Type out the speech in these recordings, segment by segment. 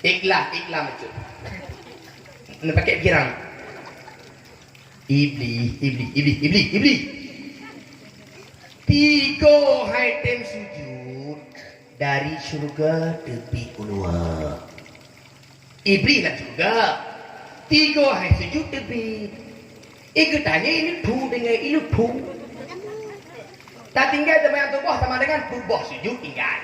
Ikhlas macam. Nak pakai kirang. Iblis. Tiga item sujud dari syurga tepi keluar. Iblis lah juga. Tiga item sujud tepi. Ikutannya ini tu dengan ilu tu. Tak tinggal teman tubuh sama dengan tubuh sujud tinggal.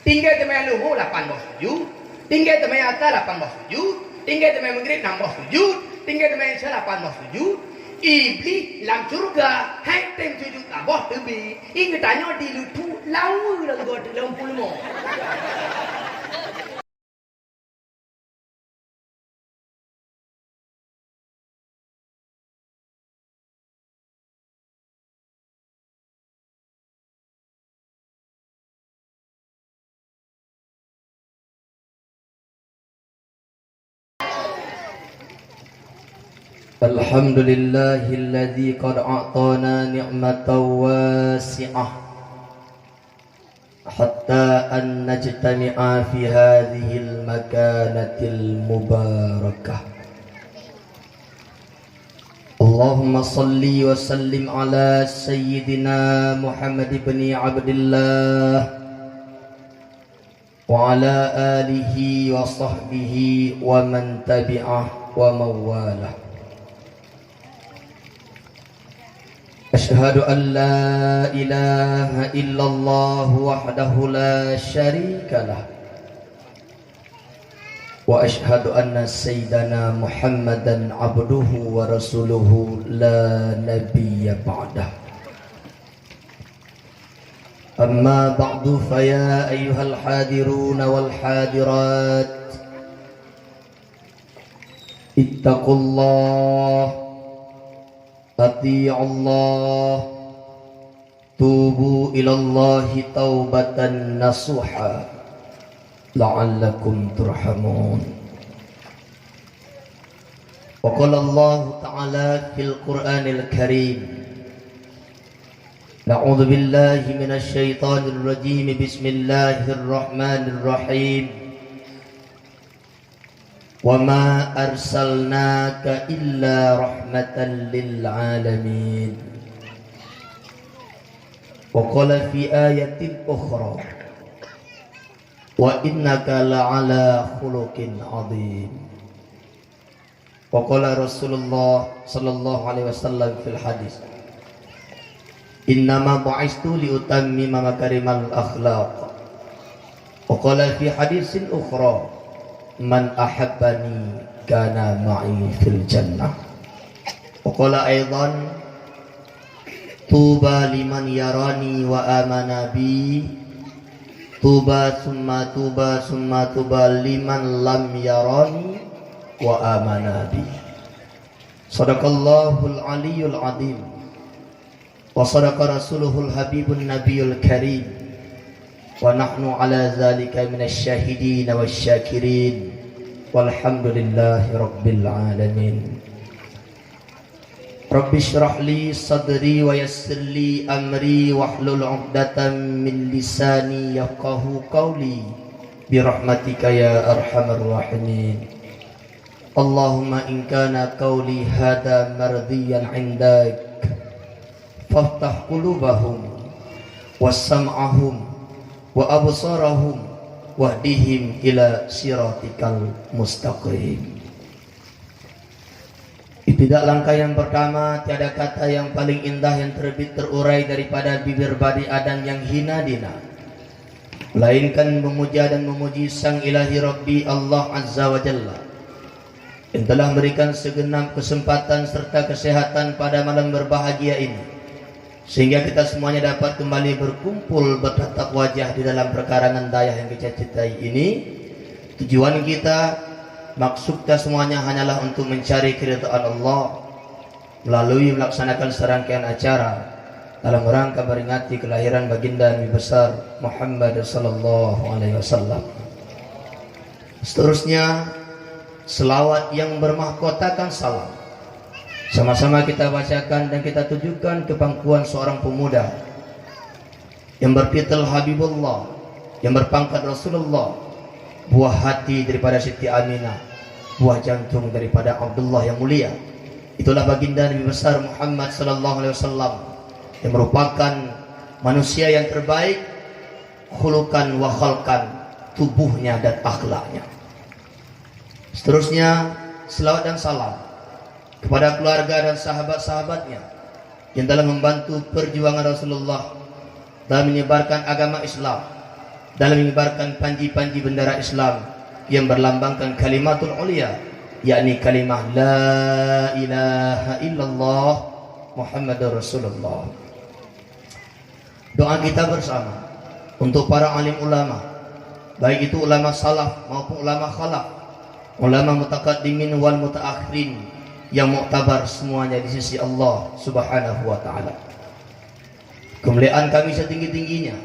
Tinggal teman luhur 8 bawah sujud. Tinggal teman atas 8 bawah sujud. Tinggal teman maghrib 6 bawah sujud. Tinggal teman isya 8 bawah sujud. Iblis dalam surga, hai tem sujud abah tebi. Ingat tanya di lutu lawa lah god dalam pulmo. Alhamdulillahilladzi qad a'tana ni'matan wasi'ah hatta an najtami'a fi hadhihi al-makanatil mubarakah. Allahumma salli wa sallim ala sayyidina Muhammad ibn Abdullah wa ala alihi wa sahbihi wa man tabi'ah wa mawalah. أشهد أن لا إله إلا الله وحده لا شريك له وأشهد أن سيدنا محمدا عبده ورسوله لا نبي بعده أما بعد فيا أيها الحاضرون والحاضرات اتقوا الله أطيعوا الله توبوا إلى الله توبة نصوحا لعلكم ترحمون. وقال الله تعالى في القرآن الكريم نعوذ بالله من الشيطان الرجيم بسم الله الرحمن الرحيم وَمَا أَرْسَلْنَاكَ إِلَّا رَحْمَةً لِلْعَالَمِينَ. وَقَالَ فِي آيَةٍ أُخْرَى وَإِنَّكَ لَعَلَى خُلُقٍ عَظِيمٍ. وَقَالَ رسول الله صلى الله عليه وسلم في الحديث إِنَّمَا بُعِثْتُ لِأُتَمِّمَ مَكَارِمَ الْأَخْلَاقِ. وَقَالَ فِي حديث أخرى Man ahabbani kana ma'i fil jannah. Wa qala aidan tuba liman yarani wa amana bi tuba summa tuba summa tuba liman lam yarani wa amana bi. Sadaqallahul aliyyul azim wa sadaqa rasuluhul habibun nabiyul karim wa nahnu ala zalika minasy syahidin wasyakirin walhamdulillahi rabbil alamin. Rabbi shrah li sadri wa yassir li amri wahlul 'uqdatam min lisani yafqahu qawli bi rahmatika ya arhamar rahimin. Allahumma in kana qawli hadha mardiyan 'indak faftah qulubahum was-sam'ahum wa absarahum wahdihim ila siratikal mustaqim. Tidak langkah yang pertama, tiada kata yang paling indah yang terbit terurai daripada bibir badi Adam yang hina dina, melainkan memuja dan memuji Sang Ilahi Rabbi Allah Azza wa Jalla yang telah memberikan segenap kesempatan serta kesehatan pada malam berbahagia ini, sehingga kita semuanya dapat kembali berkumpul bertatap wajah di dalam perkarangan dayah yang kita cintai ini. Tujuan kita, maksud kita semuanya hanyalah untuk mencari keridhaan Allah melalui melaksanakan serangkaian acara dalam rangka memperingati kelahiran baginda Nabi besar Muhammad sallallahu alaihi wasallam. Seterusnya, selawat yang bermahkotakan salam sama-sama kita bacakan dan kita tujukan ke pangkuan seorang pemuda yang bertitel Habibullah, yang berpangkat Rasulullah, buah hati daripada Siti Aminah, buah jantung daripada Abdullah yang mulia. Itulah baginda Nabi besar Muhammad sallallahu alaihi wasallam yang merupakan manusia yang terbaik khulukan wa khalqan, tubuhnya dan akhlaknya. Seterusnya selawat dan salam kepada keluarga dan sahabat-sahabatnya yang telah membantu perjuangan Rasulullah dalam menyebarkan agama Islam, dalam menyebarkan panji-panji bendera Islam yang berlambangkan kalimatul ulia, yakni kalimah la ilaha illallah Muhammadur Rasulullah. Doa kita bersama untuk para alim ulama, baik itu ulama salaf maupun ulama khalaf, ulama mutaqaddimin wal mutaakhirin yang muktabar semuanya di sisi Allah Subhanahu wa taala. Kemuliaan kami setinggi-tingginya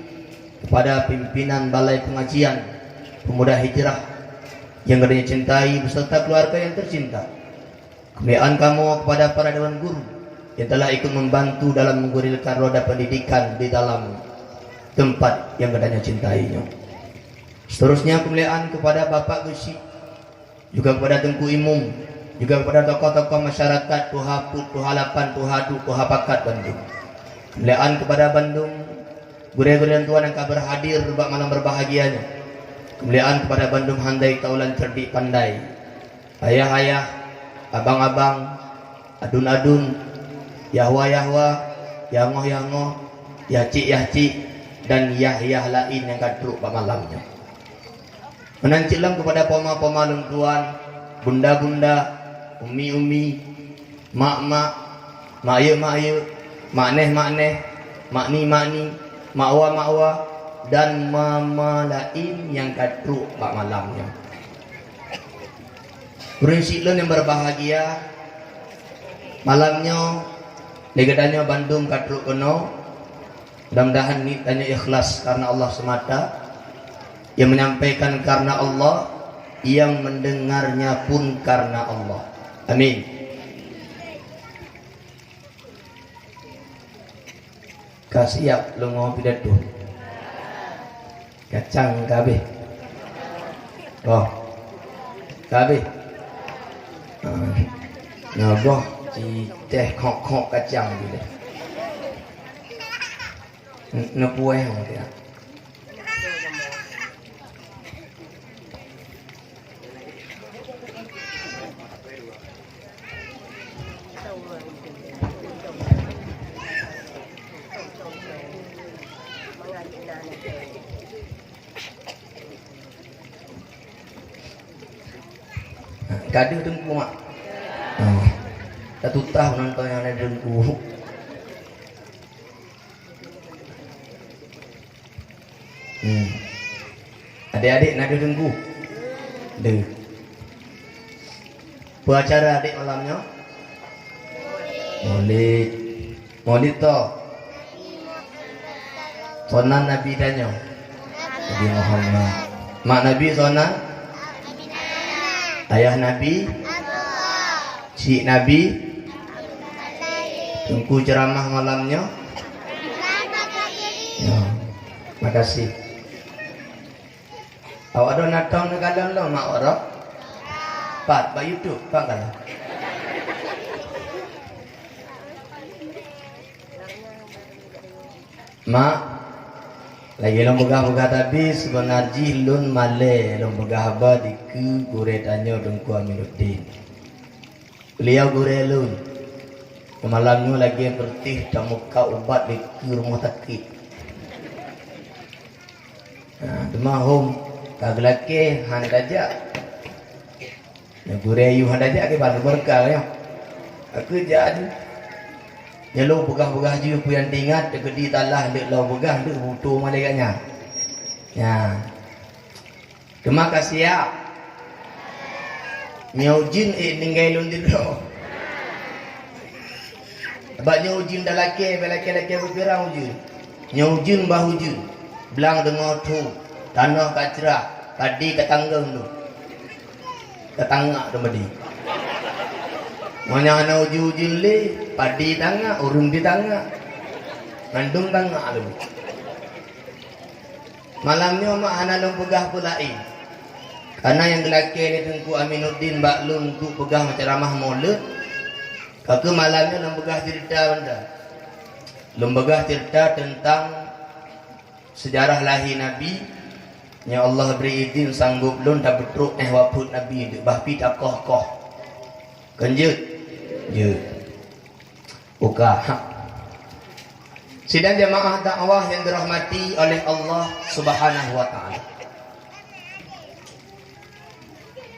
kepada pimpinan Balai Pengajian Pemuda Hijrah yang katanya cintai beserta keluarga yang tercinta. Kemuliaan kamu kepada para dewan guru yang telah ikut membantu dalam menggulirkan roda pendidikan di dalam tempat yang katanya cintainya. Seterusnya kemuliaan kepada Bapak Gusi, juga kepada Tengku Imum, juga kepada tokoh-tokoh masyarakat Tuhaput, Tuhalapan, Tuhadu, Tuhapakat Bandung. Kemuliaan kepada Bandung, guru-guru dan tuan yang berhadir pada malam berbahagianya. Kemuliaan kepada Bandung Handai Taulan Cerdik Pandai, ayah-ayah, abang-abang, adun-adun, yahwa-yahwa, yangoh-yangoh, yacik-yacik, dan yah-yah lain yang kadruk pada malamnya. Menancilam kepada poma-poma luntuan, bunda-bunda, umi-umi, mak-mak, mak-ye-mak-ye, makneh-makneh, makni-makni, makwa-makwa, dan mama lain yang kadruk pada malamnya. Prinsiplen yang berbahagia, malamnya legadanya Bandung kadruk keno. Mudah-mudahan ni tanya ikhlas karena Allah semata, yang menyampaikan karena Allah, yang mendengarnya pun karena Allah. Amin. Kasiap lu mau pidato. Kacang kabeh. Oh. Kabeh. Naboh ci teh kok kacang bila. Napuai hang dia. Gaduh dengku mak. Satu tahun nonton yang ada dengku. Adik-adik nak dengku. Deh. Acara adik malamnya. Maulid. Maulid toh. Sonan Nabi tanya. Nabi Muhammad. Mak Nabi sonan? Ayah Nabi? Cik Nabi? Tunggu ceramah malamnya? Ya, makasih. Awak ada natang negara lo mak orang? Pat, pak YouTube, pak kalau. Mak, lagi long begah-begah tapi sebenarnya lun male long begah ba di ke gure tanya dengku Aminuddin. Beliau gure lun. Malamnya lagi bertih dan muka ubat di ke rumah sakit. Nah, demam home kagelake han daja. Ya gure ayu han daja ke baru berkah ya. Aku jadi ya lo begah-begah je pu yang tingat de gedi talah de lo begah de butuh malaikannya. Ya. Terima kasih ya. Nyaujin ninggai lun di do. Abaknya ujin dah laki berpirang ujin. Nyaujin bahu ujin. Belang dengar tu. Tanah kat cerah. Padi kat tangga tu. Kat tangga tu padi. Mana ana ujin le. Padi tangga. Urung di tangga. Ngandung tangga tu. Malamnya mak ana long pegah pulain. Karena yang gelaki ni Tengku Aminuddin Baklun tu pegang ceramah maulid. Kaki malamnya lembegah cerita benda. Lembegah cerita tentang sejarah lahir Nabi. Ya Allah beri izin sanggup lun dah betruk waput Nabi tu. Bahpi tak koh-koh. Kenjut. Je. Buka. Sidang jamaah dakwah yang dirahmati oleh Allah Subhanahu wa taala.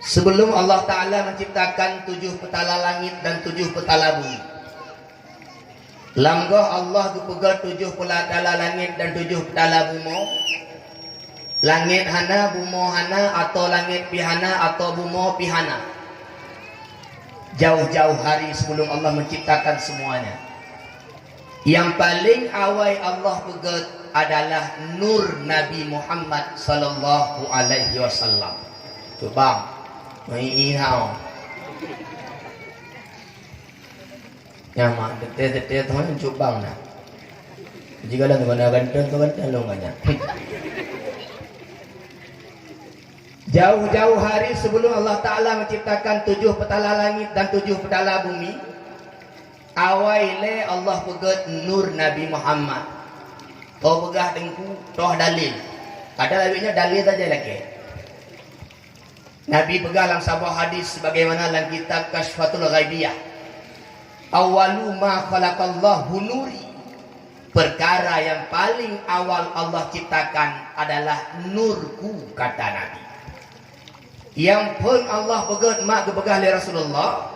Sebelum Allah Ta'ala menciptakan 7 petala langit dan 7 petala bumi, Lamgah Allah kepegal 7 petala langit dan 7 petala bumi. Langit hana, bumo hana, atau langit pihana, atau bumo pihana. Jauh-jauh hari sebelum Allah menciptakan semuanya. Yang paling awal Allah pegat adalah nur Nabi Muhammad sallallahu alaihi wasallam. Tu bang, mai hao. Yang mak detik-detik tu bang nah. Jika dah guna ganteng tu ganteng lo banyak. Jauh-jauh hari sebelum Allah Ta'ala menciptakan 7 petala langit dan 7 petala bumi, awalnya Allah pegat nur Nabi Muhammad. Toh pegah dengku, toh dalil. Ada lebihnya dalil saja lagi. Nabi pegang dalam sebuah hadis sebagaimana dalam kitab Kasyfatul Ghaibiyah. Awalu ma khalaqallahu nuri. Perkara yang paling awal Allah ciptakan adalah nurku, kata Nabi. Yang pun Allah pegat mak kepegah oleh Rasulullah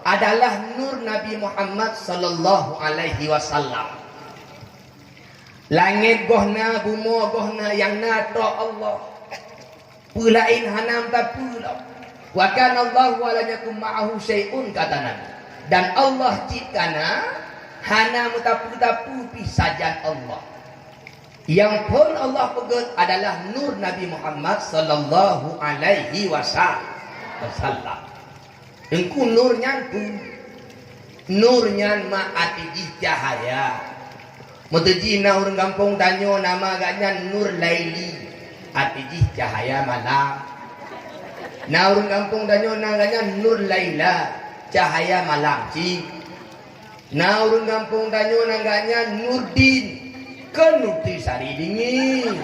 adalah nur Nabi Muhammad sallallahu alaihi wasallam. Langit gohna, bumi gohna, yang nato Allah. Pulain hanam tak pula. Wa kana Allahu wa lam yakum ma'ahu syai'un, kata Nabi. Dan Allah ciptana hanam tapu-tapu pisajan Allah. Yang pun Allah pegat adalah nur Nabi Muhammad sallallahu alaihi wasallam. Engku nurnya tu, nurnya ma atiji cahaya. Muteji na orang kampung tanyo nama agaknya Nur Laili, atiji cahaya malam. Na orang kampung tanyo nama agaknya Nur Laila, cahaya malam ci. Na orang kampung tanyo nama agaknya Nurdin, kan nurti sari dingin.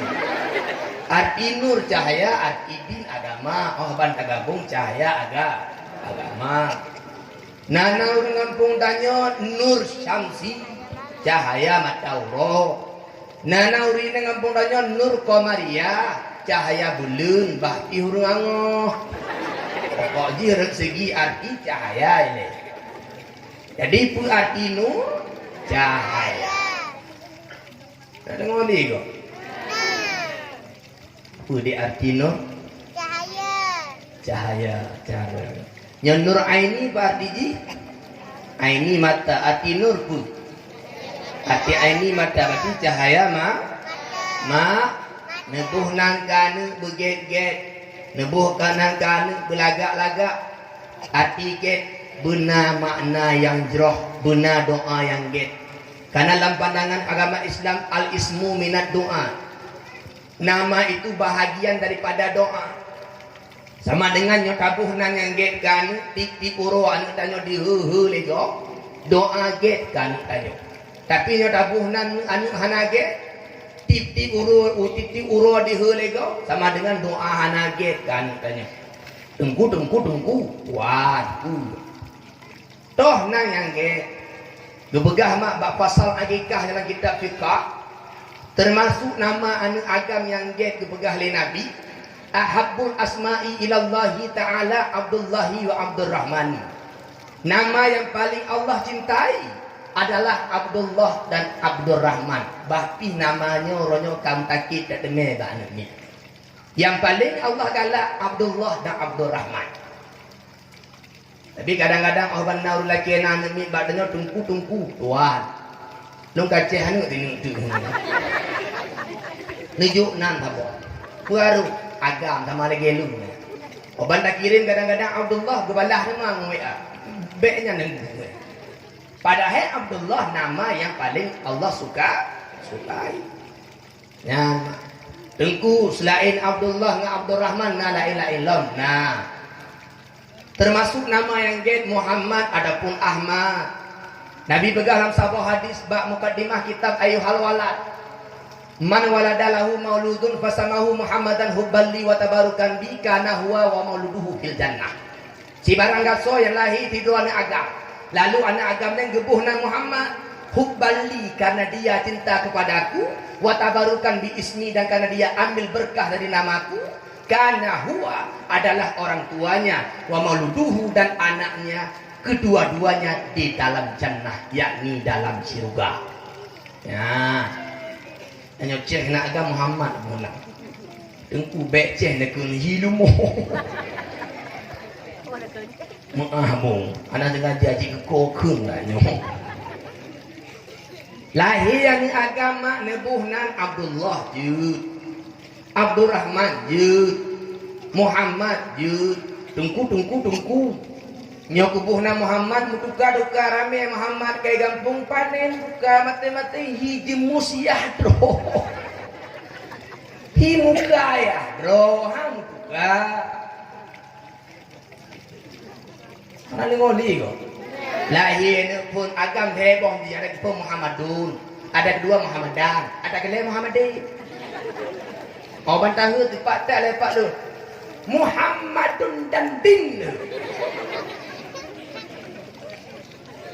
Arti nur cahaya, arti din agama. Oh bantah gabung cahaya agama. Nana orang kampung tanyo Nur Syamsi, cahaya matauro. Nana orang kampung tanyo Nur Komaria, cahaya bulan. Bahti hurung angoh. Pokok jirat segi arti cahaya ini. Jadi pu arti nur cahaya. Ada ngomong kok? Apa di arti nur? Cahaya. Yang nur aini berarti ji? Aini mata, arti nur pun. Arti aini mata berarti cahaya nebuh nangkane beget-get, nebuh kanang-kane belagak-lagak. Arti get benar makna yang jeroh, benar doa yang get. Karena dalam pandangan agama Islam, al-ismu minat doa. Nama itu bahagian daripada doa. Sama dengan nyo tabuh nang yang get kan, tik uro anu tanyo di lego, doa get kan tanyo. Tapi nyo tabuh nang anu hana get, tik uro di lego, sama dengan doa hana get kan tanyo. Tengku, waduh. Toh nang yang get. Gebegah mak bab pasal akikah dalam kitab fiqh, termasuk nama anu agam yang get gebegah oleh Nabi. Ahabbul asma'i ilallahi ta'ala Abdullahi wa Abdurrahmani. Nama yang paling Allah cintai adalah Abdullah dan Abdurrahman. Bahpi namanya orangnya kam takit tak dengar tak ni. Yang paling Allah galak Abdullah dan Abdurrahman. Tapi kadang-kadang orang naur laki nak ni badannya tungku tuan. Long kaceh anu tu. Nujuk nan apa? Baru agam sama lagi lu. Orang tak kirim kadang-kadang Abdullah gebalah memang WA. Beknya nang. Padahal Abdullah nama yang paling Allah sukai. Ya. Tengku selain Abdullah dengan Abdurrahman na la ilaha illallah. Nah. Termasuk nama yang get Muhammad adapun Ahmad. Nabi pegang dalam sebuah hadis bab mukaddimah kitab Ayyuhal Walad. Man waladalahu mauludun fasamahu Muhammadan hubballi wa tabarukan bi kana huwa wa mauluduhu fil jannah. Si barang gaso yang lahir tidur anak agam. Lalu anak agam yang gebuh nama Muhammad hubballi karena dia cinta kepadaku, wa tabarukan bi ismi dan karena dia ambil berkah dari namaku, karena huwa adalah orang tuanya, wa mauluduhu dan anaknya, kedua-duanya di dalam jannah, yakni dalam surga. Ya, hanya ceh nak agam Muhammad mula. Tengku beceh nak kun hilumo. Maafmu, anak sengaja jadi kokeng lah nyoh. Lahir yang agama nebuhnan Abdullah jud, Abdurrahman jud, Muhammad jud. Tungku nyokubuhna Muhammad mutuka duka rame Muhammad kay gampung panen buka mati-mati hiji musiah bro. Hi muka ya bro, ha muka. Mana ngoli kok? Lahir pun agam heboh dia ada pun Muhammadun, ada kedua Muhammadan, ada kelai Muhammadi. Oh bantah tu pak tak lepak tu. Muhammadun dan din.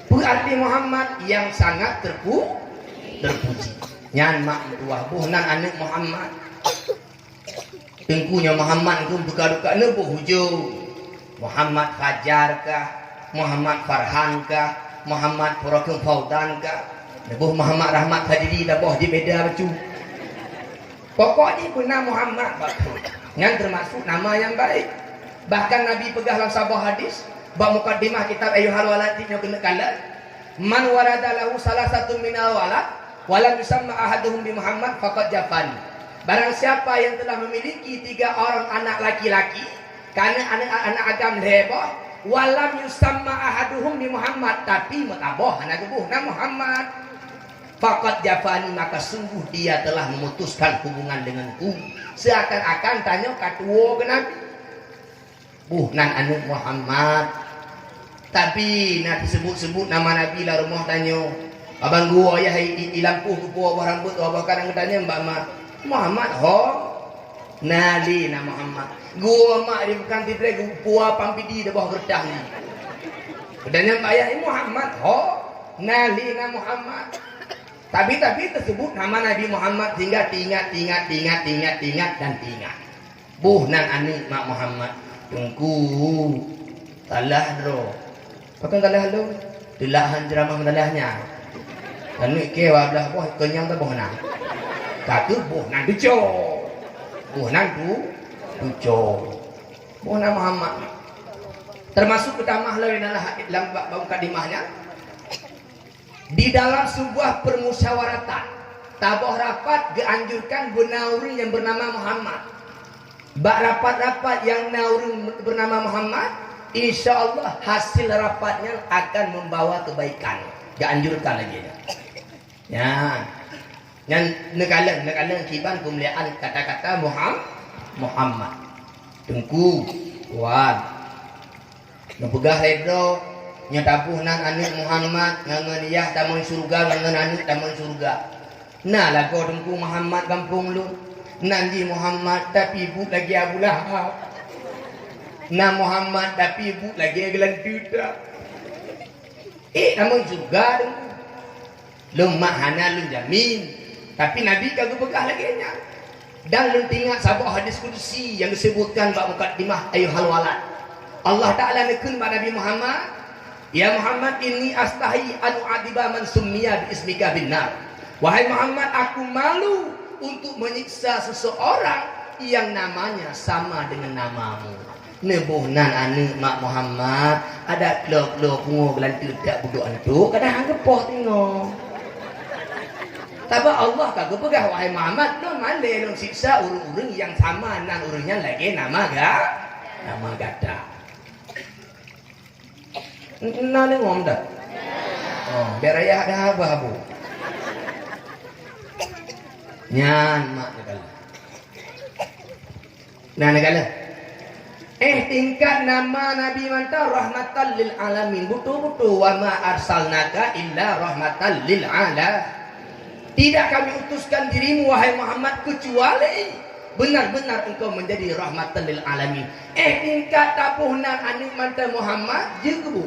Berarti Muhammad yang sangat terpuji. Nyan mak tuah buhnan anak Muhammad. Tengkunya Muhammad tu duka-duka nebuh hujung. Muhammad Fajar kah, Muhammad Farhan kah, Muhammad Purakum Faudan kah, nebuh Muhammad Rahmat Fajri dah boh di beda bacu. Pokoknya benar Muhammad betul. Yang termasuk nama yang baik. Bahkan Nabi pegang dalam sebuah hadis bab mukaddimah kitab Ayyuhal Walad nya kena kala man warada lahu salah satu minal walad walam yusamma ahaduhum bi Muhammad faqad jafani. Barang siapa yang telah memiliki 3 orang anak laki-laki karena anak agam heboh walam yusamma ahaduhum bi Muhammad tapi mutaboh anak gebuh nama Muhammad faqad jafani maka sungguh dia telah memutuskan hubungan denganku. Seakan-akan tanya katuo ke Nabi nan anak Muhammad tapi nak sebut-sebut nama Nabi lah rumah tanya abang gua ya ilampuh ke puah rambut abang kadang tanya mbak mak Muhammad ho nali nama Muhammad gua mak dia bukan titre puah pampidi dah bawah gerdah ni kedanya mbak ya Muhammad ho nali nama Muhammad tapi tersebut nama Nabi Muhammad sehingga ingat dan ingat buh nan anak mak Muhammad tunggu talah bro pakai talah lu dilahan ceramah talahnya anu kewa belah boh kenyang ta boh na katu boh nan duco boh nan duco boh na Muhammad termasuk pertama lain dalam bab kadimahnya di dalam sebuah permusyawaratan taboh rapat dianjurkan benauri yang bernama Muhammad. Bak rapat-rapat yang nauri bernama Muhammad, insya Allah hasil rapatnya akan membawa kebaikan. Dianjurkan lagi. Ya, yang negala kiban kemuliaan kata-kata Muhammad. Tengku, kuat. Nempegah redro, nyatapuh nan anak Muhammad, ngangan dia tamun surga, ngangan anak tamun surga. Nah lagu tengku Muhammad kampung lu. Nanti Muhammad tapi ibu lagi Abu Lahab. Nah Muhammad tapi ibu lagi gelan duda. Namun juga lu mahana lu jamin. Tapi Nabi kagak begah lagi nya. Dan lu tengok sebuah hadis kursi yang disebutkan bab mukaddimah Ayyuhal Walad. Allah Taala nekun pada Nabi Muhammad, ya Muhammad ini astahi anu adiba man summiya bi ismika binnar. Wahai Muhammad, aku malu untuk menyiksa seseorang yang namanya sama dengan namamu. Nebuhnan anu mak Muhammad ada klok-klok ngo gelan tidak buduk antuk kadang gepoh tengok. Tapi Allah kagak pegah wahai Muhammad lu male lu siksa urang-urang yang sama nan urangnya lagi nama gada. Nane ngom dah. Oh, biar ayah ada apa-apa. Nyan mak kali. Nah negala. Tingkat nama Nabi manta rahmatan lil alamin. Betul-betul wa ma arsalnaka illa rahmatan lil alamin. Tidak kami utuskan dirimu wahai Muhammad kecuali benar-benar engkau menjadi rahmatan lil alamin. Tingkat tapuhnan anik manta Muhammad juga bu.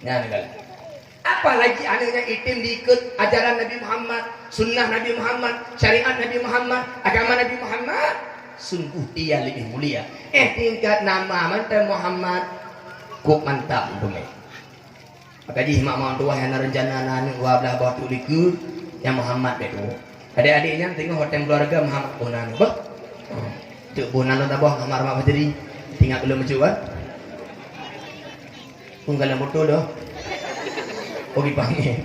Nah negala. Apalagi anaknya itim diikut ajaran Nabi Muhammad, sunnah Nabi Muhammad, syariat Nabi Muhammad, agama Nabi Muhammad. Sungguh dia lebih mulia. Tingkat nama mantap Muhammad kok mantap dume. Maka ji mak mak tua yang rencana nanu wa belah batu liku yang Muhammad itu. Adik-adiknya tengok hotel keluarga Muhammad bonan. Bah. Cuk bonan tak boh kamar mak berdiri. Tinggal belum mencuba. Unggal motor doh. Ogi panggil.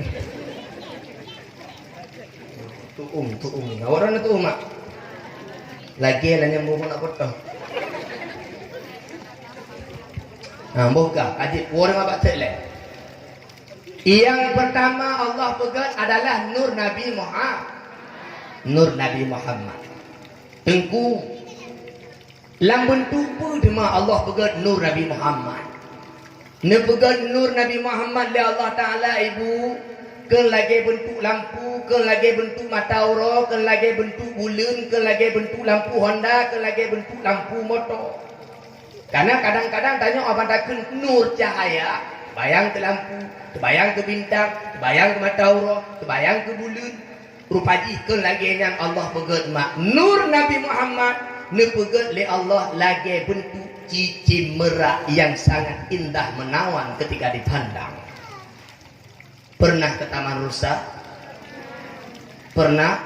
Tuung. Orang itu mak. Lagi lah yang mau nak potong. Nah, buka. Adik orang apa terleh? Yang pertama Allah pegang adalah Nur Nabi Muhammad. Nur Nabi Muhammad. Tengku. Lambun tubuh dema Allah pegang Nur Nabi Muhammad. Ne pegang Nur Nabi Muhammad le Allah Ta'ala ibu. Ke lagi bentuk lampu, ke lagi bentuk mata ora, ke lagi bentuk bulan, ke lagi bentuk lampu Honda, ke lagi bentuk lampu motor. Karena kadang-kadang tanya apa takkan nur cahaya, bayang ke lampu, terbayang ke bintang, terbayang ke mata ora, terbayang ke bulan. Rupaji ke lagi yang Allah pegat mak Nur Nabi Muhammad, ne pegat le Allah lagi bentuk cici merah yang sangat indah menawan ketika dipandang. Pernah ke Taman Rusa? Pernah?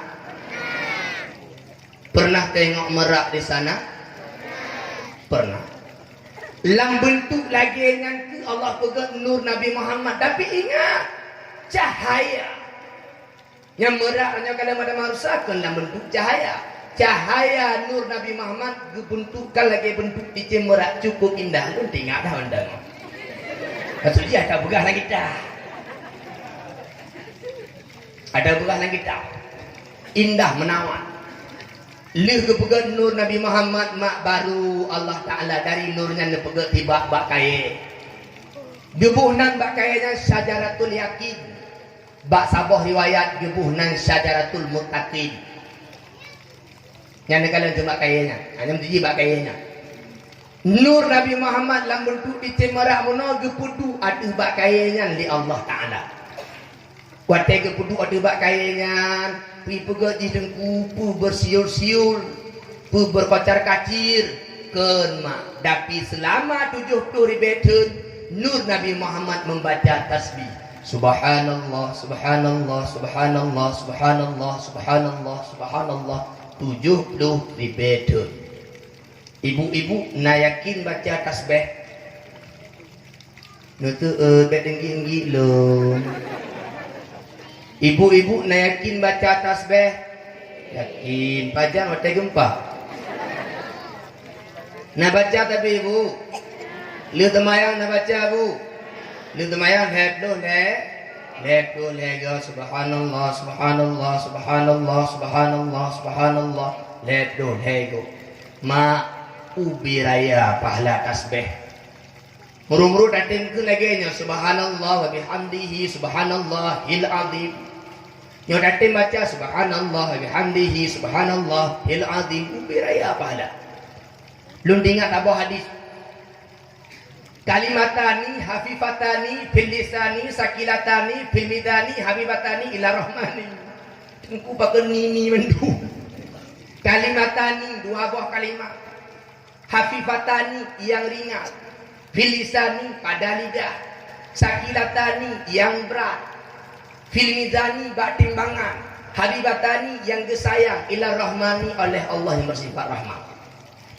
Pernah tengok merak di sana? Pernah. Lang bentuk lagi yang Allah pegang Nur Nabi Muhammad. Tapi ingat, cahaya. Yang meraknya kalau Taman Rusa kan lang bentuk cahaya. Cahaya Nur Nabi Muhammad bentukkan lagi bentuk di merak cukup indah. Lu tinggal dah undang. Maksud dia tak begah lagi dah. Ada belah lagi tak? Indah menawan. Lih kepegat Nur Nabi Muhammad mak baru Allah Ta'ala dari nurnya nepegat tiba bak kaya. Gebuhnan bak kayanya syajaratul yakin. Bak sabah riwayat gebuhnan syajaratul muttaqin. Yang negara tu bak kayanya. Hanya menjadi bak kayanya. Nur Nabi Muhammad lam bentuk di cemerak mono gepudu aduh bak kayanya di Allah Ta'ala. Watai ke pudu ada bak kayangan, pi pegat di dengku, pu bersiul-siul, pu berkocar kacir, ken mak. Tapi selama 70 ribu Nur Nabi Muhammad membaca tasbih. Subhanallah, subhanallah, subhanallah, subhanallah, subhanallah, subhanallah. 70 ribu. Ibu-ibu nak yakin baca tasbih? Nutu bet tinggi-tinggi loh. Ibu-ibu nak yakin baca tasbih? Yakin. Pajang watai gempa. Nak baca tapi ibu? Lihat temayang nak baca bu? Lihat temayang head do le? Head do le go. Subhanallah, subhanallah, subhanallah, subhanallah, subhanallah. Head do le go. Ma ubi raya pahala tasbih. Muru-muru dating ke lagi nya subhanallah wa bihamdihi subhanallahil azim. Nyo dating baca subhanallah wa bihamdihi subhanallahil azim ubi raya pahala. Lun ingat apa hadis? Kalimatani hafifatani fil lisani sakilatani fil midani habibatani ila rahmani. Tengku pakai nini mendu. Kalimatani dua buah kalimat. Hafifatani yang ringan. Filisani pada lidah, sakilatani yang berat, filmizani bak timbangan, habibatani yang disayang, ila rahmani oleh Allah yang bersifat rahmat.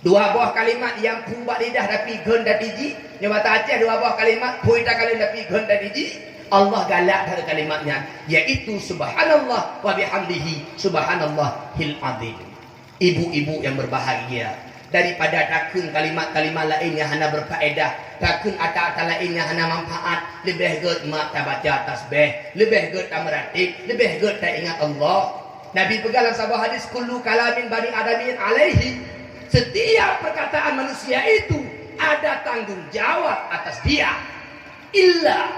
Dua buah kalimat yang pubak lidah tapi genda diji, yang mata Aceh dua buah kalimat puita kali tapi genda diji. Allah galak dari kalimatnya, yaitu subhanallah wa bihamdihi subhanallahil azim. Ibu-ibu yang berbahagia, daripada takun kalimat-kalimat lain yang hanya berfaedah, takun kata-kata lain yang hanya manfaat, lebih good mak tak baca tasbih, lebih good tak meratib, lebih good tak ingat Allah. Nabi pegang dalam sebuah hadis, kullu kalamin bani adamin alaihi, Setiap perkataan manusia itu ada tanggung jawab atas dia. Illa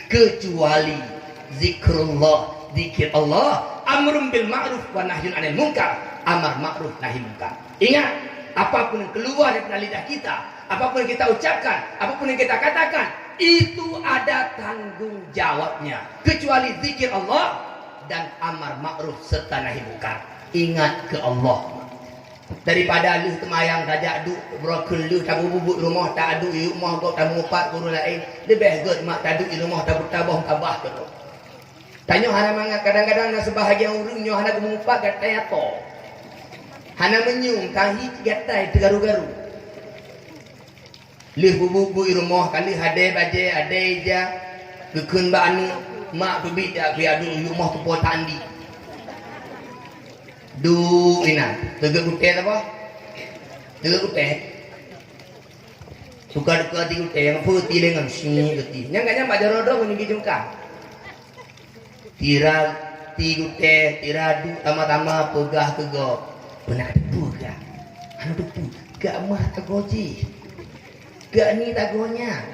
kecuali zikrullah, zikir Allah, amrun bil ma'ruf wa nahyun 'anil munkar, amar ma'ruf nahi munkar. Ingat, apapun yang keluar dari lidah kita, apapun yang kita ucapkan, apapun yang kita katakan, itu ada tanggung jawabnya. Kecuali zikir Allah dan amar ma'ruf serta nahi munkar. Ingat ke Allah. Daripada lu temayang dajak duk brokol lu tabu bubuk rumah tak adu rumah kau tamu empat guru lain lebih good mak tak adu rumah tabu tabah tabah tu. Tanya hana mangat kadang-kadang nak sebahagian orang nyo hana gemumpat gatai ato. Hana menyung tahi gatai tegaru-garu. Lih bubuk rumah kali hadai baje adai ja gekun ba anu mak bibit dak bi adu rumah tu po tandi. Du ina tegak kutet apa? Tegak kutet. Suka-duka ti kutet yang putih dengan sini geti. Yang ganya mak jorodong ni jungka. Tira ti kutet, tira du tama-tama pegah kego. Benak debu gak? Anu debu. Gak mah tagoji. Gak ni tagonya.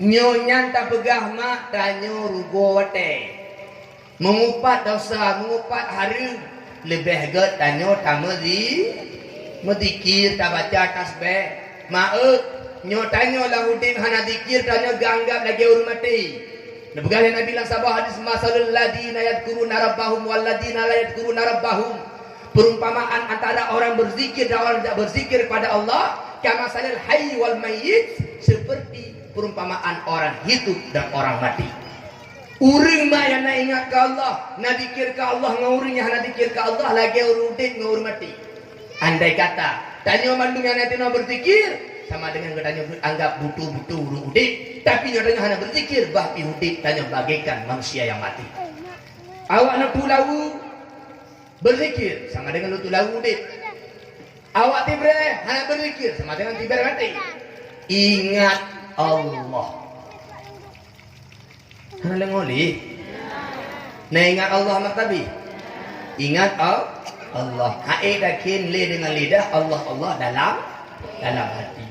Nyonya tak pegah mak tanyo rugo wate. Mengupat dosa, mengupat hari lebih get tanyo tamu di medikir tak baca tasbih. Maaf, nyo tanyo lahudin hana dikir tanyo ganggap lagi urut mati. Nabi Nabi bilang sabah hadis masalul ladina yadhkuruna rabbahum wal ladina la yadhkuruna rabbahum. Perumpamaan antara orang berzikir dan orang tidak berzikir kepada Allah, kamasalil hayy wal mayyit, seperti perumpamaan orang hidup dan orang mati. Uring mah yang nak ingat ke Allah, nak dikir ke Allah, ngauring yang nak dikir ke Allah, lagi urudit ngaur mati. Andai kata, tanya mandung yang nanti nak berzikir, sama dengan katanya anggap butuh-butuh urudit. Tapi nyatanya hanya berzikir, bahpi udit, tanya bagaikan manusia yang mati. Awak nak pulau berzikir, sama dengan lu tulau udit. Awak tibre, hanya berzikir, sama dengan tibre mati. Ingat Allah. Hana ngoli. Nah ingat Allah mak tabi. Ingat Allah. Hae dakin le dengan lidah Allah dalam hati.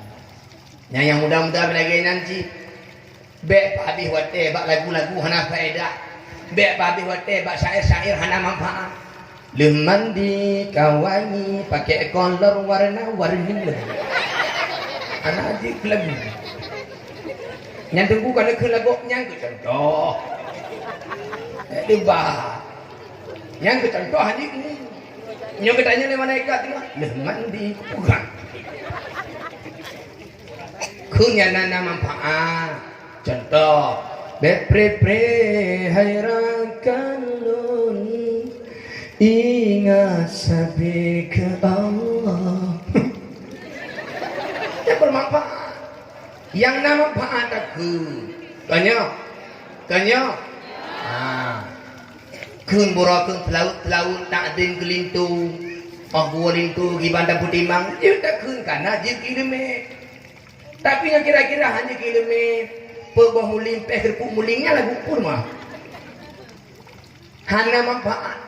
Yang mudah-mudah lagi nanti. Bek habis wate bak lagu-lagu hana faedah. Bek habis wate bak syair-syair hana manfaat. Leman di kawani pakai kolor warna-warni. Hana adik lagu. Yang tunggu kalau ke lagu yang ke contoh bah yang ke contoh haji ini yang ketanya ni malaikat ni mandi kurang kunyana manfaat contoh bepre hayrakan lun ingat sabi ke Allah yang bermanfaat. Yang nama manfaat aku kanya kun burakun telaut tak den kelintu gua lintu gibanda putimang dia tak kun kana je kileme tapi yang kira-kira hanya kileme pebah mulim kerpuk mulingnya lagu kurma hana manfaat.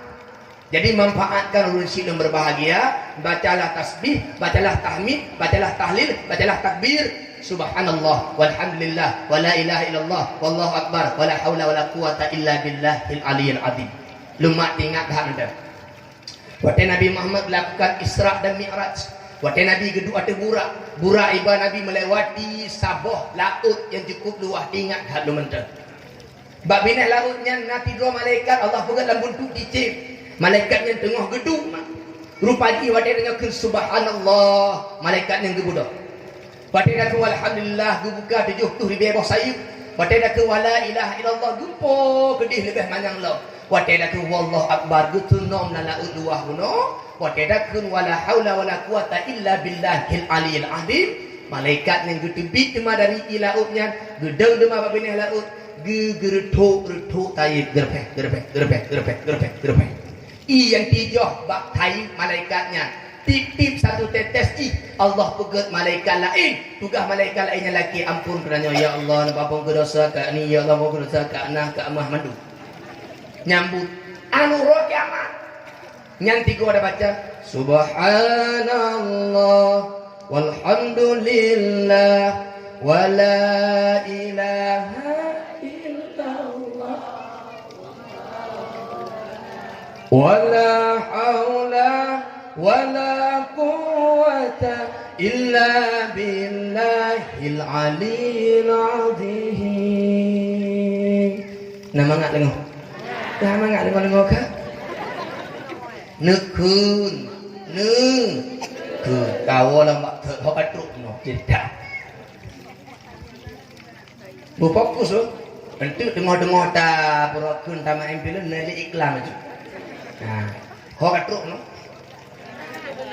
Jadi manfaatkan urusan yang berbahagia, bacalah tasbih, bacalah tahmid, bacalah tahlil, bacalah takbir. Subhanallah walhamdulillah wala ilaha illallah wallahu akbar wala haula wala quwata illa billahil aliyil azim. Lumak ingat dah. Waktu Nabi Muhammad melakukan Isra dan Mi'raj, waktu Nabi geduk ada burak iba Nabi melewati sabah laut yang cukup luas, ingat dah lu mentah. Bab binah lautnya nanti dua malaikat Allah pegang dalam bentuk dicip. Malaikat yang tengah gedung rupanya waktu dengan subhanallah malaikat yang gebudak. Waktu dah ke alhamdulillah gebuka 7 tu di bawah sayup. Waktu dah ke wala ilaha illallah gempo kedih lebih manyang lo. Waktu dah ke wallahu akbar gutunom na laut luah guno. Waktu dah ke wala haula wala quwata illa billahil aliyil azim. Malaikat yang gedebit dema dari lautnya gedeng dema babinah laut geretuk taib gerpeh. I yang tijoh bak taib malaikatnya tip-tip satu tetes Allah pegat malaikat lain tugas malaikat lainnya laki ampun kerana ya Allah apa dosa kat ni ya Allah apa dosa kat nah kat amah mandu nyambut anu roh kiamat Yang tiga ada baca Subhanallah walhamdulillah wala ilaha illallah wala haula wala quwwata illa billahil aliyil azim. Nama ngak dengar? Nama ngak dengar ke? Nekun tahu lah mak hok atruk no tidak bu fokus lo entu dengar ta purokun tama empilan neli iklan aja nah hok atruk no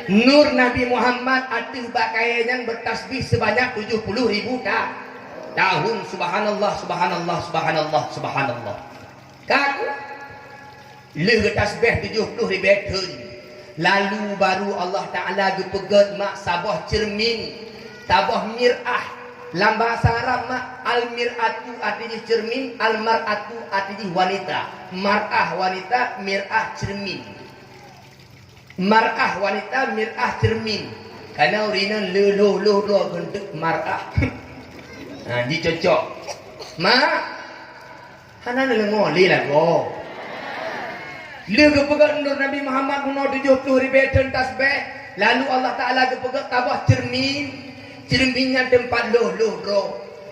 Nur Nabi Muhammad atuh bakaian bertasbih sebanyak 70.000 tahun. Subhanallah subhanallah subhanallah subhanallah kaku le tasbih 70.000 tahun. Lalu baru Allah Ta'ala gepegat mak sabah cermin tabah mir'ah. Dalam bahasa Arab mak al-mir'atu artinya cermin, al-mar'atu artinya wanita. Mar'ah wanita, mir'ah cermin. Mar'ah wanita, mir'ah cermin. Karena urina loh bentuk mar'ah. Nah, dicocok. Mak, hana ngoli lah kau. Dia kepegat Nur Nabi Muhammad kuno 70.000 tasbih. Lalu Allah Ta'ala kepegat tabah cermin. Cerminnya tempat loh.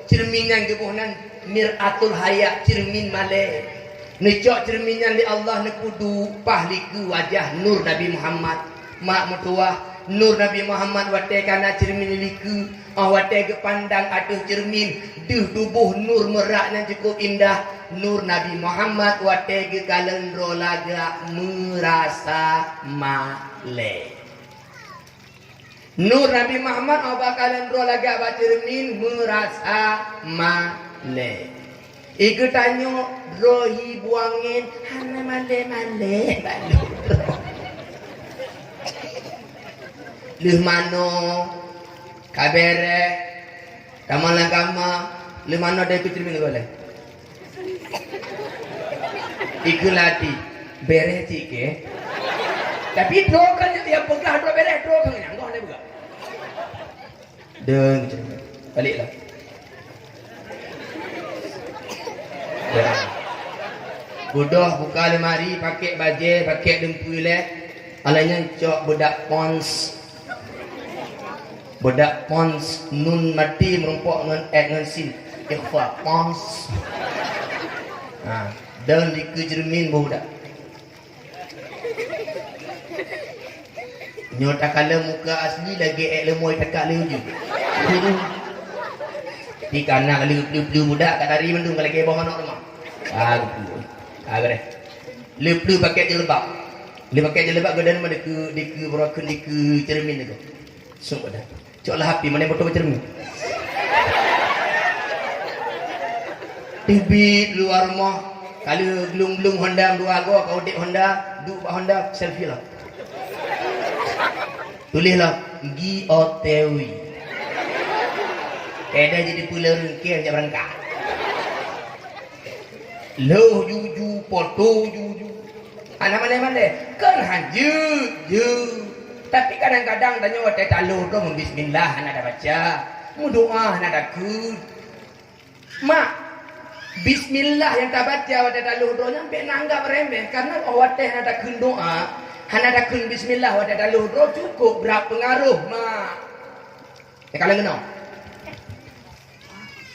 Cerminnya kebunan mir'atul hayat cermin malai. Necok cerminnya li Allah nekudu pahliku wajah Nur Nabi Muhammad. Mak mutuah Nur Nabi Muhammad watai kana cermin liku. Watai ke pandang aduh cermin. Duh tubuh Nur meraknya cukup indah. Nur Nabi Muhammad watai ke kalendro laga merasa male. Nur Nabi Muhammad oba kalendro laga bacermin merasa male. Iku tanyo rohi buangin hana male balu. Leh mano kabere kamalang kama leh mano ada cermin boleh. Iku lati beres cike. Tapi drokan yang pegah dro beres drokan yang kau ada pegah. Deng baliklah. Bodoh buka lemari pakai baju pakai dempul alanya cok budak pons nun mati merumpok dengan sin ikhfa pons. Nah, dan dikejermin budak. Nyota kala muka asli lagi lemoi takak leju. Di kana kali belu budak kat dari mendung kali ke bawah anak rumah. Agak deh. Leplu pakai jelebab. Dia pakai jelebab gadan mana ke berakun ke cermin tu. Sok dah. Coklah api mana betul cermin. TV luar rumah. Kalau belum Honda dua go kau dek Honda, duk pak Honda selfie lah. Tulislah Giotewi. Keda jadi pula rengkir je berangkat. Loh juju foto juju. Anak mana kan haju ju. Tapi kadang-kadang tanya waktu taluh tu bismillah anak dah baca. Mu doa anak dah kud. Mak bismillah yang tak baca waktu taluh tu nyampe nanggap remeh karena waktu anak dah kun doa, anak dah kun bismillah waktu taluh tu cukup berapa pengaruh mak. Kalau kenal.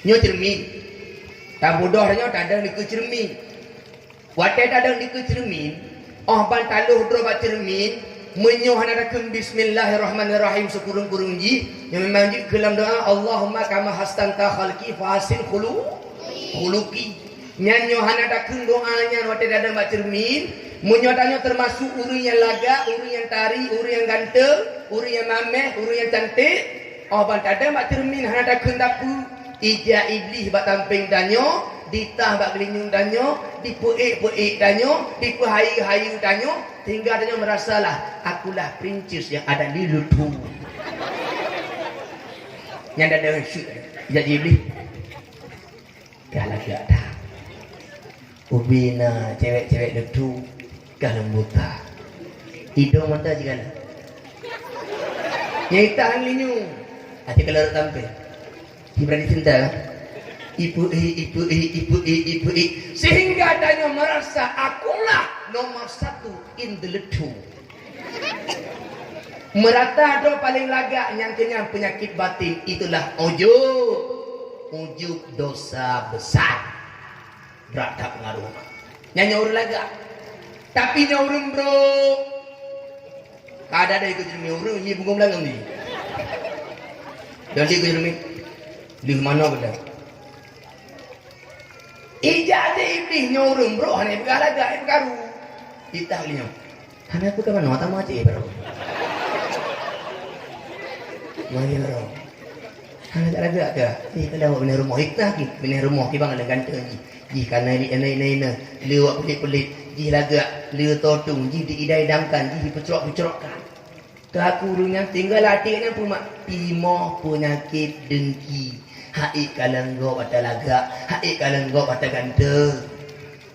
Nyo cermin. Tak bodoh dah tak ada di cermin. Waktu tak ada di cermin, ban taluh tu baca cermin. Menyoh nadakan bismillahirrahmanirrahim sekurung-kurung ji yang memang ji dalam doa Allahumma kama hastanta khalqi fahasin khuluqi nyanyo nadakan doanya waktu ada baca cermin menyodanya termasuk uri yang laga, uri yang tari, uri yang ganteng, uri yang mameh, uri yang cantik. Ban ada baca cermin nadakan dapu ija iblis bak tamping danyo ditah bak gelinyung danyo dipuik-puik danyo dipuhayu-hayu danyo hingga danyo merasalah akulah princes yang ada di lutu yang ada dengan syuk jadi iblis kalau ada ubina cewek-cewek lutu kalau buta Hidung mata juga lah. Yang tahan linyu. Hati kalau tampil. Berani cinta kan? Ibu. Sehingga adanya merasa akulah nomor satu in the letu. Merata do paling lagak nyangkanya penyakit batin. Itulah ujub dosa besar. Berat tak pengaruh. Nyanyi orang lagak. Tapi nyaurung bro. Ada ikut jermi orang. Ini bunga belakang ni. Dan dia ikut jermi. Di mana benda? Ijazah iblis nyorong bro, hanya bergalaga, bergaru. Kita lihat, hanya aku ke mana? Tak mati bro. Mari bro. Hanya tak ada ke? Ni kalau benar rumah kita, benar rumah kita bang ada ganteng ni. Jika naik ni, lewat pelit-pelit, jika laga, lewat totung, jika diidam-idamkan, jika dipecerok-pecerokkan. Kakurunya tinggal atiknya pumak timo penyakit dengki. Hai kalang go pada laga, hai kalang go pada ganda.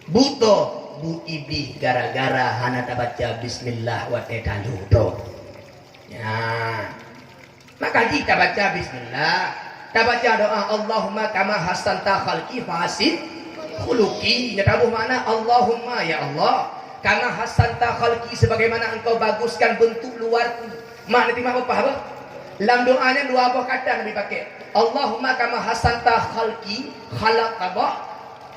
Buto bu iblis gara-gara hana tak baca bismillah wa talu do. Ya. Maka jika baca bismillah, tak baca doa Allahumma kama hasanta khalqi fahasin khuluqi. Ya tahu makna Allahumma ya Allah, kama hasanta khalqi sebagaimana engkau baguskan bentuk luarku. Makna timah apa? Dalam doanya dua buah kata Nabi pakai. Allahumma kama hasanta khalqi, khalaq tabah,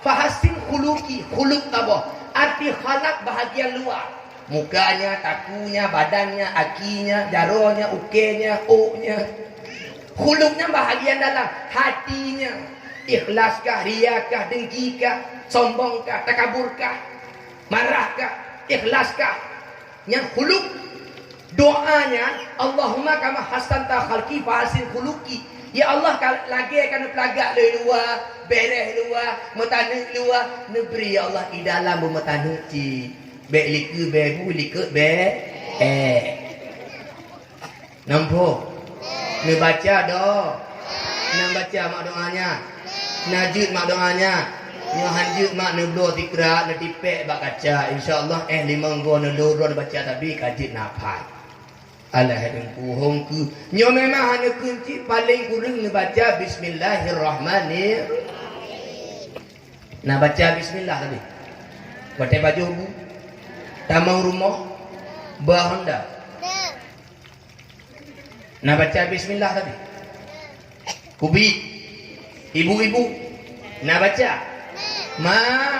fahasin khuluqi, khuluq tabah. Arti khalaq bahagian luar. Mukanya, takunya, badannya, akinya, jaronya, ukenya, o-nya. Khuluqnya bahagian dalam, hatinya. Ikhlaskah, riyakah, dengkikah, sombongkah, takaburkah, marahkah, ikhlaskah. Yang khuluq. Doanya Allahumma kama hasanta khalqi fahasin khuluqi. Ya Allah lagi akan pelagak dari luar, beres luar, metanuk luar, negeri ya Allah di dalam bermetanuk ci. Baik liku bebu liku be nampak? Ni baca doa. Nak baca mak doanya. Najud mak doanya. Ni hanjut mak neblo tikra na tipek bak kaca. Insya-Allah limanggo neloro baca tapi kajit nafas. Alah dengku hongku. Nyo memang hanya kunci paling kurang baca bismillahirrahmanirrahim. Nah baca bismillah tadi. Pakai baju bu. Tamang rumah. Bahanda. Nah baca bismillah tadi. Kubi. Ibu-ibu. Nah baca. Mak.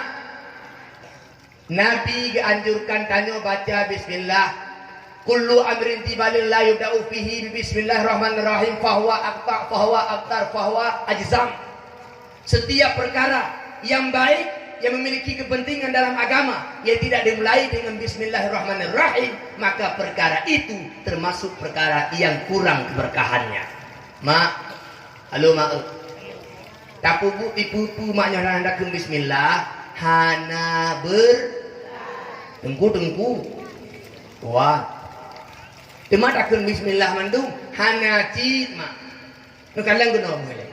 Nabi anjurkan tanya baca bismillah. Kullu amrin tibalin la yubda'u fihi bismillahirrahmanirrahim fahuwa aktar fahuwa ajzam. Setiap perkara yang baik yang memiliki kepentingan dalam agama yang tidak dimulai dengan bismillahirrahmanirrahim, maka perkara itu termasuk perkara yang kurang keberkahannya. Mak, halo mak. Tapi bu ibu maknya hendak bismillah hana tengku wah. Temat akan bismillah mandung hana cid mak. Nu kalang guna boleh.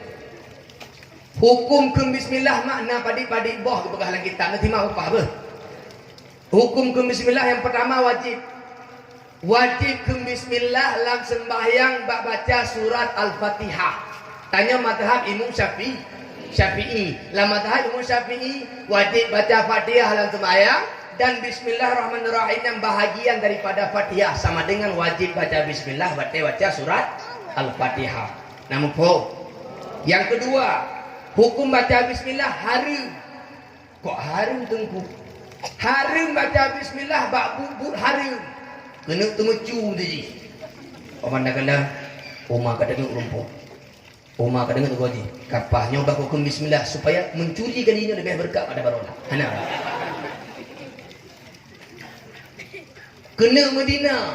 Hukum ke bismillah makna padi-padi boh ke bekalan kita nanti mau apa apa. Hukum ke bismillah yang pertama wajib. Wajib ke bismillah dalam sembahyang bak baca surat Al-Fatihah. Tanya mazhab Imam Syafi'i. Dalam mazhab Imam Syafi'i wajib baca Fatihah dalam sembahyang. Dan bismillahirrahmanirrahim yang bahagian daripada Fatihah sama dengan wajib baca bismillah baca surat Al-Fatihah. Namun yang kedua, hukum baca bismillah harum. Kok harum tengku? Harum baca bismillah bak bubut harum. Kena temecu tadi. Kadang-kadang Oma kadang rumput. Oma kadang tu gaji. Kapahnya bak hukum bismillah supaya mencuri kalinya lebih berkah pada barolah. Hana. Kena Medina.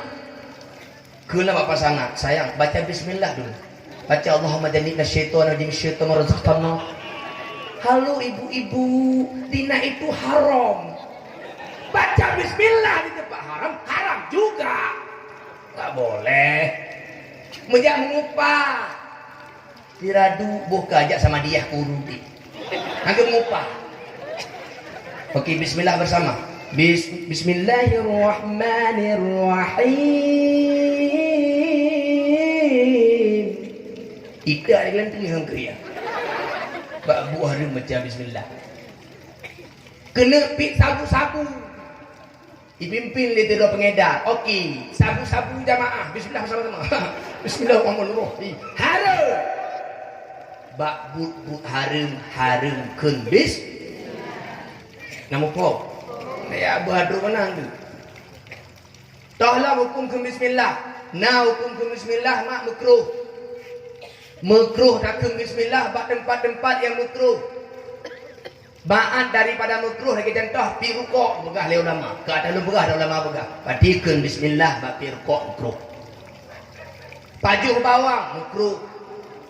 Kena bapak sangat. Sayang, baca bismillah dulu. Baca Allahumma jannibna syaitan wa jannib syaitan wa razaqtana. Halo ibu-ibu, dina itu haram. Baca bismillah di tempat haram, haram juga. Tak boleh. Menjak mengupah. Tiradu buka ajak sama dia urudi. Angkat mengupah. Okey, bismillah bersama. Bismillahirrahmanirrahim. Ika ada dalam tengah kriya. Bak buah dia macam bismillah. Kena pik sabu-sabu. Dipimpin oleh tiada pengedar. Okey, sabu-sabu jamaah. Bismillah sama-sama. Bismillahirrahmanirrahim. Harum. Bak but harum bis. Nama kau. Ya berhadru mana tu? Tahlah hukum ke bismillah. Nah hukum ke bismillah mak makruh. Makruh dah ke bismillah bak tempat-tempat yang makruh. Ba'at daripada makruh lagi contoh pi rukuk begah le ulama. Ka ada begah ada ulama begah. Padikeun bismillah bak pi rukuk makruh. Pajuh bawang makruh.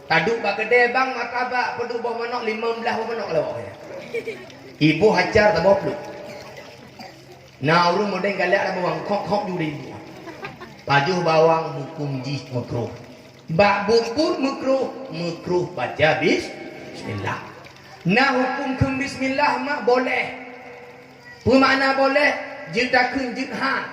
Taduk bak kedai bang martabak pedu bawah manok 15 bawah manok lawak. Ibu hajar tak bawa peluk. Nah urung modeng galak ada bawang kok ju ibu. Pajuh bawang hukum jih makruh. Bak bubur makruh baca bismillah. Nah hukum ke bismillah mak boleh. Bermakna boleh jitakeun jithan.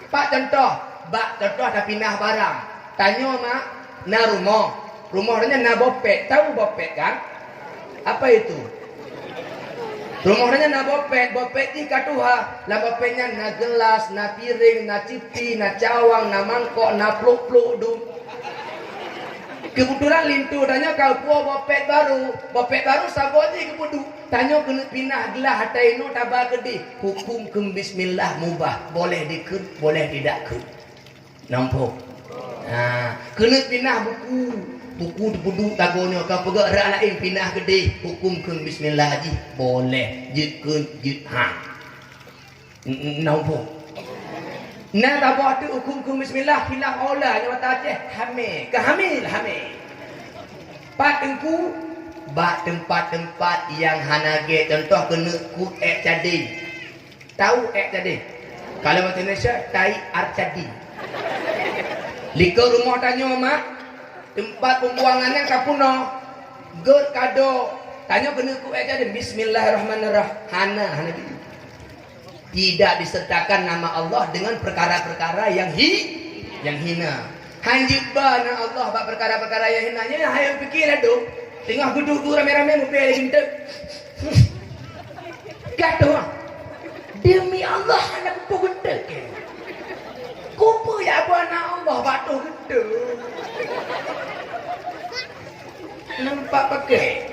Pak contoh, bak contoh dah pindah barang. Tanya mak, na rumah. Rumahnya na bopet. Tahu bopet kan? Apa itu? Rumahnya na bopet. Bopet ni katuha. Lah bopetnya na gelas, na piring, na cipi, na cawang, na mangkok, na pluk-pluk du. Kebetulan lintu tanya kau puas bopet baru sabot je kebudu tanya kena pindah gelah hatai no tabah gede hukum ke bismillah mubah boleh dikut boleh tidak kut nampak kena pindah buku budu tagonya kau pegak rak lain pindah gede hukum ke bismillah je boleh jikut nampak. Nah tabah tu hukum bismillah khilaf olah nyawa tajeh hamil hamil. Pat engku bak tempat-tempat yang hanage contoh kena ku ek jadi. Tahu ek jadi? Kalau bahasa Indonesia tai arcadi. Liko rumah tanya mak tempat pembuangannya kapuno. Gor kado tanya kena ku ek jadi bismillahirrahmanirrahim. Hana gitu. Tidak disertakan nama Allah dengan perkara-perkara yang hina. Hanjibah na Allah bak perkara-perkara yang hina nya hayo fikirlah tu. Tengah duduk tu rame-rame mobil lagi ente. Kata demi Allah anak tu gede ke. Kupu ya apa nak Allah batu gede. Nampak pakai.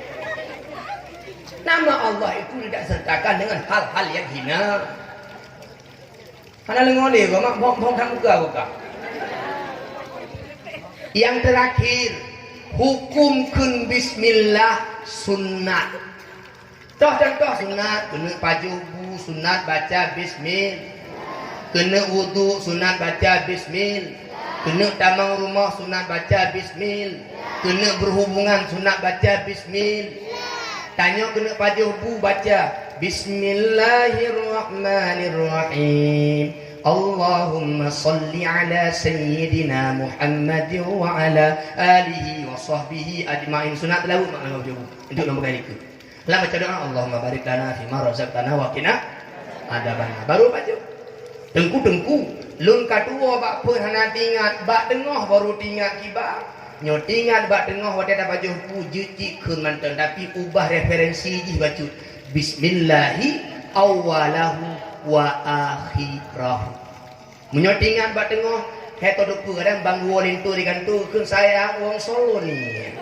Nama Allah itu tidak sertakan dengan hal-hal yang hina. Hana lengole kau mak bom tang buka. Yang terakhir hukum kun bismillah sunat. Contoh sunat kena pajubu sunat baca bismil. Kena wudu sunat baca bismil. Kena tamang rumah sunat baca bismil. Kena berhubungan sunat baca bismil. Tanya kena pajubu baca Bismillahirrahmanirrahim. Allahumma salli ala sayyidina Muhammad wa ala alihi wa sahbihi ajma'in. Sunat lalu makna pajubu. Untuk nombor kali ke. Lah baca doa Allahumma barik lana fima razaqtana wa qina adzabannar. Baru baca. Tengku lun kadua bak pun hana tingat bak tengah baru tingat kibar. Nyo tingat bak tengah wate dah baju puji cikun mantan tapi ubah referensi ji baca bismillahi awalahu wa akhirahu. Menyo tingat bak tengah heto depu kadang bang wolin tu digantukeun sayang wong Solo ni.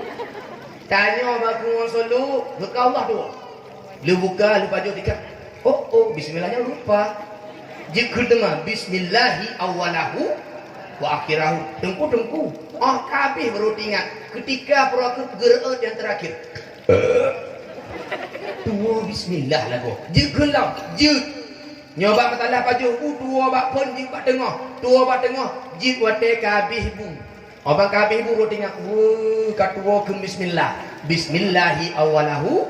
Tanya bak wong Solo ke Allah tu. Lu buka lu baju tiga. Oh bismillahnya lupa. Jikun demah bismillahi awalahu wa akhirahu. Tengku kabeh baru ingat ketika perakut gerak yang terakhir dua bismillah lah kau jegelam nyoba matalah pajuh dua bak pun jik bak tengah jik wate kabeh bu abang kabeh bu baru ingat katua ke bismillahi awalahu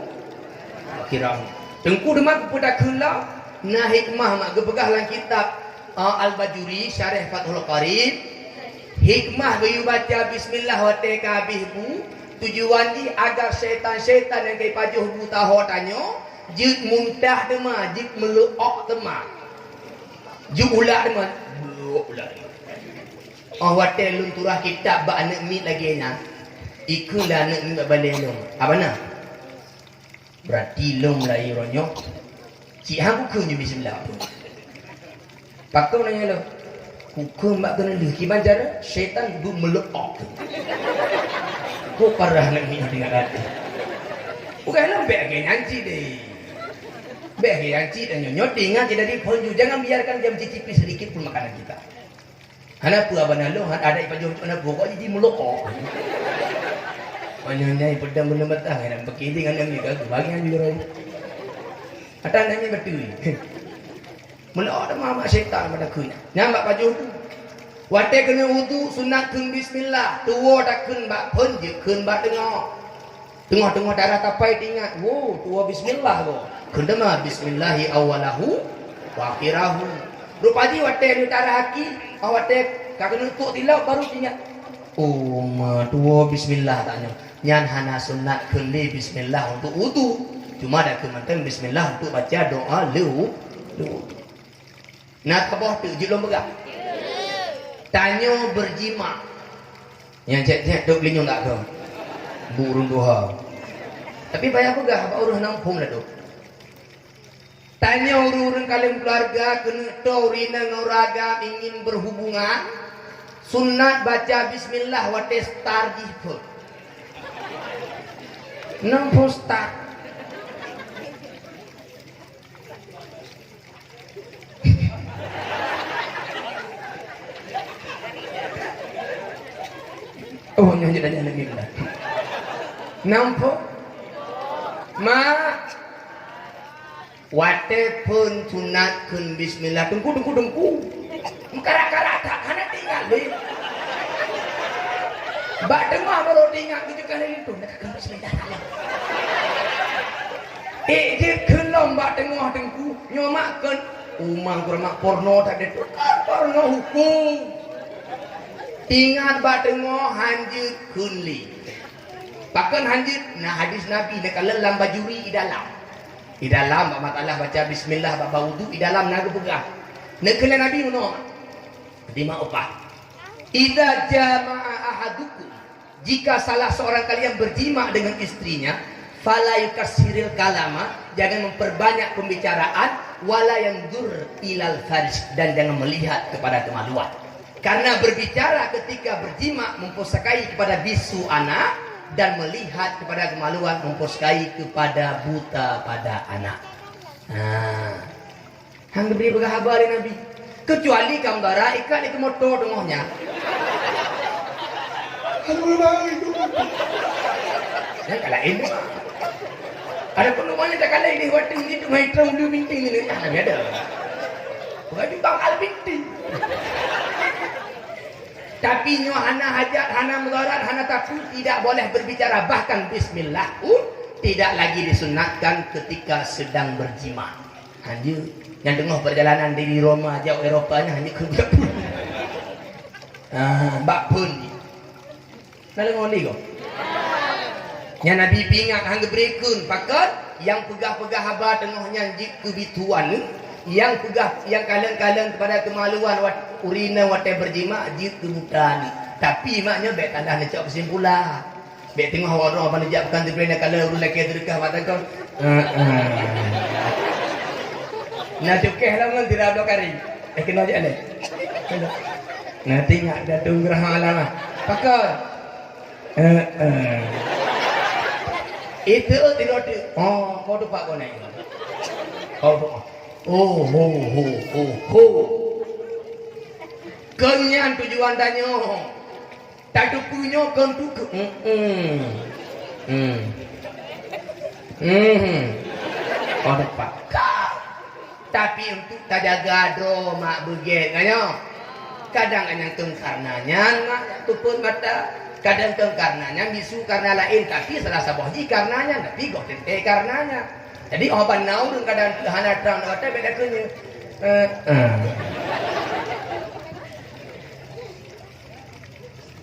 akhirahu. Tengku demak pada kula nah hikmah mak gepegah dalam kitab Al-Bajuri Syarah Fathul Qarib. Hikmah bayu baca bismillah wa kabeh bu tujuan ni agar syaitan-syaitan yang kai pajuh bu tahu tanya jik muntah dema jik meleok tema Ju ular mah. Ular. Oh hotel lun turah kitab ba anak mi lagi na. Ikulah anak mi balik long. Apa na? Berarti long lai ronyo. Cik hang ku kunyu bismillah. Pakau nanya lo. Hukum mak kena lu kiban cara syaitan bu melepak. Kau parah nak ni dengan hati. Bukan lembek ke nyanci deh. Bek ke nyanci dan nyonyot ingat tidak di ponju. Jangan biarkan dia mencicipi sedikit pun makanan kita. Hana pu abang lo ada ipajum mana pokok jadi melepak. Panjangnya pedang benda betah kan berkini dengan yang juga bagian juga. Ada nanya betul. Mula ada mama syaitan pada kun. Nyambak baju tu. Wate kena wudu sunat kun bismillah. Tua dak kun bak pun je kun bak tengok. Tengah-tengah darah tapai ingat. Wo, tua bismillah go. Kun mah bismillahi awalahu wa akhirahu. Rupanya wate ni darah haki, awate kagak nukuk tilau baru ingat. Oh, ma tua bismillah tanya. Nyan hana sunat kun bismillah untuk wudu. Cuma dak kun mantan bismillah untuk baca doa lu. Nak kebah tu je lomba. Tanya berjima. Yang cek-cek duk linyung tak kau. Burung duha. Tapi bayar pegah apa urus nampung dah tu. Tanya urus kalian keluarga kena tahu rina ngauraga ingin berhubungan. Sunat baca bismillah wate start jiput. Nampung start. Oh, nyanyi dah lagi dah. Nampak? Ma wate pun sunat kun bismillah dengku. Mengkarak-karak tak kana tinggal deh. Bak demah baru tinggal gitu kan itu nak kun bismillah. Dia kelom bak tengah dengku nyomak kun umang kurang porno tak ada porno hukum. Ingat bak tengok hanjut kunli. Pakan hanjut nah hadis Nabi nak kalau dalam bajuri di dalam. Di dalam bak matalah baca bismillah bak wudu di dalam naga pegah. Nak kala Nabi meno. Lima opah. Idza jama'a ahadukum jika salah seorang kalian berjima dengan istrinya fala yukassiril kalama jangan memperbanyak pembicaraan wala yanzur ilal farj dan jangan melihat kepada kemaluan. Karena berbicara ketika berjima memposakai kepada bisu anak dan melihat kepada kemaluan memposakai kepada buta pada anak. Hang beri berkhabar Nabi. Kecuali kambara ikat itu motor dengohnya. Ya kalau ini ada penumpangnya tak kalah ini waktu ini tu main tram dulu binting ini. Ada. Bukan di bangkal binting. Tapi nyo hana hajat, hana mudarat, hana takut tidak boleh berbicara. Bahkan bismillah pun tidak lagi disunatkan ketika sedang berjima. Hanya yang tengah perjalanan dari Roma jauh Eropanya hanya ke pun. Mbak pun. Nak ngoli kau? Yang Nabi pingat hangga berikun pakat yang pegah-pegah habar tengahnya jik kebituan yang pegah yang kalian-kalian kepada kemaluan urina wate berjima jik kebutaan. Tapi maknya baik tanda nak cakap kesimpulan. Baik tengok orang apa nak jawabkan terpena kalau urun laki terdekat mata kau. Nah cukeh lah kan tidak ada kari. Kena aja ni. Nah tengok dah tu gerah alam. Pakai. Itu tidak tu. Oh, kau tu pak kau naik. Kau tu. Oh. Kenyan tujuan tanya. Tak tukunya kan tuku. Kau tu pak. Tapi untuk tak jaga do mak beget kanyo. Kadang yang tengkarnanya mak tupun mata. Kadang karenanya bisu karena lain tapi salah sabohji karenanya tapi kok karenanya. Jadi oban nau dan kadang hana terang kata beda kenya.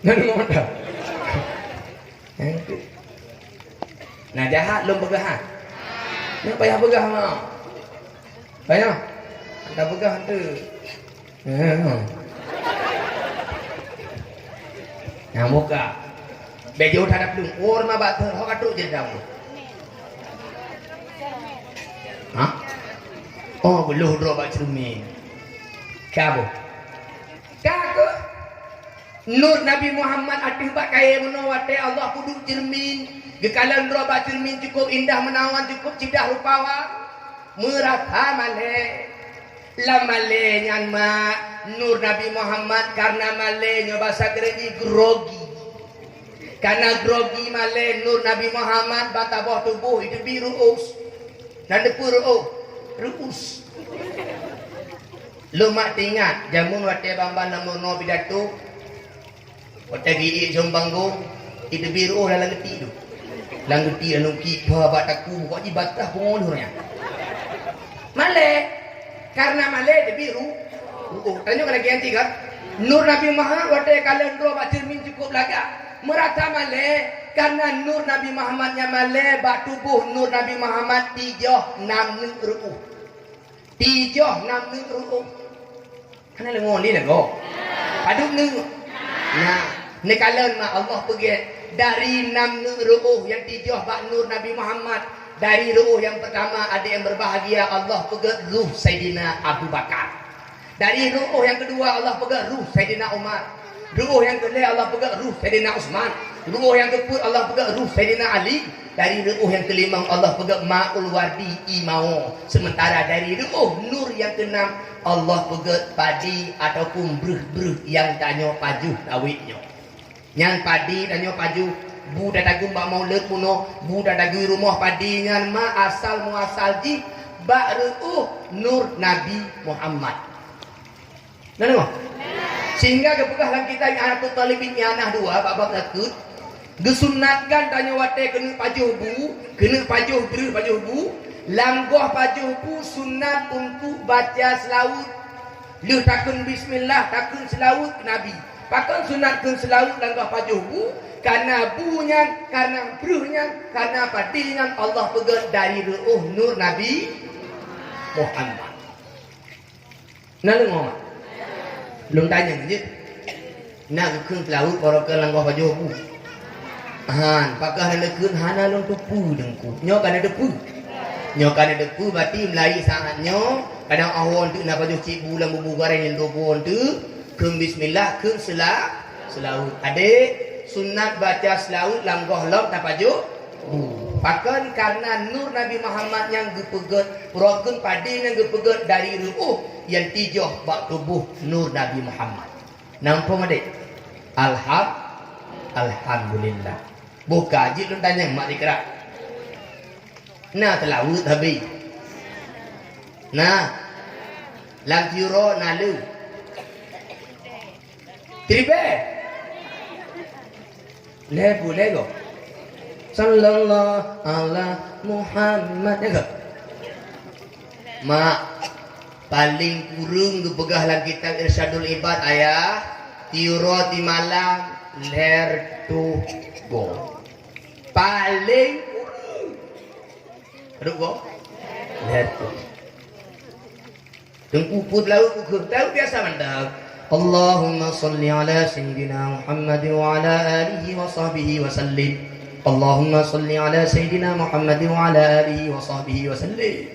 Nan ngoda. Nah jahat lom begah. Nak payah begah mah. Payah. Tak begah tu. Nah muka bejo hadap dulu or ma bat ho katuk je damu. Hah? Oh beluh dro bak cermin. Kabo. Kaku. Nur Nabi Muhammad atih bak kaya menawate Allah kudu cermin. Gekalan dro bak cermin cukup indah menawan cukup cidah rupawan. Merata male. Lamale nyan ma Nur Nabi Muhammad karena male nyo bahasa Geregi grogi. Karena grogi male Nur Nabi Muhammad bata bawah tubuh itu biru us. Nanda puru ruus. Lu mak tingat jamun wate bamba namun no pidato. Wate gigi jombanggung itu biru dalam geti tu. Lang geti anu kipa bataku kok jibatah pengolurnya. Male karena male itu biru. Tanya lagi yang tiga. Nur Nabi Muhammad wate kalian dua bacir min cukup laga. Merata male karena Nur Nabi Muhammadnya male bak tubuh Nur Nabi Muhammad 36 ru'uh. 36 ru'uh. Kana lengon ni lego. Paduk ni. Nah, ni kalian ma Allah pergi dari 6 ru'uh yang 3 bak Nur Nabi Muhammad. Dari ru'uh yang pertama ada yang berbahagia Allah pergi ruh Sayyidina Abu Bakar. Dari ru'uh yang kedua Allah pergi ruh Sayyidina Umar. Ruh yang kedua Allah pegang ruh Sayyidina Utsman. Ruh yang keempat Allah pegang ruh Sayyidina Ali. Dari ruh yang kelima Allah pegang Ma'ul Wardi Imau. Sementara dari ruh Nur yang keenam Allah pegang padi ataupun beruh-beruh yang tanya paju dawitnya. Yang padi tanya paju bu dadagu mbak maulid puno bu dadagu rumah padi ngan ma asal muasal di bak ruh Nur Nabi Muhammad. Nana sehingga kepegahlah kita yang anak talibin anak dua babak takut disunatkan tanya wate kena pajuh bu kena pajuh beru pajuh bu langgoh pajuh bu sunat untuk baca selawat lu takun bismillah takun selawat nabi pakai sunatkan selawat langgoh pajuh bu karena bunya karena beruhnya karena padinya Allah pegang dari ruh Nur Nabi Muhammad. Nah lu ngomong belum tanya je. Nak keun laut orang ke langkah baju bu. Han, pakah nak keun hana long tupu dengku. Nyo kan ada depu. Nyo kan ada depu berarti melai sangat nyo. Kadang awon tu nak baju cik bulan bubu goreng yang dobon tu. Keun bismillah keun selaut. Adik sunat baca selaut langkah lom tak baju. Pakan karena Nur Nabi Muhammad yang gepegat purokun padi yang gepegat dari ruh yang tijoh bak tubuh Nur Nabi Muhammad. Nampung adik? Alhamdulillah. Buka je lu tanya mak dikerak. Nah telawut habis. Nah lang tiro nalu. Tribe. Lebu lego. Sallallahu ala Muhammad ya ke? Mak paling kurung dipegah dalam kitab Irsyadul Ibad ayah tiuro di malam ler tu go paling kurung aduh go ler tu tengkuput laut kukur tahu biasa mandang Allahumma salli ala Sayyidina Muhammad wa ala alihi wa sahbihi wa sallim Allahumma salli ala Sayyidina Muhammad wa ala alihi wa sahbihi wa sallim.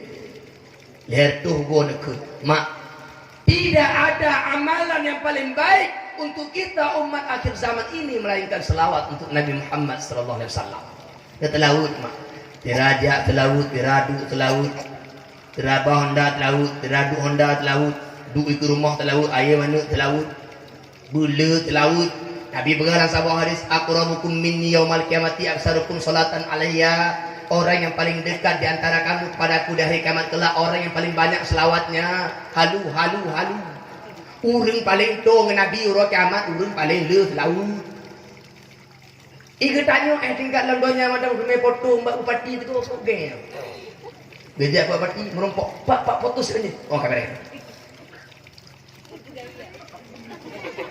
Lihat tuh gua nekut. Mak, tidak ada amalan yang paling baik untuk kita umat akhir zaman ini melainkan selawat untuk Nabi Muhammad sallallahu alaihi wasallam. Dia telawut mak. Diraja telawut, diradu telawut. Dirabah Honda telawut, diradu Honda telawut. Duk ke rumah telawut, ayah mana telawut. Bula telawut. Nabi berkata sebuah hadis aqrabukum minni yaumal qiyamati aksarukum salatan alayya. Orang yang paling dekat di antara kamu kepadaku dari kiamat kelak orang yang paling banyak selawatnya. Halu. Urang paling to dengan Nabi uro kiamat urang paling le selawat. Iku tanya tingkat dalam dunia macam rumah foto mbak bupati tu sogeng. Bejak bupati merompok pak foto sini. Oh kamera.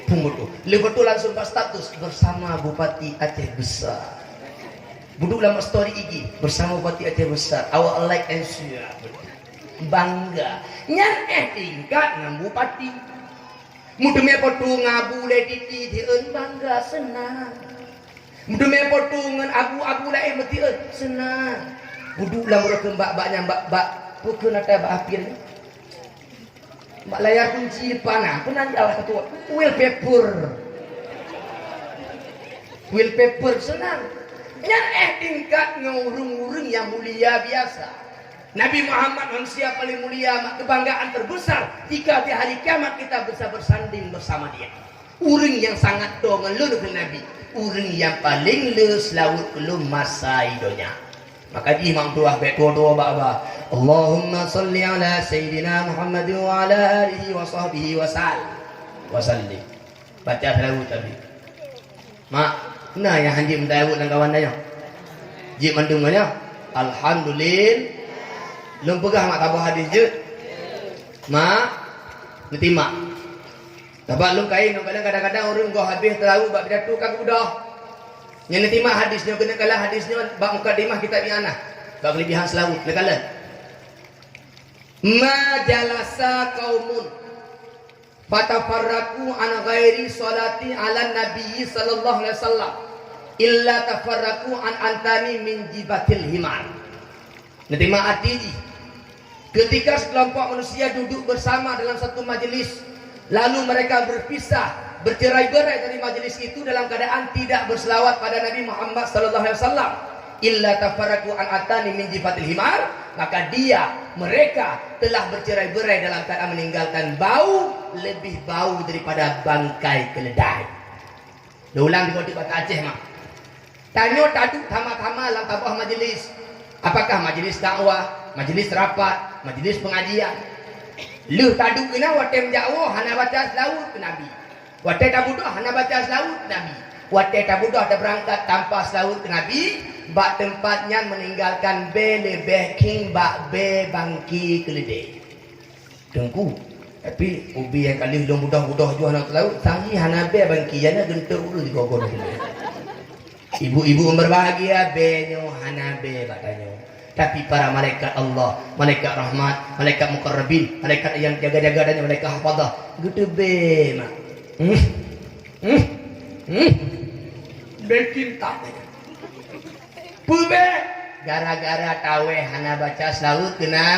Punggutu. Lepas tu langsung pas status bersama Bupati Aceh Besar. Buduk dalam story IG bersama Bupati Aceh Besar. Awak like and share. Bangga. Nyan tingkat dengan Bupati. Mudah me potu ngabu le titi dieun bangga senang. Mudah me potu ngan abu-abu lain mesti senang. Buduk lah mereka mbak-mbaknya mbak-mbak pukul nata mbak apir. Mbak layar kunci panah pernah jalan ketua wallpaper senang. Yang tingkat ngurung-urung yang mulia biasa. Nabi Muhammad manusia paling mulia, kebanggaan terbesar jika di hari kiamat kita bisa bersanding bersama dia. Urang yang sangat dongan lulu ke Nabi, urang yang paling les laut belum masa idonya. Maka di imam tuah betul-betul baba. Allahumma salli ala sayyidina Muhammad wa ala alihi wa sahbihi wa sallim. Baca selawat tadi. Mak, nah yang hanji mendawut dan kawan dia. Jik mandungannya, alhamdulillah. Lum pegah mak tabah hadis je. Mak, nanti mak. Sebab lum kain, kadang-kadang orang gua habis terlalu bab pidato kan udah. Yang nanti mak hadisnya kena kalah hadisnya bab mukadimah kitab Mi'anah. Bab kelebihan selawut kena kalah. Ma jalasa qaumun fatafarraqu an ghairi salati ala nabi sallallahu alaihi wasallam illa tafarraqu an antani min jibatil himar. Nanti mak arti ketika sekelompok manusia duduk bersama dalam satu majelis, lalu mereka berpisah, bercerai-berai dari majelis itu dalam keadaan tidak berselawat pada Nabi Muhammad sallallahu alaihi wasallam, illa tafarraqu an atani min jifatil himar, maka mereka telah bercerai-berai dalam keadaan meninggalkan bau lebih bau daripada bangkai keledai. Ulang di kota Aceh mak. Tanya taduk tama-tama dalam tabah majelis. Apakah majelis dakwah, majelis rapat, majelis pengajian? Lu taduk kena wate menjauh hana baca selawat ke Nabi. Wate tabudah hana baca selawat ke Nabi. Wate tabudah ada berangkat tanpa selawat ke Nabi, bak tempatnya meninggalkan be king bak be bangki keledai. Tengku. Tapi ubi yang kali belum mudah-mudah jual nak selawat, tangi hana be bangki yana gentur dulu di gogon keledai. Ibu-ibu berbahagia benyo hanabe katanya. Tapi para malaikat Allah, malaikat rahmat, malaikat muqarrabin, malaikat yang jaga-jaga dan malaikat hafazah gede be mak. Bekin tak. Pube gara-gara tawe hana baca selawat kena.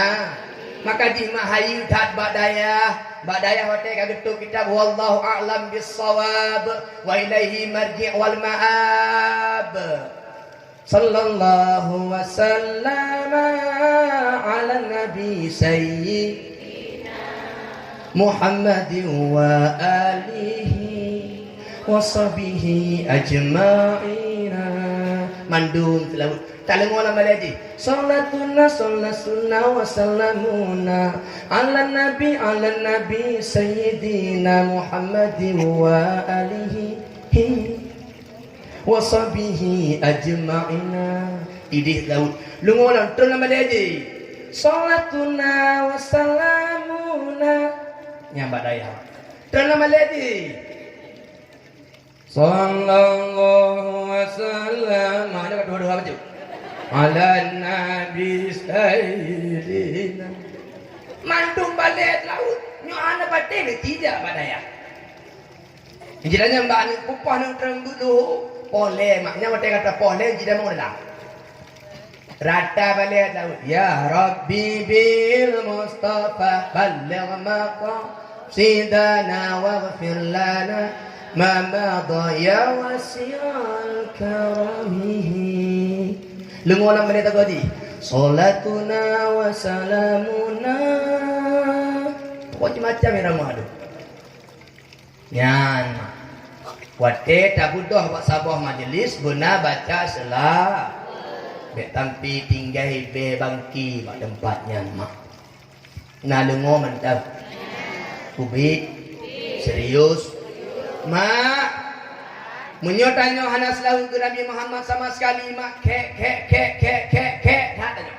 Maka di mahayu dat badaya hote kagetu kitab wallahu a'lam bissawab wa ilaihi marji' wal ma'ab. Sallallahu wasallam ala nabi sayyidina Muhammadin wa alihi wa sahbihi ajma'ina. Mandum selawat Talemu alam balaji. Salatuna wa salamuna ala nabi sayyidina Muhammadin wa alihi wa sahbihi ajma'ina. Idih laut. Lungo alam terus nama balaji. Salatuna wa salamuna. Nyambat daya. Terus nama balaji. Sallallahu wa sallam. Ada dua-dua apa tu? Ala nabi sayyidina. Mandung balik laut nyuana batin tidak badaya. Jiranya mbak ni upah nang terang dulu boleh maknya mate kata boleh jida mau dah. Rata balik laut ya rabbi bil mustafa balligh maqasidana waghfir lana ma madha ya wasi'al karamihi. Lengolah meneta tadi. Salatuna wa salamuna. Macam-macam yang ramah tu. Nyan. Wate tabudah buat sabah majlis guna baca selawat. Bek tampi tinggai be bangki mak tempatnya mak. Nah lengo mentau. Ubik serius. Mak menyotanya hana selawat ke Nabi Muhammad sama sekali mak kek tak tanya.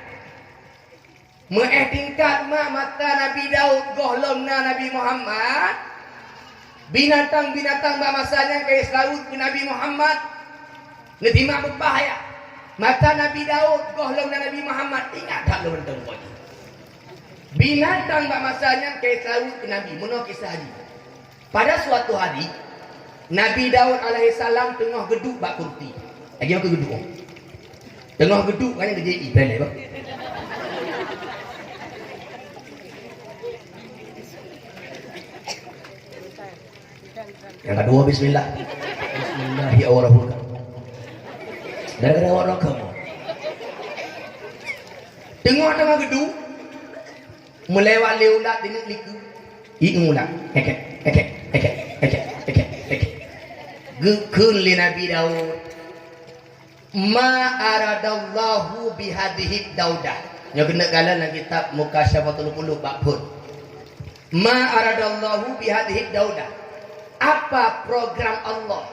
Tingkat mak mata Nabi Daud gohlomna Nabi Muhammad. Binatang-binatang masanya ke selawat ke Nabi Muhammad. Nanti mak berbahaya. Mata Nabi Daud gohlomna Nabi Muhammad ingat tak lu benteng kau. Binatang masanya ke selawat ke Nabi. Menok kisah haji. Pada suatu hari Nabi Daud alaihissalam tengah geduk bak kurti. Lagi aku geduk. Tengah geduk kan kerja ibal apa? Yang kedua bismillah. Bismillahirrahmanirrahim. Gara-gara orang kamu. Tengah-tengah gedung melewat leulat dengan liku. Ingat ulat. Hekek. Gekun li Nabi Daud. Ma aradallahu bihadhihi daudah. Nya kena galan dalam kitab Mukasyafatul Qulub bab pun. Ma aradallahu bihadhihi daudah. Apa program Allah?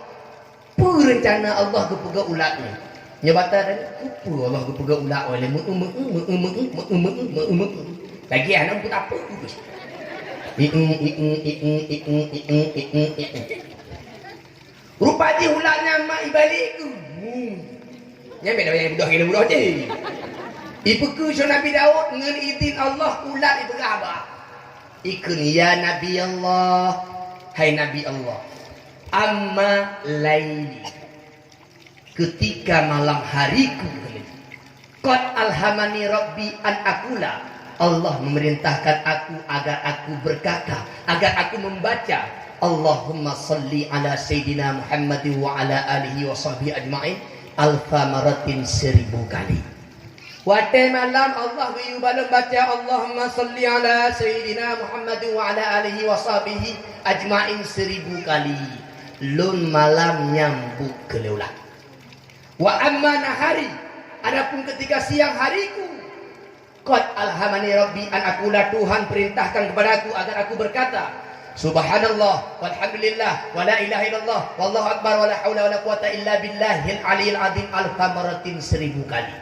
Perencana Allah kepada ulatnya. Nyabatan tadi, apa Allah kepada ulat oleh lagi anak pun apa tu? Rupanya ulatnya mak ibalik tu. Yang beda yang budak kena budak je. Ipeku so Nabi Daud dengan izin Allah ulat itu apa? Ikun ya Nabi Allah. Hai Nabi Allah. Amma laili. Ketika malam hariku. Qad alhamani rabbi an akula. Allah memerintahkan aku agar aku berkata, agar aku membaca Allahumma salli ala Sayyidina Muhammad wa ala alihi wa sahbihi ajma'in alfa maratin 1000 kali. Waktu malam Allah balon baca Allahumma salli ala Sayyidina Muhammad wa ala alihi wa sahbihi ajma'in 1000 kali. Lun malam nyambuk ke leulah. Wa amma nahari, adapun ketika siang hariku, qad alhamani rabbi an aqula, Tuhan perintahkan kepadaku agar aku berkata subhanallah walhamdulillah wala ilaha illallah wallahu akbar wala haula wala quwata illa billahil aliyil azim alfa maratin 1000 kali.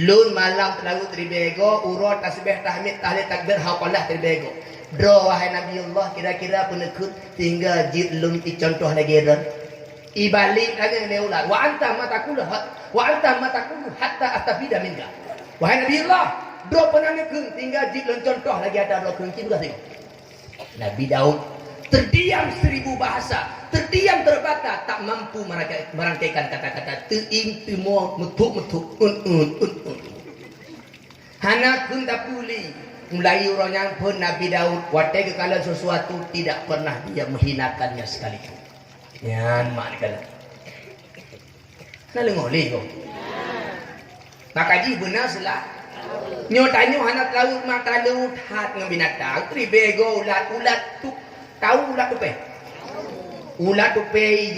Lun malam terlalu teribego urut tasbih tahmid tahlil takbir haqalah teribego. Dro wahai Nabi Allah, kira-kira penekut tinggal jid lun contoh lagi ron. Ibalik lagi neulat wa anta matakulu hatta astafida minka. Wahai Nabi Allah, dro penanekun tinggal jid lun contoh lagi ada dro keun juga tengok. Nabi Daud terdiam 1000 bahasa, terdiam terbata, tak mampu merangkaikan kata-kata teing temo metuk Hana kun tak puli mulai urang pun Nabi Daud watai kekala sesuatu tidak pernah dia menghinakannya sekalipun. Yan mak kala. Nalengoleh kau. Makaji benar selah. Nyo tanyo anak laut mata laut hat dengan binatang tribego ulat tu tahu ulat tu pe ulat tu pe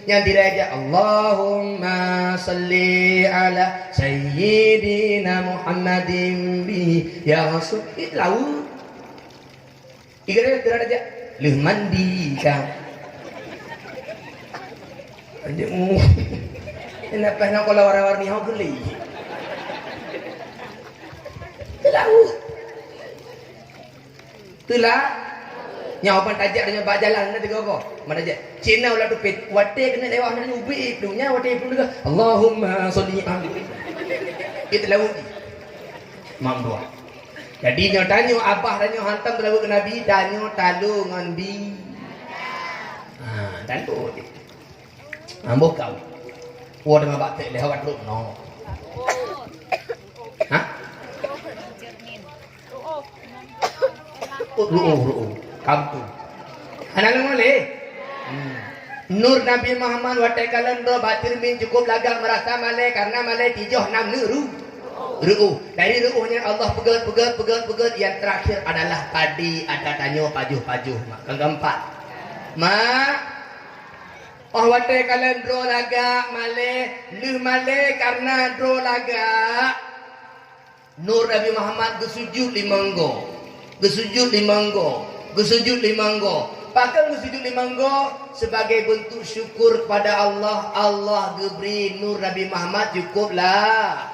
yang diraja Allahumma salli ala sayyidina Muhammadin bi ya rasul laut igare diraja leh mandi kau aje kenapa nak kalau warna-warni hau geli laut itulah nyawapan tajak dengan bak jalan nanti kau mana aja Cina ulah tu pet wate kena lewat nanti ubi punya wate pun juga Allahumma sholli alaihi itu laut mam dua jadi nyotanyo abah dan nyo hantam laut ke Nabi dan nyo talu ngan bi dan tu ambo kau wa dengan bak tek lewat teruk no ru'u kampung anak boleh Nur Nabi Muhammad watai kalan do batir min cukup lagak merasa malai karena malai tijoh 6 ru'u dari ru'unya Allah pegat yang terakhir adalah padi ada tanyo pajuh maka keempat oh watai kalan do lagak malai lu malai karena do lagak Nur Nabi Muhammad gesujud limanggo. Bahkan gesujud limanggo sebagai bentuk syukur kepada Allah. Allah geberi Nur Nabi Muhammad cukuplah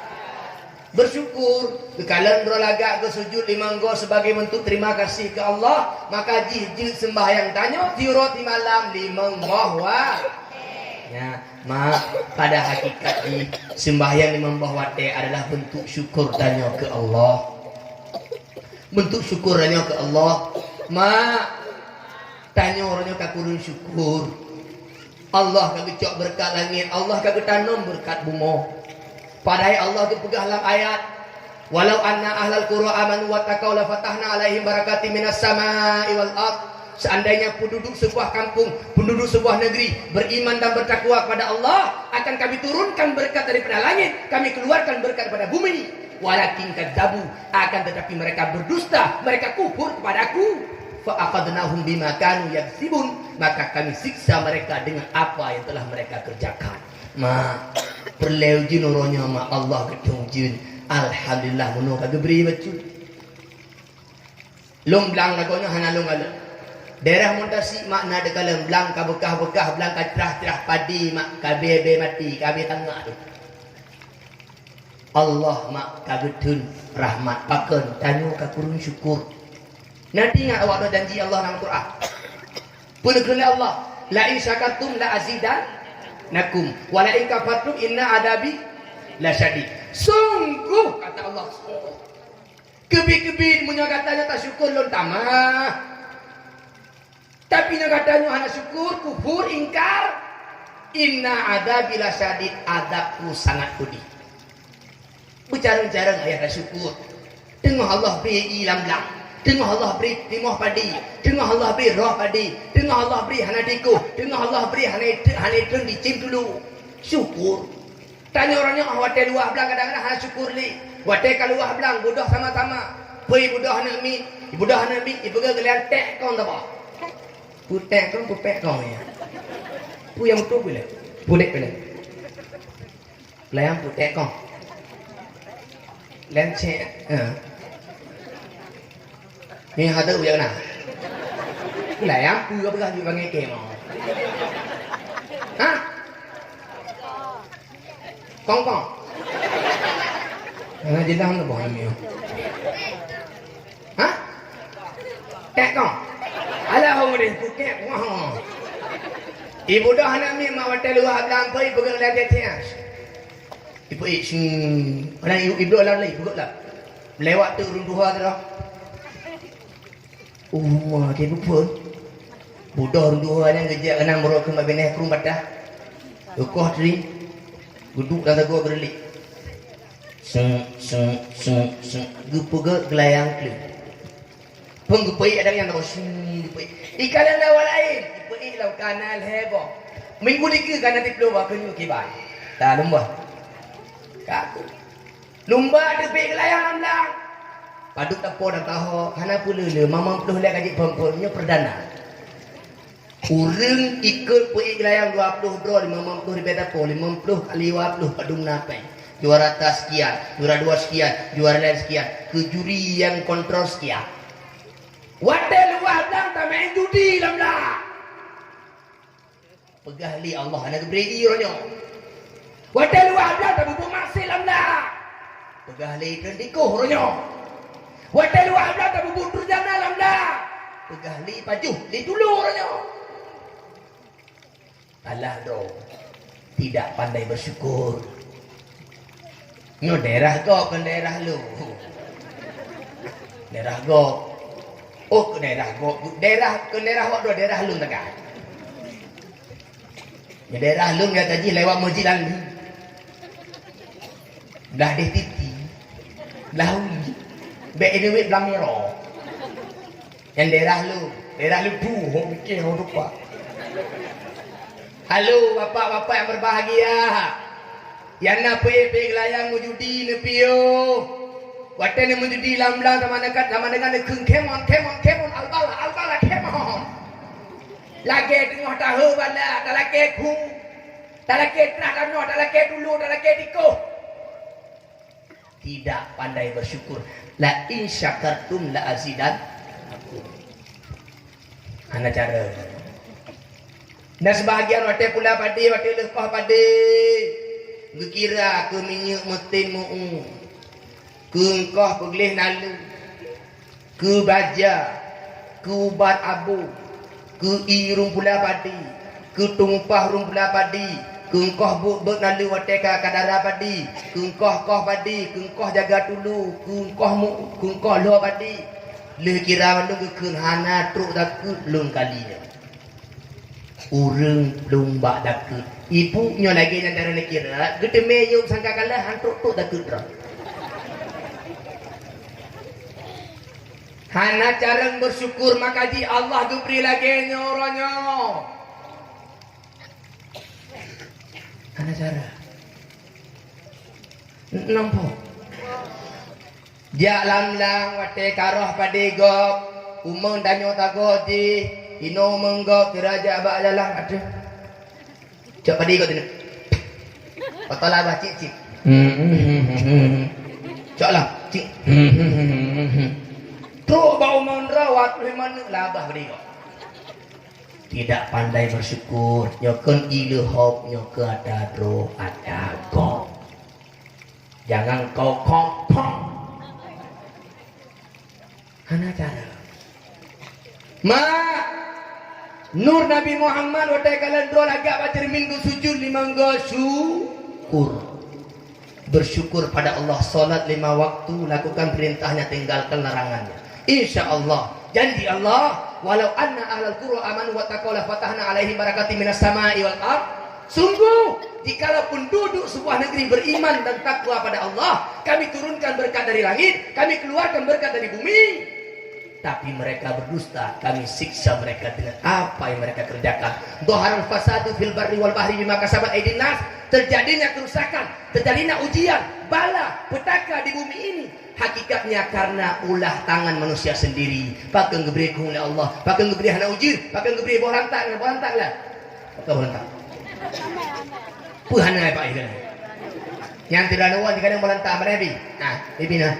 bersyukur. Kalau berlagak gesujud limanggo sebagai bentuk terima kasih ke Allah, maka jih sembahyang tanyo tiurot di malam limanggo ya, pada hakikat di sembahyang limanggo wate adalah bentuk syukur tanyo ke Allah. Bentuk syukurannya ke Allah Tanya orangnya kakurun syukur. Allah kagak cok berkat langit, Allah kagak tanam berkat bumi. Padahal Allah tu pegah dalam ayat, walau anna ahlal qura amanu wattaqau la fatahna alaihim barakatim minas samai wal ard. Seandainya penduduk sebuah kampung, penduduk sebuah negeri beriman dan bertakwa kepada Allah, akan kami turunkan berkat daripada langit, kami keluarkan berkat daripada bumi. Walakin kadzabu, akan tetapi mereka berdusta, mereka kufur kepadaku. Fa aqadnahum bima kanu yaksibun, maka kami siksa mereka dengan apa yang telah mereka kerjakan. Perleu jin oronya Allah gedung jin. Alhamdulillah mono kagak beri bacu. Long blang lagonya hana long ala. Daerah montasi makna de kalem blang ka bekah-bekah blang ka cerah-cerah padi mak kabebe mati kabe tangak tu. Allah mak kagedun rahmat pakeun tanyo ka kurun syukur. Nanti ingat awak ada janji Allah dalam Quran. Penegur Allah, la in syakartum la azidannakum wa la in kafartum inna adabi la syadid. Sungguh kata Allah, sungguh. Kebi-kebi punya katanya tak syukur lon tamah. Tapi nya katanya hanya syukur, kufur, ingkar. Inna adabi la syadid, adabku sangat pedih. Bicara-bicara ayat syukur. Tengok Allah beri ilam lang. Tengok Allah beri timah padi. Tengok Allah beri roh padi. Tengok Allah beri hana diko. Tengok Allah beri hana iteng dicim dulu. Syukur. Tanya orangnya, watai luah belang kadang-kadang hana syukur li. Watai kaluah belang, bodoh sama-sama. Pui bodoh hana mi. Bodoh hana mi. Ibu ke gelian tek kau tak apa. Putek kau, pupek kau ya. Pu yang betul boleh. Boleh boleh. Layang putek kau. Lencet. Ni ada ujar nak. Layang pu apa kan juga ngeke mau. Hah? Kong. Nah, jadi dah nak buat ni. Hah? Tek kong. Alah orang ni pukek wah. Ibu dah nak mi mak watai luar belang pai pegang lagi tias. Ibu orang ibu lah ibu lah. Lewat tu runduha tu dah. Wah, dia lupa. Budak runduha yang kerja kena merok ke mabinah kerum badah. Lukoh tri. Duduk dalam gua berlik. Seng. Gupa gelayang kli. Penggupai ada yang nak sini. Ikan yang lawan lain. Gupai lawan kanal heboh. Minggu ni kanal di peluang kenyu kibai. Tak lumba. Kaku. Lumba tepi gelayang amlang. Paduk tapo dan tahu. Hana pula le. Mamang peluh lihat kajik perempuannya perdana. Urang ikut pergi gelayang 20 bro 50 ribu tapo 50 kali 20 padung napai. Juara atas sekian, juara 2 sekian, juara lain sekian. Kejuri yang kontrol sekian. Wadah luar dan tak main judi dalam lah. Pegah li Allah nak beri ironya. Wadah luar dan tak bubuk maksir dalam lah. Pegah li kendikoh ronya. Wadah luar dan tak bubuk turjana dalam lah. Pegah li pajuh, li dulu ronya. Alah dong. Tidak pandai bersyukur. Nyo daerah kau kan daerah lu. Daerah kau. Oh ke daerah kau. Daerah ke daerah kau dua daerah lu tak? Ya daerah lu dia tadi lewat masjid lalu. Dah deh titi. Lawi. Bek duit belah merah. Yang daerah lu tu hok mikir hok lupa. Halo bapak-bapak yang berbahagia. Yang nak pergi gelayang mujudi nepio. Wadah ni mujudi lam-lam sama dengan keng kemon albala kemon. Lagi tengah tahu bala tak lagi ku. Tak lagi terah kano, tak lagi dulu, tak lagi diko. Tidak pandai bersyukur. La in syakartum la azidannakum. Ana cara. Dan sebahagian wadah pula padi, wadah lekah padi. Gekira ke minyak metin mu'u. Ke engkah pegelih nalu. Ke baja. Ke ubat abu. Ke irung pula padi. Ke tumpah rum pula padi. Ke engkah buk nalu wadah kadara padi. Ke engkah padi. Ke engkah jaga dulu. Ke engkah luar padi. Le kira menunggu hana truk dakut lung kalinya. Urang lomba dakut. Ibunya lagi yang darah nak kira. Gede meyup sangka kalah hantruk truk dakut dah. Hana cara bersyukur maka di Allah diberi lagi nyoranya. Hana cara. Nampak. Dia lam-lang wate karoh padegok. Umang danyo tagodi. Ino menggok kiraja abak jalan ada. Cok padegok tu. Patah lah cik-cik. Cok lah cik. Truk bau menerawat mana labah berdiri. Tidak pandai bersyukur. Nyokon ilu hop nyokon ada dro ada go. Jangan kau kompong. Hana cara. Nur Nabi Muhammad watai kalian dro lagak baca minggu sujud lima syukur. Bersyukur pada Allah. Solat 5 waktu. Lakukan perintahnya, tinggalkan larangannya. InsyaAllah janji Allah, walau anna ahlal qura amanu wa taqaw la fatahna alaihim barakatin minas sama'i wal ard. Sungguh jikalaupun duduk sebuah negeri beriman dan takwa pada Allah, kami turunkan berkat dari langit, kami keluarkan berkat dari bumi. Tapi mereka berdusta, kami siksa mereka dengan apa yang mereka kerjakan. Dhaharul fasadu fil barri wal bahri bima kasabat aydin nas. Terjadinya kerusakan, terjadinya ujian, bala, petaka di bumi ini. Hakikatnya karena ulah tangan manusia sendiri. Pakai geberi oleh Allah, pakai geberi hana ujir, pakai geberi borantak lah. Pakai borantak. Puhana apa ini? Yang tidak ada uang kadang borantak berebi. Nah, bibi nah.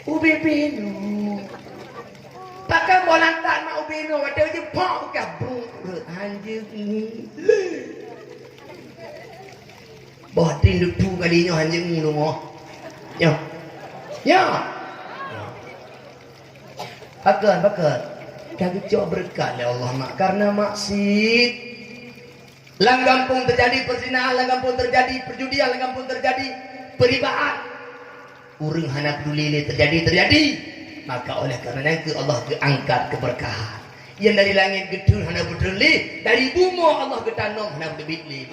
Ubibinu. Pakai borantak mak ubinu, ada je pok gabung anjing ini. Botin tu kalinya anjing lu mo. Ya. Pakai. Kagak cok berkat ya Allah mak karena maksud. Lang kampung terjadi perzinahan, lang kampung terjadi perjudian, lang kampung terjadi peribaan. Urang hana peduli terjadi. Maka oleh karena itu Allah angkat keberkahan. Yang dari langit gedung hana peduli, dari bumi Allah getanong hana peduli.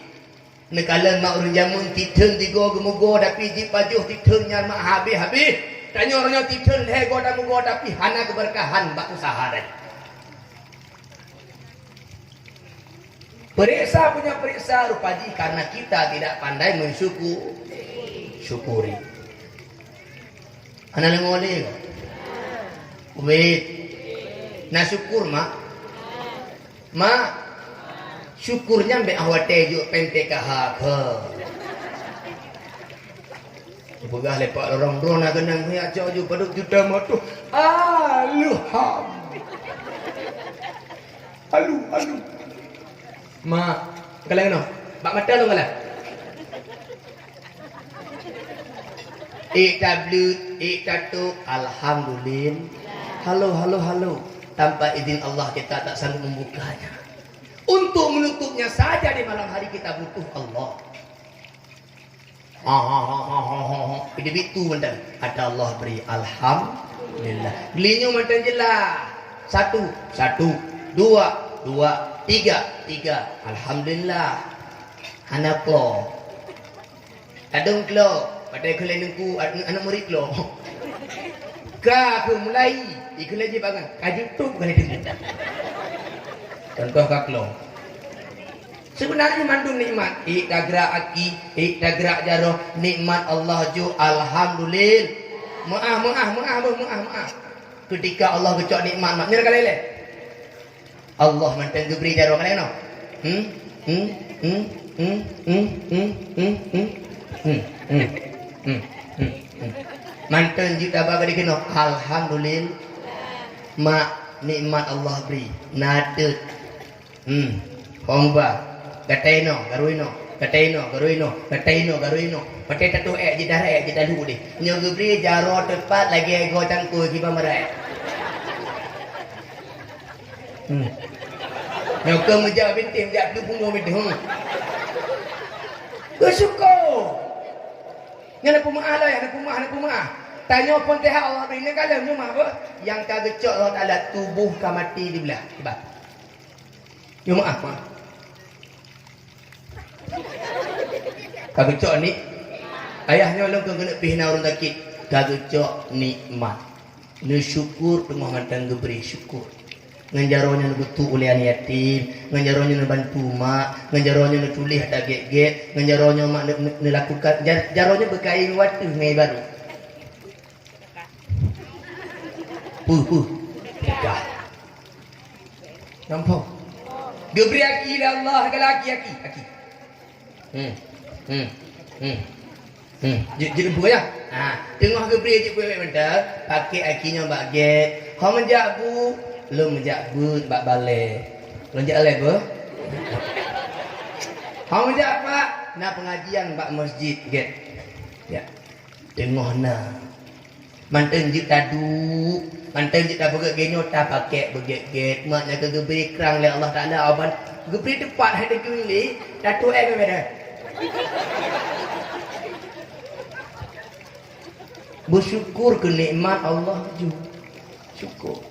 Nekala mak urang jamun titeng tigo gemugo tapi jip pajuh titeng nyar mak habis. Tanya orangnya titeng hego dan mugo tapi hana keberkahan bak usaha dah. Periksa punya periksa rupanya karena kita tidak pandai mensyukuri. Ana ngoleh kok. Wait. Nah syukur mak. Syukurnya mbak awate juk pentekah ke. Begah lepak orang drona genang ya jauh pada juta motor. Alu. Ma, kalian no? Bak mata lu kala. Ikatu alhamdulillah. Halo. Tanpa izin Allah kita tak sanggup membukanya. Untuk menutupnya saja di malam hari kita butuh Allah. Ini itu benda. Ada Allah beri alhamdulillah. Belinya macam jelas. Satu. Dua. Tiga. Alhamdulillah. Anak klo. Adung klo. Padai kelenengku anak murid klo. Ka aku mulai. Ikut lagi bagang. Kaji tu bukan itu. Contoh kaklo. Sebenarnya mandung nikmat. Dagra aki, dagra jaro nikmat Allah ju alhamdulillah. Maaf. Ketika Allah gecok nikmat mak nyera kalele. Allah mantan geberi jaro kalian no. Mantan juta baga dikeno alhamdulillah. Mak nikmat Allah beri. Nadut. Hongba. Kataino, garuino. Pakai tatu je dalu deh. Nyo gebri jaro tepat lagi ego tangku kiba merai. Nyo ke meja bintim jak tu bungo bintim. Bersyukur. Ngana pemaah lah, ana pemaah. Tanya pun tehat Allah beri ni kalau cuma apa? Yang kagak cok Allah Taala tubuh ka mati di belah. Sebab. Cuma apa? Kagak cok ni ayahnya orang kena pihna orang sakit. Kagak cok nikmat. Ni syukur tengah ngantang geberi syukur. Nganjaronya betul oleh anak yatim, nganjaronya bantu mak, nganjaronya tulis ada get-get, nganjaronya mak lakukan, jaronya berkain waktu ngai baru. Dah. Nampak? Geberi aki Allah kalau aki. Jadi buka ya. Tengah geberi je buat mental, pakai akinya bak get. Kau menjak bu, lu menjak bu bak balik. Lu menjak le bu. Kau menjak pak, nak pengajian bak masjid get. Ya. Tengah na. Mantan je tadu, mantan je tak pakai genyo tak pakai beget-get. Maknya ke geberi kerang le Allah Taala aban. Geberi tepat ada kuli, datu ke beda. Bersyukur ke nikmat Allah juga. Syukur.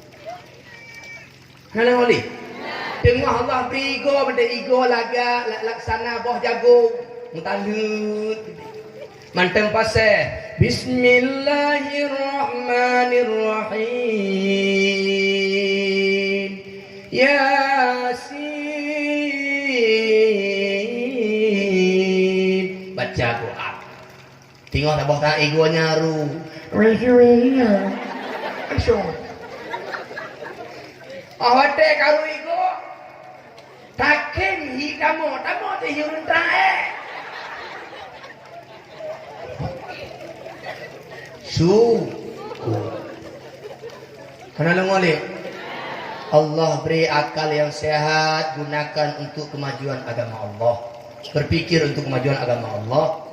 Kenapa boleh? Tengah Allah beri ego, benda ego laga, laksana boh jago. Mutandut. Mantan pasal. Bismillahirrahmanirrahim. Yasin. Baca Quran. Tengok tak bawa tak egonya ru. Awate karu ego. Taken hi kamu te yurun trae. Karena ngoleh Allah beri akal yang sehat, gunakan untuk kemajuan agama Allah. Berpikir untuk kemajuan agama Allah.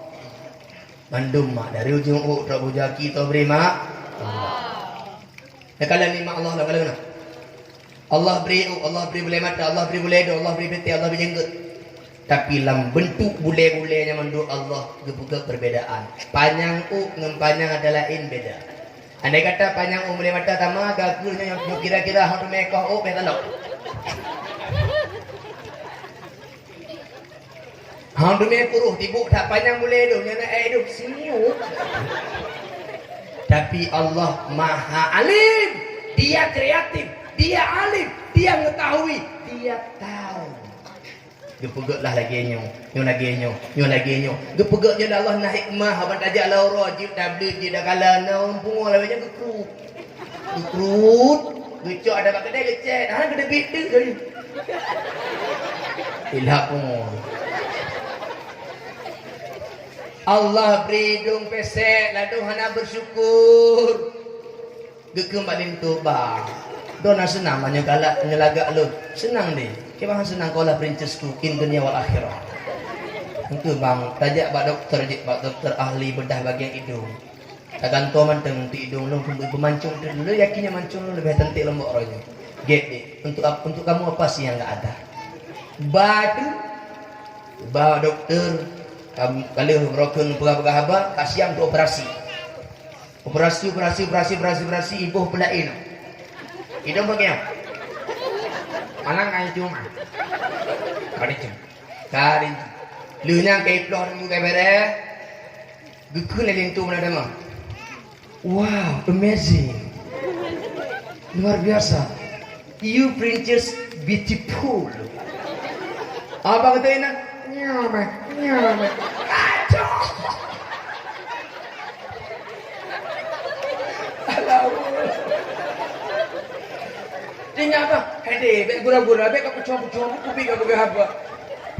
Mandum mak dari ujung tak bujaki tu beri mak Allah. Kalau ni mak Allah lah kalau mana? Allah beri boleh mata, Allah beri boleh do, Allah beri peti, Allah beri jenggot. Tapi dalam bentuk bule-bulenya manduk Allah gebuka perbedaan. Panjang dengan panjang ada lain beda. Andai kata panjang boleh mata sama, gagunya yang kira-kira hang mekah beda lo. Hang dume puruh tibuk tak panjang boleh do, nyana hidup siniu. Tapi Allah Maha Alim. Dia kreatif, dia alim, dia mengetahui, dia tahu. Gepegaklah lagi nyo. Gepegak je Allah na hikmah haban tajak laura jib tabligh je dah kala naum pungo lah banyak gekrut. Gecok ada kat kedai gecek. Hang kena bitu kali. Ilhak pungo. Allah beri dong pesek lalu hana bersyukur. Gekem balin tu bang. Dona senang banyak galak nyelagak lu. Senang deh. Kebang senang kau lah princess tu in dunia wal akhirah. Itu bang, tajak bak doktor ahli bedah bagian hidung. Takkan kau manteng untuk hidung lu pemancung dulu yakinnya mancung lu lebih cantik lembut rohnya. Get deh. Untuk kamu apa sih yang enggak ada? Batu bawa dokter kalau broken pegah-pegah haba kasih untuk operasi. Operasi ibu pelain. Hidung bagian. Alang ai cuma. Karin. Lunya ke plor mu ke bere. Gukun lelin tu mana dama. Wow, amazing. Luar biasa. You princess beautiful. Apa kata ini? Nyama. Aduh. Tinggal apa? Hede, bek gura-gura, bek aku coba kupi kau bagi apa?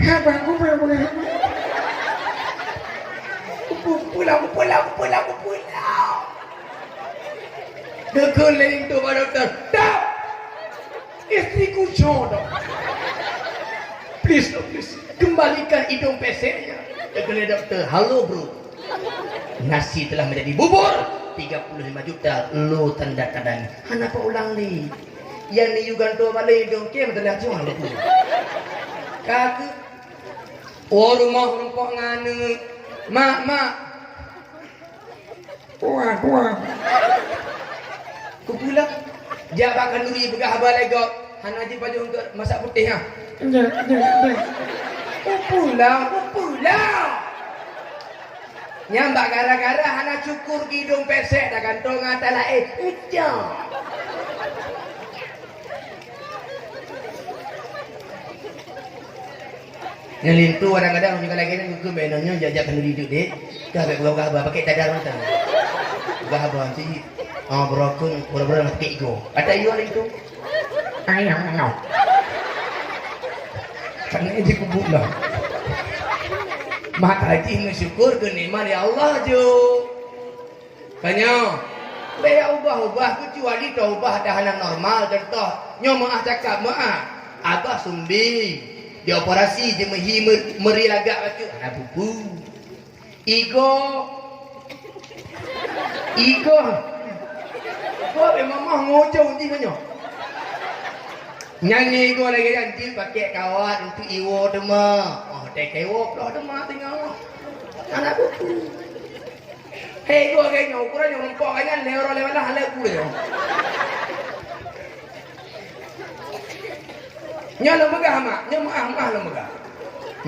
Apa aku bagi apa? Pulang. Dekeling tu pak doktor. Tak. Istriku jodoh. Please. Kembalikan hidung peseknya. Dekeling doktor. Halo bro. Nasi telah menjadi bubur. 35 juta. Lo tanda tandang. Kenapa ulang ni? Yang ni juga tu balik hidung ke betul lah jual tu. Kaki. Rumah rumpok ngane. Mak. Kuah. Ku pula. Dia bakal nuri begah abah lego. Hana haji baju untuk masak putih ha. Ku pula. Nyambak gara-gara hana cukur hidung pesek dah gantung atas lain. Ujang. Yang lintu kadang-kadang juga lagi ni ke benangnya jajak kena duduk dek. Dah baik buka abah pakai tadar macam. Buka abah nanti berokong pura-pura nak pakai ego. Ada iyo lintu. Ayam ngau. Karena dia kubur lah. Mak haji mensyukur kenikmat ya Allah jo. Tanya. Baya ubah-ubah kecuali taubah dah normal contoh. Nyo maaf cakap maaf. Abah sumbing. Dia operasi dia meri lagak batu. Anak bubu. Ego. Kau memang mah ngocong nanti banyak. Nyanyi ego lagi nanti pakai kawat untuk iwo dema. Oh, tak iwo pula dema tengok. Anak bubu. Hei ego kayaknya ukuran yang lempok kayaknya lewat lah halal pula. Nyo lembaga mak, nyo mah lembaga.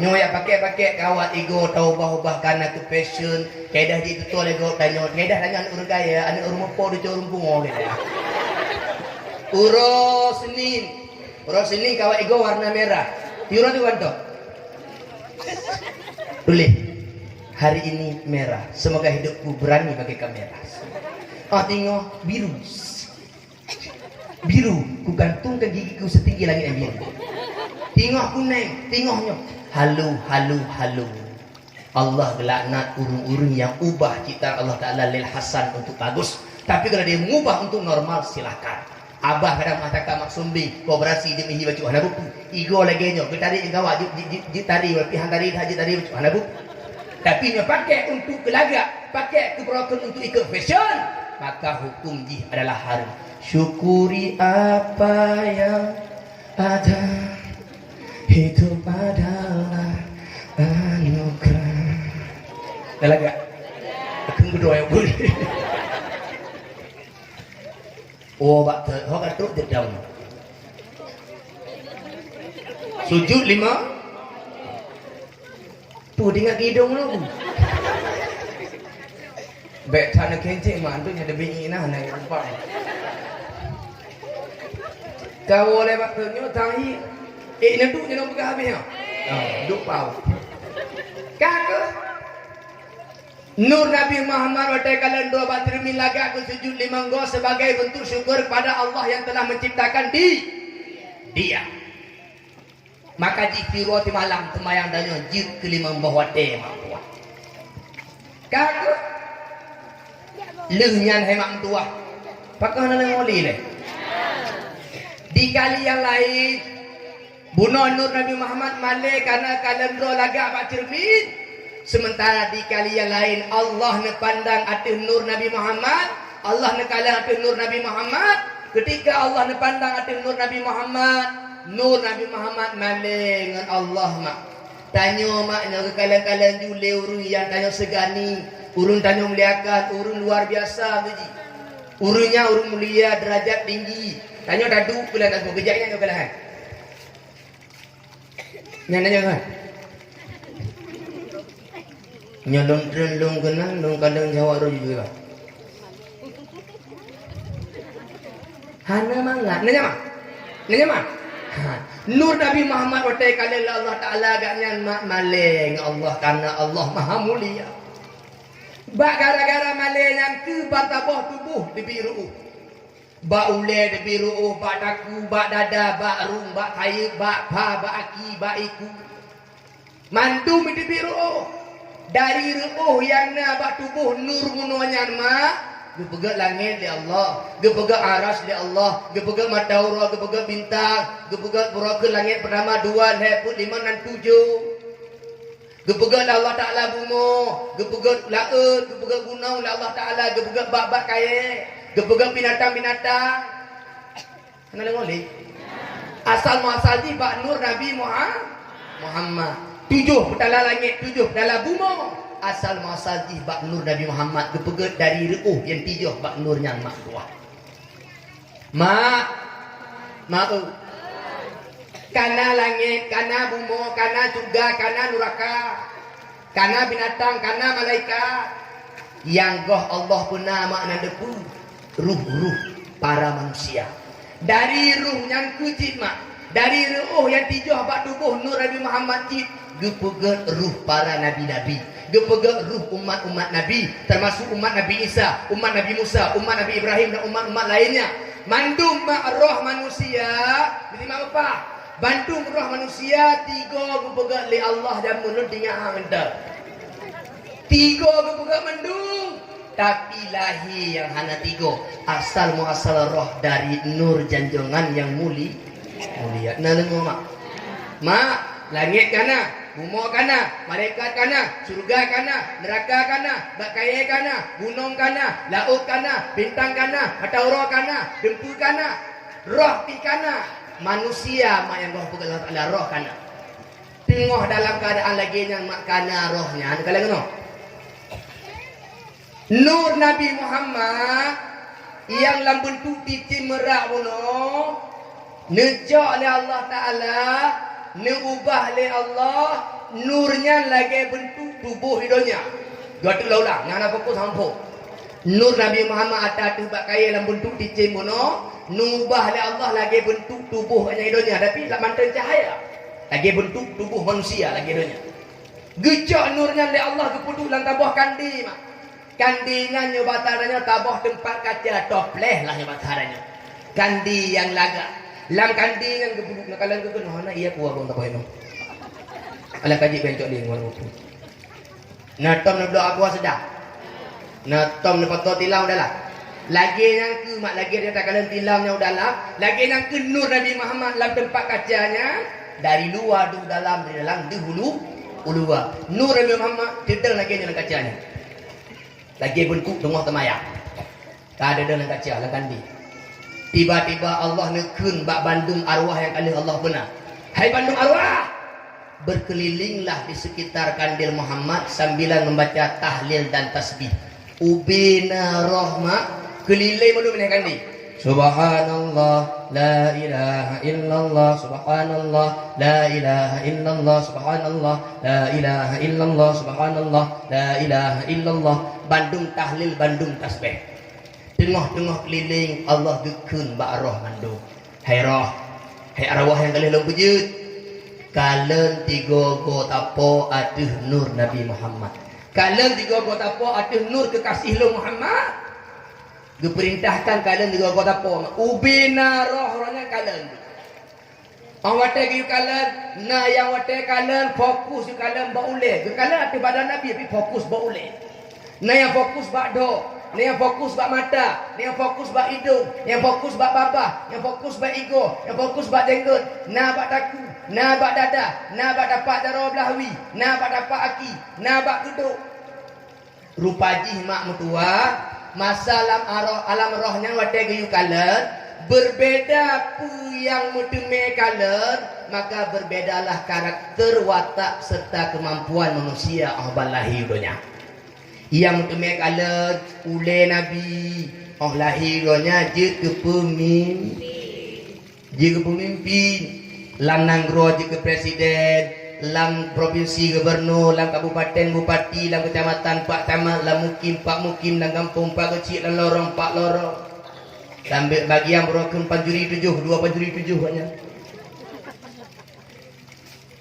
Nyo ya pakai kawat ego taubah-ubah karena ke passion, kedah di betul ego tanya, kedah tanya anak urang kaya, anak urang mepo di curung bungo kedah. Uro Senin kawat ego warna merah. Tiura tu kanto. Boleh. Hari ini merah. Semoga hidupku berani pakai kamera. Tengok biru. Biru, ku gantungkan gigiku setinggi langit yang biru. Tengok kuning, tengoknya. Halu. Allah gelaknat urung-urung yang ubah ciptaan Allah Ta'ala lil hasan untuk bagus. Tapi kalau dia mengubah untuk normal, silahkan. Abah kadang mengatakan mak sumbing, kooperasi dia mihi baju anak buku. Igo lagi nyo, bertarik yang gawat, tari, pihan tari, haji tari baju anak buku. Tapi nyo pakai untuk gelagak, pakai keberokan untuk ikut fashion, maka hukum jih adalah haram. Syukuri apa yang ada, hidup adalah anugerah. Dah lagak? Akan berdoa yang boleh. Oh, bak ter, hok atuk dedam. Sujud 5. Tu dengar hidung lu. Bek sana kencing mak tu ada bingi nah nak nampak. Kau oleh waktunya tahi. Naduk je nak pegang habis. Duk pau. Kakak. Nur Nabi Muhammad watai kalian dua batirmin lagak ke sujud 5 go sebagai bentuk syukur kepada Allah yang telah menciptakan dia. Maka jika di malam temayang danyo jik kelima bahwate mak. Kakak. Lenyan hemak tua. Pakah nak ngoli le. Di kali yang lain bunuh Nur Nabi Muhammad male karena kalendro lagak Pak Cermin. Sementara di kali yang lain Allah ne pandang atas Nur Nabi Muhammad, Allah ne kalah atas Nur Nabi Muhammad. Ketika Allah ne pandang atas Nur Nabi Muhammad male dengan Allah mak. Tanya maknya ke kalian-kalian jule urung yang tanya segani, urung tanya meliakan, urung luar biasa beji. Urungnya urung mulia, derajat tinggi. Tanya dadu pula tak semua kejaknya ke belahan. Nyanyi kan? Nyalon tren long kenal, long kadang jawab roh juga. Hana mangat, nanya mah. Nur Nabi Muhammad watai kalian Allah Taala agaknya maleng Allah karena Allah Maha Mulia. Bak gara-gara maleng yang ke batabah tubuh di biru. Bak ule di biru, bak daku, bak dada, bak rung, bak kayu, bak pa, bak aki, bak iku. Mandum di biru. Dari ruh yang nak tubuh nur munuannya mak. Gepegat langit di Allah, gepegat aras di Allah, gepegat mataura, gepegat bintang, gepegat burakan langit pertama 2, 4, 5 dan 7. Gepegat Allah Ta'ala bunga, gepegat laut, gepegat gunung Allah Ta'ala, gepegat bak-bak kaya, gepegat binatang-binatang. Kenal ngoli? Asal muasal di bak nur Nabi Muhammad. 7 dalam langit, 7 dalam bumi. asal muasal jih bak nur Nabi Muhammad kepeget dari reuh yang tijoh bak nur yang mak tuah. Mak kana langit, kana bumi, kana surga, kana neraka, kana binatang, kana malaikat. Yang goh Allah puna makna depu ruh-ruh para manusia. Dari ruh yang kecil mak, dari ruh yang tijoh bak tubuh nur Nabi Muhammad cip, gepeget ruh para nabi-nabi, gepeget ruh umat-umat nabi, termasuk umat Nabi Isa, umat Nabi Musa, umat Nabi Ibrahim dan umat-umat lainnya. Mandum mak roh manusia, jadi mak apa? Bandung roh manusia tiga gepeget li Allah dan mulut dengan anda. Tiga gepeget mandung, tapi lahir yang hana tiga. Asal muasal roh dari nur janjongan yang mulia. Nah lengo mak, langit kana, bumi kana, malaikat kana, surga kana, neraka kana, bakaya kana, gunung kana, laut kana, bintang kana, matahari kana, dempu kana, roh pi kana, manusia mak yang roh pegang Allah Taala roh kana. Tengok dalam keadaan lagi yang mak kana rohnya, ada kala ngono. Nur Nabi Muhammad yang lambun tu titi merak bono, nejak oleh Allah Taala, neubah oleh Allah, nurnya lagi bentuk tubuh hidupnya. Dua tu laulang, yang nak fokus hampo. Nur Nabi Muhammad ada tu bak kaya lambun tu titi bono, nubah oleh Allah lagi bentuk tubuh hidupnya, tapi tak mantan cahaya. Lagi bentuk tubuh manusia lagi hidupnya. Gejak nurnya oleh Allah kepudu dalam tabah kandi mak. Kandinya nyobatannya tabah tempat kaca topleh lah nyobatannya. Kandi yang laga. Lam kandi yang gebuduk nakalan ke kena iya kuah bang tabah itu. Ala kaji bencok dia ngwan upu. Natom nak doa kuah sedap. Natom nak patut tilau dah. Lagi yang ke mak lagi dia tak kalian tilaunya udahlah. Lagi yang ke nur Nabi Muhammad dalam tempat kacanya dari luar du dalam dari dalam di hulu uluwa. Nur Nabi Muhammad tidak lagi dalam kacanya. Lagi bentuk tengah temayang. Tak ada dalam kaca dalam kandi. Tiba-tiba Allah nekun bak bandung arwah yang kali Allah benar. Hai bandung arwah, berkelilinglah di sekitar kandil Muhammad sambilan membaca tahlil dan tasbih. Ubina rahmat keliling mulu menih kandi. Subhanallah la ilaha illallah subhanallah la ilaha illallah subhanallah la ilaha illallah subhanallah la ilaha illallah. Bandung tahlil, bandung tasbih. Tengah-tengah keliling Allah gekun bak roh mandung. Hai roh, hai arwah yang kalian lembujud. Kalian tiga go tapo atuh nur Nabi Muhammad. Kalian tiga go tapo atuh nur kekasih lo Muhammad. Diperintahkan kalian tiga go tapo. Ubina roh-rohnya kalian. Awate gi kalian, nah yang wate kalian fokus kalian ba uleh. Kalian atuh badan Nabi tapi fokus ba uleh. Nah yang fokus bak do, nah yang fokus bak mata, nah yang fokus bak hidung, yang fokus bak babah, yang fokus bak ego, yang fokus bak jenggot, nah bak taku, nah bak dada, nah bak dapat darah belahwi, nah bak dapat aki, nah bak keduk. Rupa jih mak mutua, masa alam rohnya wadah gayu kaler, berbeda pu yang muteme kaler, maka berbedalah karakter, watak serta kemampuan manusia ahbalahi dunia. Yang temek alat ule Nabi lahirnya je ke pemimpin lam nanggro je ke presiden lam provinsi gubernur lam kabupaten bupati lam kecamatan pak camat lam mukim lam kampung pak kecil lam lorong pak lorong lam bagian berokem panjuri 7 2 panjuri 7 banyak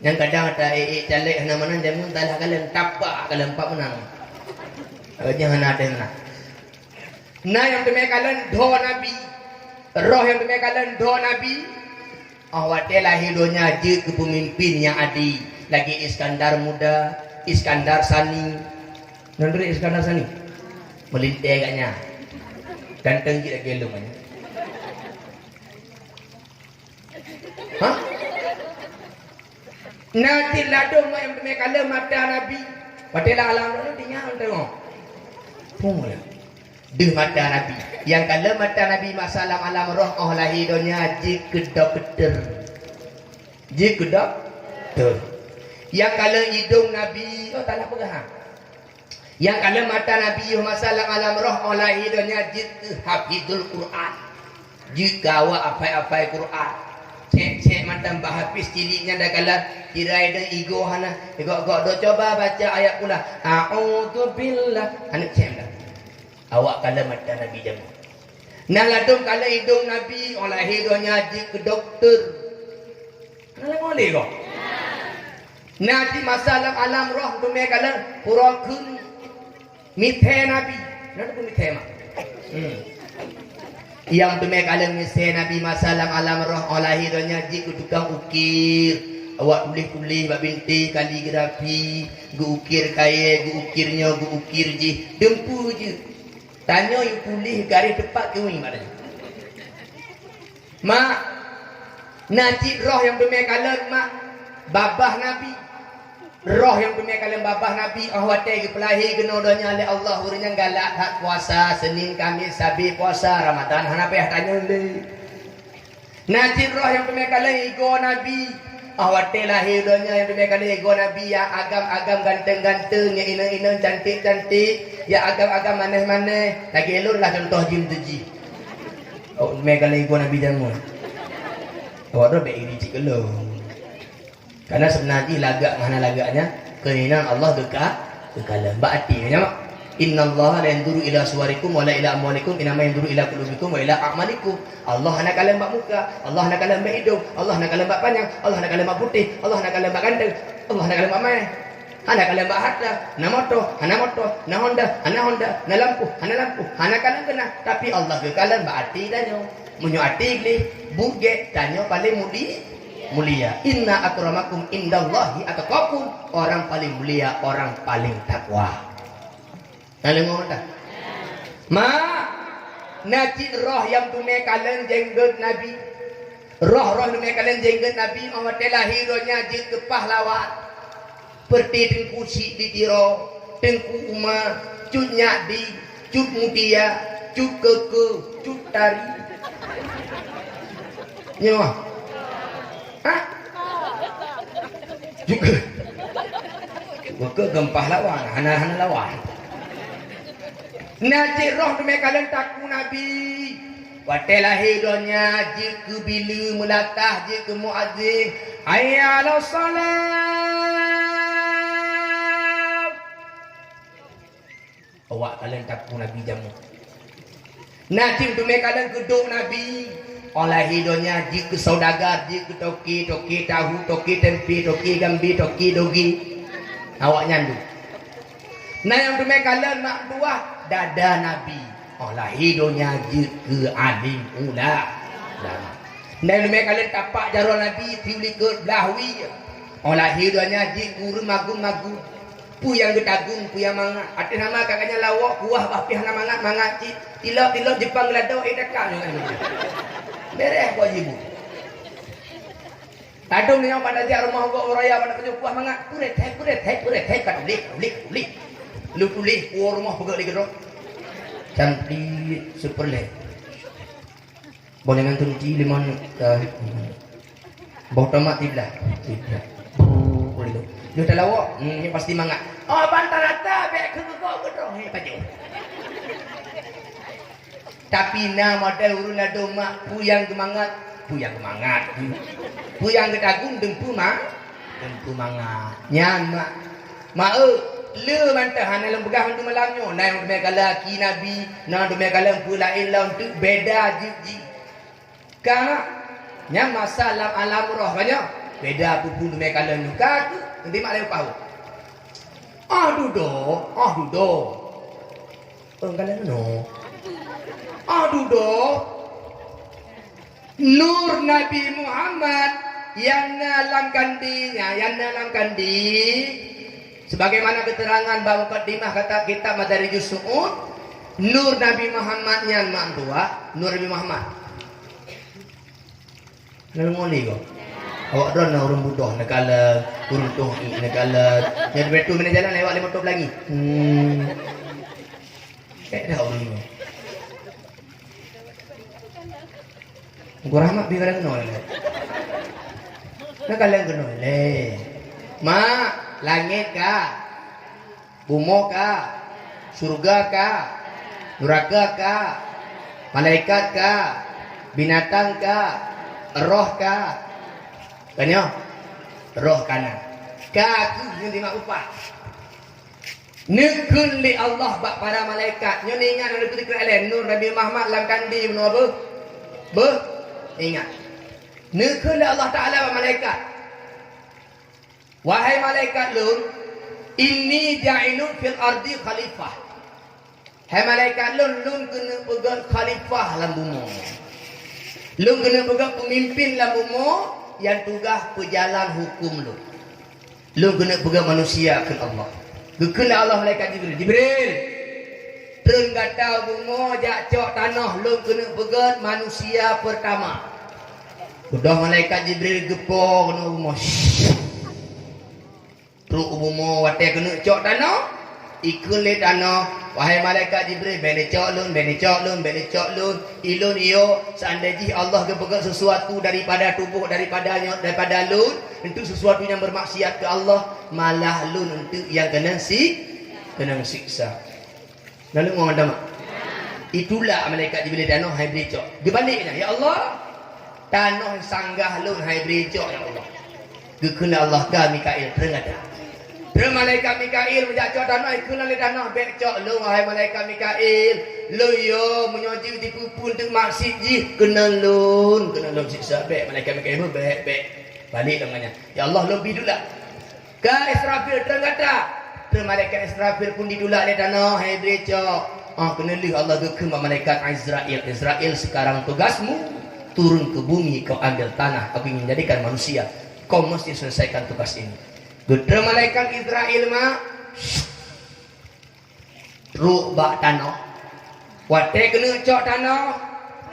yang kadang ada calek mana-mana jamun talah kalian tapak kalian pak menang. Jangan ada yang nak. Nah yang demi kalian do Nabi, roh yang demi kalian do Nabi. Awate lahirnya je ke pemimpin yang adi. Lagi Iskandar muda, Iskandar Sani. Nandri Iskandar Sani. Melintai agaknya. Ganteng kita gelung aja. Hah? Nanti ladung yang demi kalian mata Nabi. Padahal alam itu tinggal tengok. Punglah. Di mata Nabi. Yang kalau mata Nabi masalah alam roh lahirnya je kedok keder. Je kedok keder. Yang kalau hidung Nabi tak nak pegang. Yang kalau mata Nabi masalah alam roh Allah hidupnya jitu hafidul Quran. Jika awak apa-apa Quran. Cek macam bahafis ciliknya dah kalah kirai dan ego hana. Gok do coba baca ayat pula. A'udzubillah. Anak cek dah. Awak kalau mata Nabi jamu. Nah ladung kalau hidung Nabi Allah hidupnya jik ke doktor. Kenapa boleh kok? Nanti masalah alam roh tu mereka kalau purakun mithe Nabi. Nanti pun mithe mak. Yang tu mereka kalau mithe Nabi masalah alam roh Allah hidupnya jik tukang ukir. Awak tulis-tulis bab binti kaligrafi, gu ukir kaya, gu ukirnya, gu ukir je, dempu je. Tanya yang tulis garis tepat ke ni maknanya. Mak, nanti roh yang bermekalan mak, babah Nabi. Roh yang bermekalan babah Nabi, ahwatai ke pelahi genodanya oleh Allah. Hurnya galak hak puasa, Senin, Kamis, Sabit puasa, Ramadan. Hana payah tanya le. Nanti roh yang bermekalan ego Nabi. Awate lahir dunia yang demikian ego Nabi yang agam-agam ganteng-ganteng, yang ina-ina cantik-cantik, yang agam-agam maneh-maneh. Lagi eloklah contoh jim tuji. Oh, demikian ego Nabi jamu. Awak tu baik iri cik lo. Karena sebenarnya lagak mana lagaknya keinginan Allah dekat kekalan. Berarti macam Inna Allah la yanzuru ila suwarikum wa la ila amwalikum, inama yanzuru ila qulubikum wa ila a'malikum. Allah nak kalian bak muka, Allah nak kalian bak hidung, Allah nak kalian bak panjang, Allah nak kalian bak putih, Allah nak kalian bak ganteng, Allah nak kalian bak mai. Hana kalian bak harta, na motor, na Honda, na lampu, hana kalian kena. Tapi Allah ke kalian bak hati danyo. Munyo hati glih, buge danyo paling mulia. Inna akramakum indallahi atqakum. Orang paling mulia, orang paling takwa. Nalim ngomong tak? Nanti roh yang tumekalan jenggot Nabi. Roh tumekalan jenggot Nabi. Allah telah hidupnya je ke pahlawan. Perti tengku si di tiro. Tengku umar. Cut nyadi. Cut mutia. Cut keke. Cut tari. Nyawa? Hah? Juga. Waka gempah lawan. Hana lawan. Nanti roh tu mereka lentak Nabi. Waktu lahir dunia, jika bila melatah, jika muazzin, hayya ala salat. Awak kalian takut Nabi jamu. Nanti tu mereka geduk Nabi. Allah hidupnya jika saudagar, jika toki tahu, toki tempe, toki gambi, toki dogi. Awak nyandu. Nah yang bermekalan mak buah dada Nabi. Allah hidupnya jika alim ulah. Nah yang bermekalan tapak jarul Nabi tiuli ke belahwi. Allah hidupnya jika magu. Pu yang getagung, pu yang mangat. Ada nama kakaknya lawak, buah bapih nama mangat. Tilok Jepang geladau, dekat. Bereh buat ibu. Tadung ni yang pada dia rumah gua raya pada penyuh buah mangat. Kuret, kat ulik. Lu tulis keluar rumah pegak lagi dok. Cantik superle. Boleh ngantun ti limon bau tomat tibla. Boleh tu. Lu tak lawak, ni pasti mangat. Oh bantar rata bek ke kau gedong he baju. Tapi nama model urun ada mak puyang gemangat. Puyang gedagung dempu mangat. Nyan mak le mantah hana lembegah untuk malamnya. Nah yang demi laki Nabi, nah demi kalam pula ilah untuk beda jiji. Karena nya masalah alam roh banyak. Beda pupun demi kalam juga tu. Nanti mak lewat tahu. Dudo. Kalam no. Dudo. Nur Nabi Muhammad yang nalang kandi. Sebagaimana keterangan bahawa mukadimah kata kitab Madarijus Su'ud, nur Nabi Muhammad yang tua, nur Nabi Muhammad. Nalmoni kok. Awak ron urung budoh negala, urung tuh negala. Jadi betul mana jalan lewat 50 lagi. Dah urung ni. Gua rahmat biar kena le. Nak kalian kena le. Mak langit kah? Bumok kah? Surga kah? Neraka kah? Malaikat kah? Binatang kah? Roh kah? Tanya. Roh kanan. Kaki yang lima upah. Nekun li Allah bak para malaikat. Nyo ni ingat ada putih kerajaan Nur Nabi Muhammad lam kandi menua ber ingat. Nekun li Allah Taala bak malaikat. Wahai malaikat lun, inni ja'ilun fil ardi khalifah. Hai malaikat lun kena pegang khalifah dalam bumi. Lun kena pegang pemimpin dalam bumi yang tugas pejalan hukum lun. Lun kena pegang manusia ke Allah. Kena Allah malaikat Jibril. Terus kata bunga jak cok tanah lun kena pegang manusia pertama. Sudah malaikat Jibril gepor kena bunga. Terus bunga watai kena cok tanah. Ikun le tanah. Wahai malaikat Jibril, bene cok lun, bene cok lun, bene cok lun. Ilun iyo seandainya Allah kepegang sesuatu daripada tubuh daripada lun, itu sesuatu yang bermaksiat ke Allah, malah lun untuk yang kena siksa. Lalu ngomong ada mak. Itulah malaikat Jibril tanah hai beri cok. Dibaliknya, ya Allah, tanah sanggah lun hai beri cok ya Allah. Kena Allah ka Mikail terengada. Terus malaikat Mikail menjacok tanah, ikut le tanah bekcok lu wahai malaikat Mikail. Lu yo menyoji di pupun tek maksud ji kena lun siksa bek malaikat Mikail bek. Balik dengannya. Ya Allah lu bidulah. Ka Israfil terengada. Terus malaikat Israfil pun didulak le tanah hai becok. Kena li Allah ke malaikat Israel. Israel sekarang tugasmu turun ke bumi kau ambil tanah. Aku ingin jadikan manusia. Kau mesti selesaikan tugas ini. Gedra malaikat Israel mah ruk bak tanah. Watai kena cok tanah,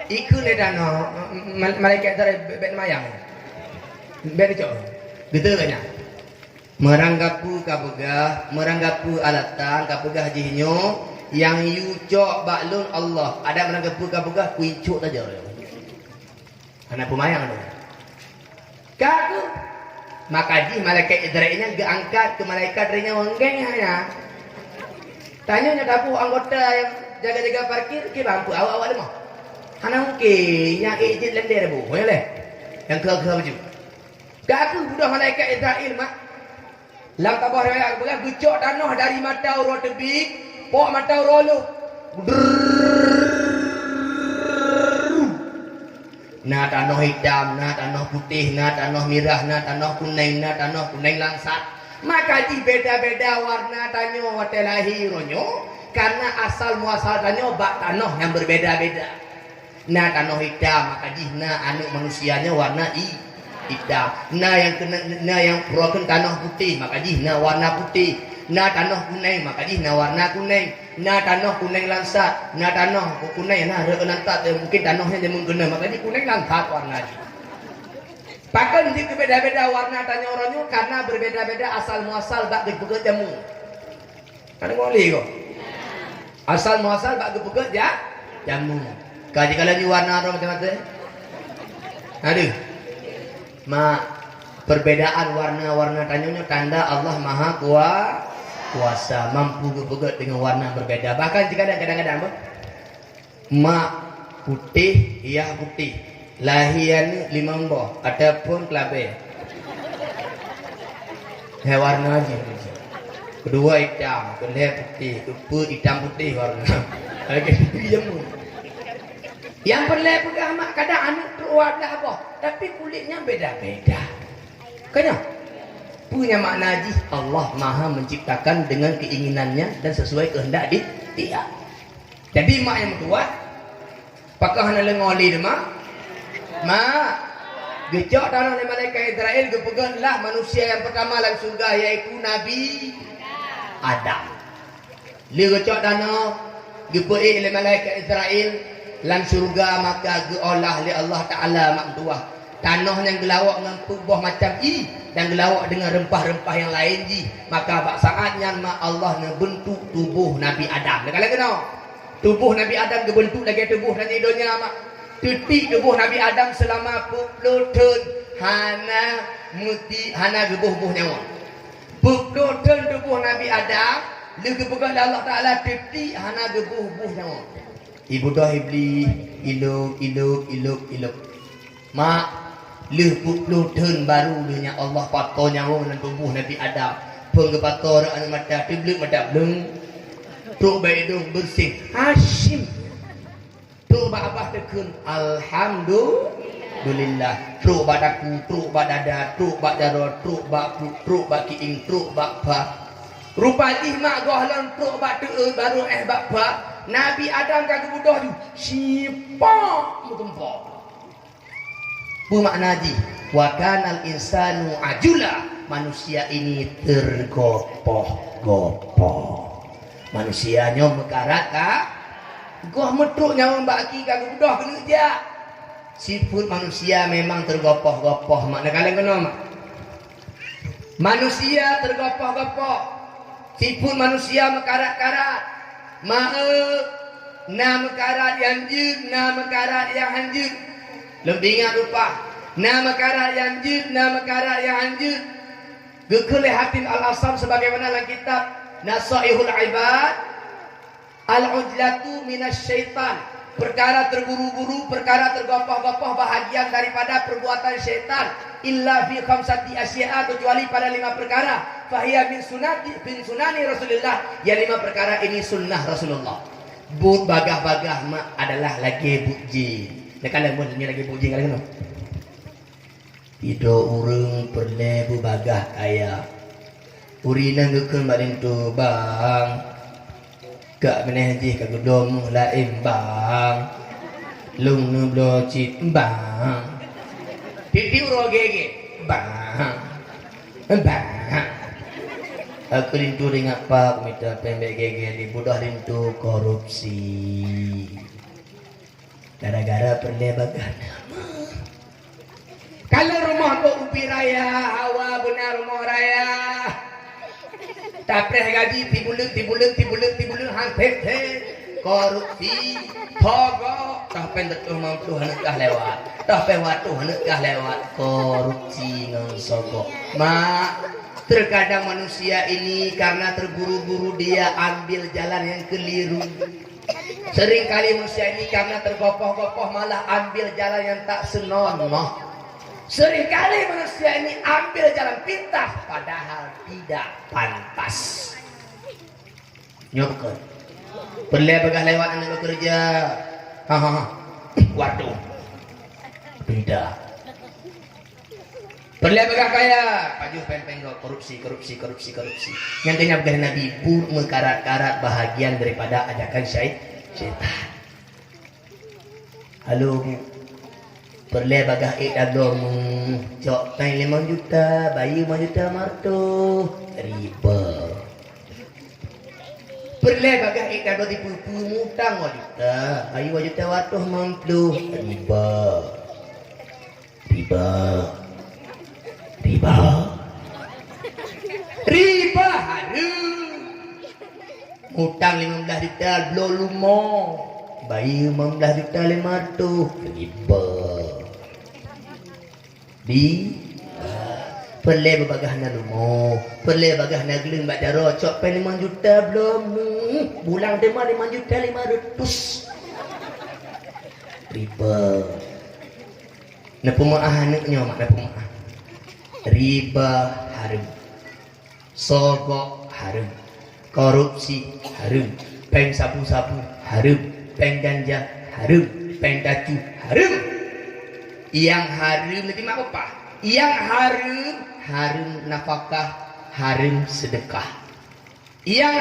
ikut le tanah. Malaikat Israel bet mayang. Bet cok. Gitu kanya. Meranggapu kabegah, meranggapu alatan kabegah jihnyo yang yu cok bak lun Allah. Ada meranggapu kabegah kuicuk saja. Anak pemayang tu. Kaku maka di malaikat Israelnya diangkat ke malaikat darinya wenggeng hanya. Tanyanya dapu anggota yang jaga-jaga parkir ke lampu awak lemah. Hana mungkin yang izin lender bu, boleh? Yang ke baju. Gaku budak malaikat Israel mak. Lam tabah raya belah gucok tanah dari mata uro tebik, pok mata uro lu. Na tanah hitam, na tanah putih, na tanah merah, na tanah kuning langsat. Maka di beda-beda warna tanyo wate lahironyo karena asal muasal tanyo bak tanah yang berbeda-beda. Na tanah hitam maka di na anu manusianya warna hitam. Na yang proken tanah putih maka di na warna putih. Na tanah kuning maka di na warna kuning. Na tanah kuning langsat, na tanah kuning na ada lantat mungkin tanahnya dia mengguna maka di kuning langsat warnanya. Bahkan di beda-beda warna tanya orangnya karena berbeda-beda asal muasal bak gepeget jamu. Kan boleh kok. Asal muasal bak gepeget jamu. Kaji kalau ni warna orang macam-macam. Aduh. Perbedaan warna-warna tanyanya tanda Allah Maha Kuasa, mampu gepeget dengan warna berbeda. Bahkan jika ada kadang-kadang mak putih, iya putih. Lahian limambo ataupun kelabe. Warna aja. Kedua hitam, kedua putih, kedua hitam putih warna. Yang berlebih mak kadang anak berwarna apa, tapi kulitnya beda-beda. Kenapa? Punya makna haji Allah Maha menciptakan dengan keinginannya dan sesuai kehendak dia. Jadi mak yang kuat apakah hana lengoli dia mak gejok tanah oleh malaikat Israel gepeganglah manusia yang pertama dalam surga yaitu Nabi Adam. Dia gejok tanah gepei oleh malaikat Israel dalam surga maka geolah oleh Allah Taala mak tuah tanah yang gelawak dengan tubuh macam dan gelawak dengan rempah-rempah yang lain maka bak saatnya mak Allah ngebentuk tubuh Nabi Adam. Kalau kena tubuh Nabi Adam dibentuk lagi tubuh dan hidupnya mak titik tubuh Nabi Adam selama 40 tahun hana gebuh nyawa 40 tahun tubuh Nabi Adam le gebegah Allah Taala teti hana gebuh-buh nyawa. Ibu dah ibli iluk. Mak le puluh tahun baru nya Allah pato nyawa nan tubuh Nabi Adam. Penggepator anu mata tibluk mata bleng. Tuk baidung bersih. Hashim. Tuk abah tekun alhamdulillah. Tuk badaku, tuk badada, tuk badaro, tuk bakru, tuk bakiing, tuk bakpa. Rupa mak gohlan tuk batu baru bakpa. Nabi Adam kagak budoh tu. Sipak mutempo. Bu makna di wa kanal insanu ajula. Manusia ini tergopoh-gopoh. Manusianya mekarat kah? Goh metruk nyawa mbak ki kagak budoh kena je. Sifat manusia memang tergopoh-gopoh. Makna kalian kena mak? Manusia tergopoh-gopoh. Sifat manusia mekarat-karat. Na mekarat yang jud, na mekarat yang hanjut. Lebih ingat lupa. Na mekarat yang jud, na mekarat yang hanjut. Gekele hatim al-asam sebagaimana dalam kitab Nasaihul Ibad. Al-ujlatu minasyaitan. Perkara terburu-buru, perkara tergopoh-gopoh bahagian daripada perbuatan syaitan. Illa fi khamsati asya'a, kecuali pada 5 perkara. Fahiya min sunani Rasulullah. Yang 5 perkara ini sunnah Rasulullah. But bagah-bagah mak adalah lagi buji. Dekat lamun ni lagi buji kalian. Tidak urang pernah bagah kaya. Urina ngeukeun baling tu bang. Kak meneh jih ka gedom lain bang. Lung nu blocit bang. Titi uro gege bang. Bang. Aku rindu dengan apa minta pembek gege di budak rindu korupsi. Gara-gara pernah bagah nama. Kalau rumah kau upi raya, hawa benar rumah raya. Tapreh gaji tibuleng hantet korupsi pogok tah pendek mampu hanekah lewat tah pewatu hanekah lewat korupsi ngonsogok. Mak, terkadang manusia ini karena terburu-buru dia ambil jalan yang keliru. Seringkali manusia ini karena tergopoh-gopoh malah ambil jalan yang tak senonoh. Seringkali manusia ini ambil jalan pintas padahal tidak pantas. Nyokot. Perlu begah lewat anak bekerja. Waduh. Tidak. Perlu begah kaya. Paju peng-peng korupsi. Yang kena begah Nabi pun mengkarat-karat bahagian daripada ajakan syaitan. Halo. Perlu bagah dadomu cok tain 5 juta, bayi 5 juta marto riba. Perlu bagah dado tipu-tipu mutang 2 juta, bayi 2 juta watuh mampu riba. Riba harum. Utang 15 juta belum lumo. Bayi 15 juta 500 riba. Perlu bagah na lumo, perlu bagah na geleng bak daro cok pen 5 juta belum. Bulan dema 5 juta 500. Riba. Na pemaah anaknya mak na pemaah. Riba harum. Sogok harum. Korupsi harum. Peng sapu-sapu harum. Peng ganja harum. Peng dacu harum. Yang harum nanti mak apa? Yang harum nafkah, harum sedekah. Yang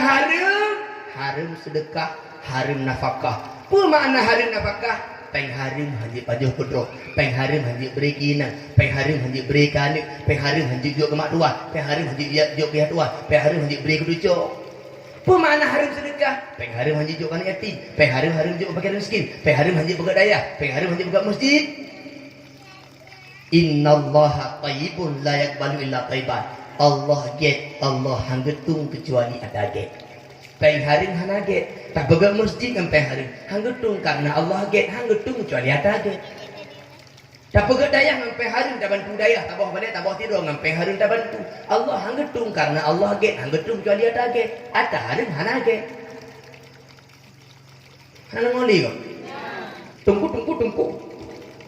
harum sedekah, harum nafkah. Apa makna harum nafkah? Peng harum hanji pajuh kudro, peng harum hanji beri kinang, peng harum hanji beri kanik, peng harum hanji juk ke mak tua, peng harum hanji juk pihak tua, peng harum hanji beri keducuk. Apa makna harum sedekah? Peng harum hanji juk kanik yatim, peng harum juk pakai miskin, peng harum hanji buka daya, peng harum hanji buka masjid. Innallaha thayyibun la yaqbalu illa thayyiban. Allah get, Allah hanggetung kecuali ada get. Peng haring hana get, tak boga masjid dengan peng haring hanggetung karena Allah get hanggetung kecuali ada get. Tak pegat dayah ngampai harun tak bantu dayah, tak bawah balik, tak bawah tidur ngampai harun tak bantu. Allah hang getung karena Allah get, hang getung kecuali ada get. Ada harun hana get. Hana ngoli kau. Tungku.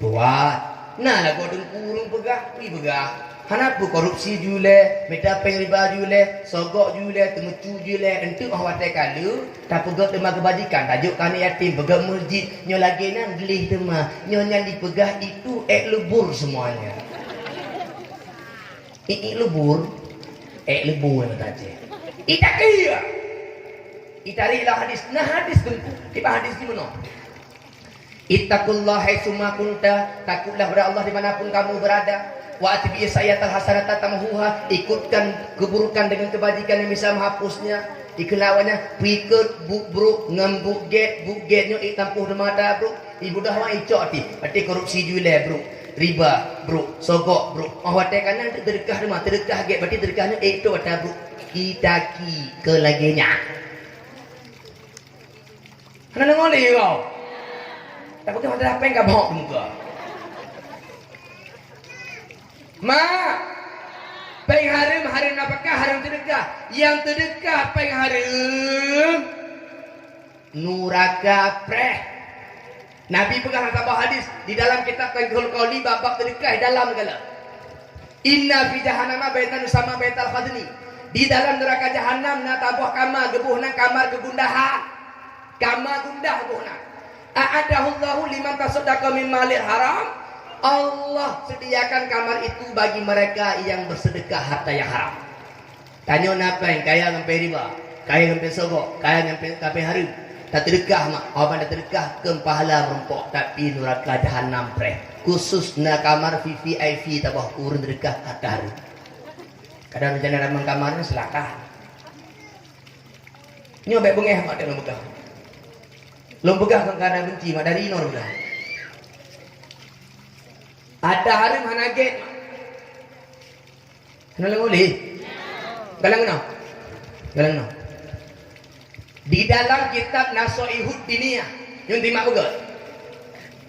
Buat. Nah lah kau tungku pegah, pi pegah. Hana pu korupsi jule, minta peng riba jule, sogok jule, temucu jule, entuk ahwate kalu, tak pegat demah kebajikan, tajuk kani yatim, pegat masjid, nyo lagi nang gelih demah, nyo yang dipegah itu lebur semuanya. Lebur yang kata ita kaya. Itarilah hadis, nah hadis tentu, tiba hadis di mana? Ittaqullah haitsuma kunta, takutlah kepada Allah dimanapun kamu berada. Wa atbi sayyatal hasanata tamhuha, ikutkan keburukan dengan kebajikan yang bisa menghapusnya. Ikelawannya pikir buk ngembuk get nyo itampuh demada bro. Ibu dah wa icok ti. Berarti korupsi jule bro. Riba bro, sogok bro. Awate kanan terdekat rumah, terdekat get berarti terdekat itu ada bro. Kitaki ke laginya. Kana ngoli kau. Tak pakai mata apa yang kabok muka. Ma, peng harum apakah harum terdekat? Yang terdekat peng harum nuraka preh. Nabi pegang sabah hadis di dalam kitab Tangkul Qauli bab terdekat dalam segala. Inna fi jahannama baitan sama baital khadni. Di dalam neraka jahanam na tabuh kamar gebuhna kamar kegundahan. Kamar gundah gebuhna. A'adahullahu liman tasaddaqa min malil haram. Allah sediakan kamar itu bagi mereka yang bersedekah harta yang haram. Tanya napa yang kaya ngampai riba, kaya ngampai sogok, kaya ngampai harum. Tak terdekat mak, apa tak terdekat ke pahala merempok tapi neraka jahanam pre. Khusus na kamar VIP tabah urun terdekat harta harum. Kadang rencana ramang kamarnya selakah. Nyo baik bengeh mak tak membegah. Lom begah kan kadang benci mak dari inor belah. Ada harum hanaget. Kenal ngoli? Galang no. Di dalam kitab Nasaihud Diniyah yang timak betul.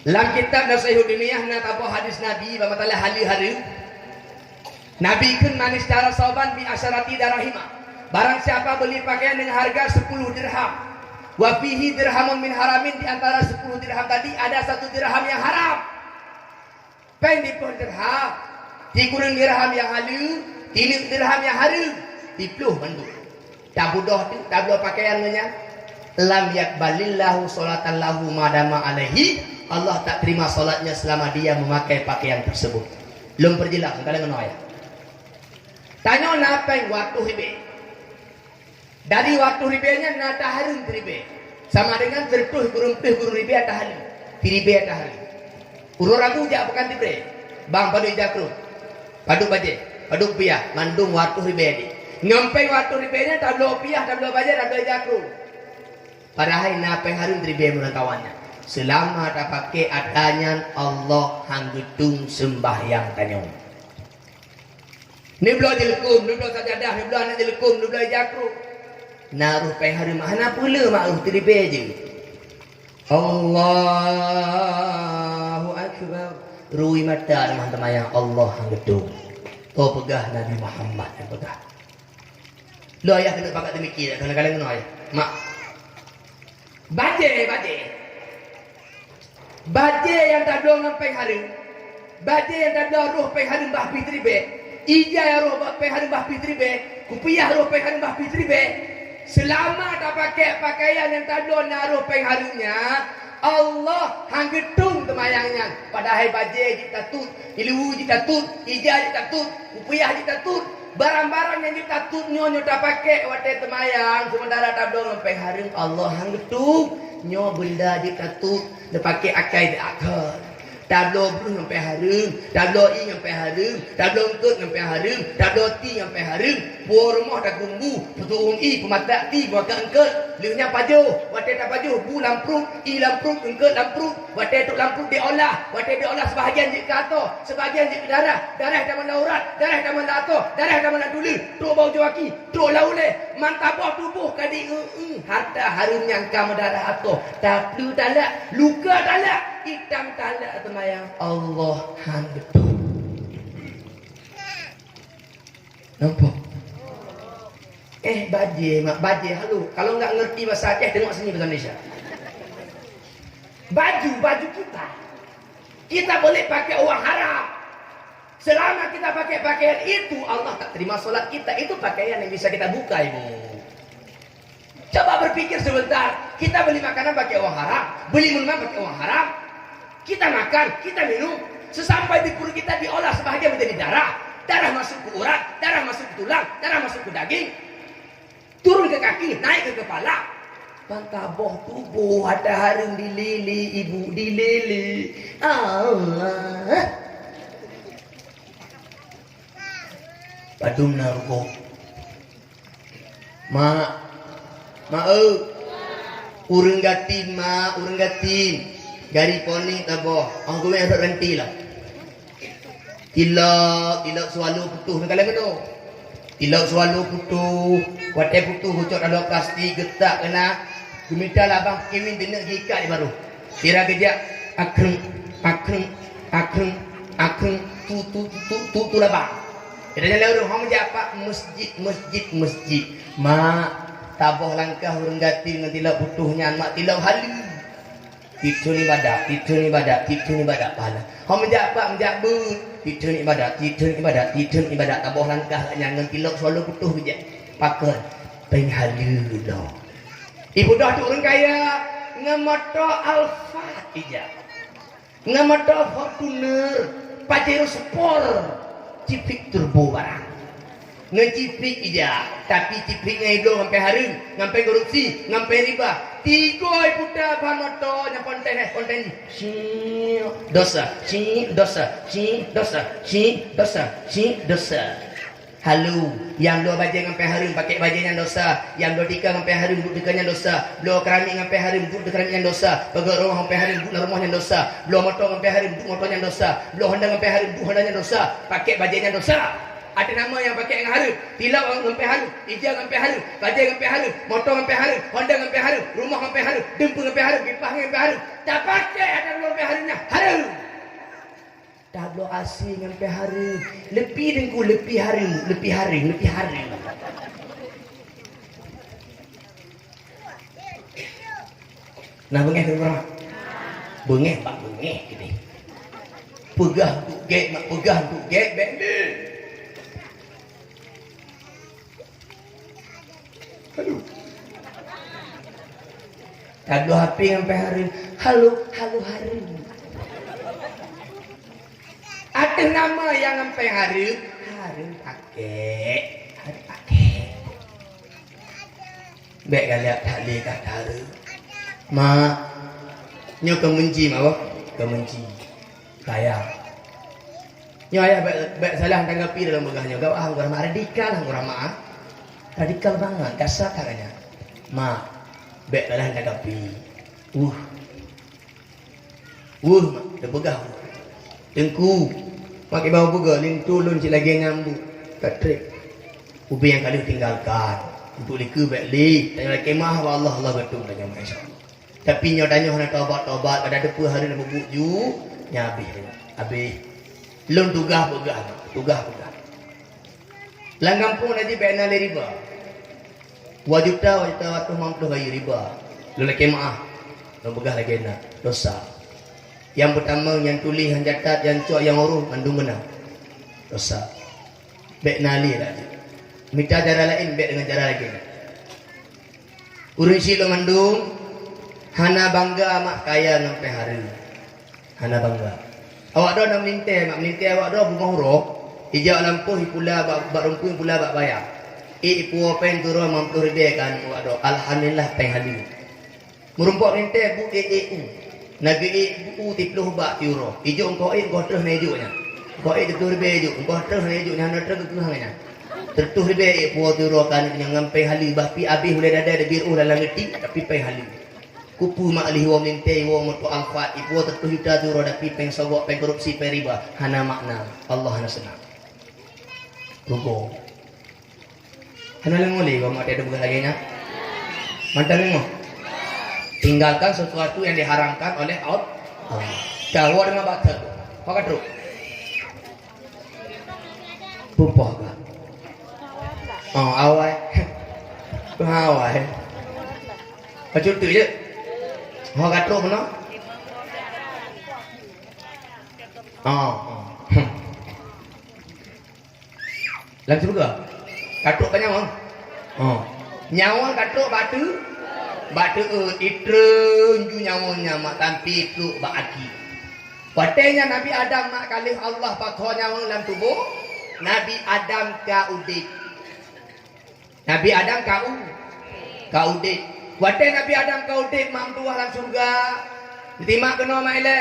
Dalam kitab Nasaihud Diniyah na apa hadis Nabi bamatal hali harum. Nabi kun manis cara sauban bi asyarati darahima. Barang siapa beli pakaian dengan harga 10 dirham. Wa fihi dirhamun min haramin, di antara 10 dirham tadi ada 1 dirham yang haram. Pen di pun dirham, dikurang dirham yang halu, tilik dirham yang harum, dipluh bantu. Tak bodoh tu, tak bodoh pakaiannya. Lam yakbalillahu salatan lahu madama alaihi. Allah tak terima salatnya selama dia memakai pakaian tersebut. Belum perjelas kalau ngono ya. Tanya napa yang waktu ribe. Dari waktu ribenya nata harum ribe. Sama dengan tertuh kurung ribe atau halu. Ribe atau halu. Urut ragu jak bukan tibre. Bang padu jakru. Padu baje, padu piah, mandung waktu ribe di. Ngampai waktu ribenya tak belum piah, tak belum baje, tak belum jakru. Padahal napa harum ribe mun kawannya. Selama tak pakai adanya Allah hanggetung sembahyang tanyong. Ni belum jelekum, ni belum sajadah, ni belum anak jelekum, ni belum jakru. Naruh pai harum mana pula makruf ribe je. Allahu Akbar. Rui mata teman-teman yang Allah yang gedung. Oh pegah Nabi Muhammad yang pegah. Lo ayah kena pakat demikian. Kadang-kadang kena ayah. Mak. Baje yang tak doang sampai harum. Baje yang tak doang roh pai harum bah fitribe. Ija yang roh pai harum bah fitribe. Kupiah roh pai harum bah fitribe. Selama tak pakai pakaian yang tak ada naruh pengharumnya, Allah hanggetung temayangnya. Padahal baje kita tut, ilu kita tut, ija kita tut, upiyah kita tut, barang-barang yang kita tut nyo tak pakai wate temayang. Sementara tak ada pengharum, Allah hanggetung nyo benda kita tut, dia pakai akai dia akal. Tablo belum sampai harum, tablo i sampai harum, tablo tut sampai harum, tablo ti sampai harum. Puan rumah dah gunggu, betul i pemata ti buat engkel, liunya paju, wate tak paju, bu lamprut, i lamprut, engkel lamprut, wate tu lamprut diolah sebahagian je ke atas, sebahagian je ke darah dah mana urat, darah dah mana atas, darah dah mana dulu, tu bau jawaki, tu laule, mantabah tubuh kadi harta harumnya engkau darah atas, tapi talak, luka talak, hitam talak temayang Allah hantu. Nampak? Mak baje halu. Kalau enggak ngerti bahasa Aceh, tengok sini bahasa Malaysia. Baju kita. Kita boleh pakai uang haram. Selama kita pakai pakaian itu, Allah tak terima solat kita. Itu pakaian yang bisa kita buka, Ibu. Coba berpikir sebentar. Kita beli makanan pakai uang haram, beli minuman pakai uang haram. Kita makan, kita minum. Sesampai di perut kita diolah sebahagian menjadi darah. Darah masuk ke urat, darah masuk ke tulang, darah masuk ke daging, turun ke kaki, naik ke kepala. Pantaboh tubuh ada harum dilili, ibu dilili. Allah. Padum narugo. Urang gatin, urang gatin. Gari poni taboh. Angku yang terhenti lah. Tilak sualu putuh nak kalang tu. Tilak sualu putuh, watai putuh hucuk dalam plastik getak kena. Gemita lah bang Kevin dia nak gikat dia baru. Tira kejap akreng tu lah bang. Kita jalan orang hang apa masjid. Mak taboh langkah urang gati dengan tilak putuhnya mak tilak halu. Itu ni badak pahala. Hang menjak but. Itu ni ibadat. Taboh langkah yang ngentilok selalu putuh je. Pakai penghalu dah. Ibu dah tu orang kaya ngamoto Alfa ija. Ngamoto Fortuner, Pajero Sport, Civic Turbo barang. Ngecipik ija, tapi cipiknya itu sampai harum, sampai korupsi, sampai riba. Tiga putar pamoto yang konten dosa. Halu, yang dua baju sampai harum pakai bajunya dosa, yang dua tikar sampai harum duduk dekanya dosa, dua keramik sampai harum duduk keramiknya dosa, bagai rumah sampai harum duduk rumahnya dosa, dua motor sampai harum duduk motornya dosa, dua Honda sampai harum duduk Hondanya dosa, pakai bajunya dosa. Ada nama yang pakai yang harum, tilak orang sampai harum, ijaz sampai harum, bajai sampai harum, motor sampai harum, Honda sampai harum, rumah sampai harum, dempul sampai harum, kipas sampai harum. Tak pakai ada sampai harumnya harum. Tablo asing sampai harum, lebih dengku lebih harum. Nah bengeh ke berapa? Bengeh gini. Pegah untuk gek, bendel. Aduh. Tablo HP sampai harum, halo harum. Ada nama yang sampai harum pakai. Baik kali tak boleh kata harum. Mak, nyo kemenci mak apa? Kemenci. Sayang. Nyo ayah baik salah tanggapi dalam begahnya. Kau orang radikal orang mak. Radikal banget, kasar katanya. Mak, baik salah tanggapi. Mak, dah begah. Tengku, pakai bau buga, lintulun cik lagi ngambu. Tak trik. Ubi yang kali tinggalkan. Untuk liku baik li. Tanya lagi kemah, Allah betul. Tanya insyaAllah. Tapi nyodanya nak tobat. Ada depa hari nak berbuju. Nya habis. Lun tugah begah. Langgampung nanti baik nak riba. Wajuta waktu mampu bayi riba. Lu lagi maaf. Lu begah lagi nak dosa. Yang pertama yang tulis, yang catat, yang cuak, yang urus, mandung menang. Dosa. Baik nali lagi. Minta cara lain, baik dengan cara lagi. Urun silo mandung. Hana bangga mak kaya sampai hari. Hana bangga. Awak dah nak melintai awak dah bunga huruf. Ijak lampu pula bak rumpun pula bak bayar. Ipu pen turun mampu rebekan awak dah. Alhamdulillah penghali. Merumpok melintai bu Nagi bu 30 bak euro. Ijuk kau kau terus nejuknya. Kau 30 ribu ijuk. Kau terus nejuknya hana terus hangnya. Tertuh lebih puan turukan yang ngampai hali bapi habis boleh dada ada biru dalam ngetik tapi pai hali. Kupu mak lih wong mintai wong mutu alfat ipu tertuh yuta turu tapi peng sogok peng korupsi peng riba hana makna Allah hana senang. Rugo. Hana lengoli kau mak ada bukan lagi nya. Mantan lengo. Tinggalkan sesuatu yang diharamkan oleh Allah. Kau dengan batal. Kau kadru. Pupah ka. Oh awal. Awal. Kacau tu je. Kau kadru mana? Langsung juga. Katuk kan nyawa. Nyawa katuk batu itrun ju nyawanya mak tampi tu baaki. Patenya Nabi Adam mak kali Allah patho nyawa dalam tubuh Nabi Adam ka udit. Nabi Adam ka udit. Wate Nabi Adam ka udit mak tuah dalam surga. Ditimak kena mak ile.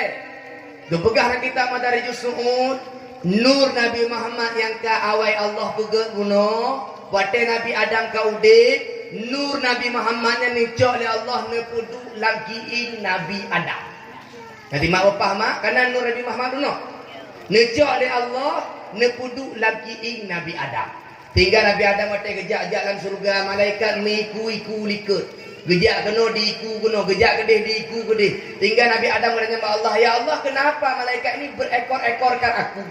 Dupegah kita Madarijus Suud. Nur Nabi Muhammad yang ka awai Allah pegat guna. Wate Nabi Adam ka udit. Nur Nabi Muhammad yang nicok oleh Allah nepudu lagiin Nabi Adam. Nanti mak opah mak karena nur Nabi Muhammad tu no. Nicok oleh Allah nepudu lagiin Nabi Adam. Tinggal Nabi Adam mati gejak dalam surga malaikat miku likut. Gejak kena diiku kena, gejak gedeh diiku gedeh. Tinggal Nabi Adam bertanya kepada Allah, ya Allah kenapa malaikat ini berekor-ekorkan aku?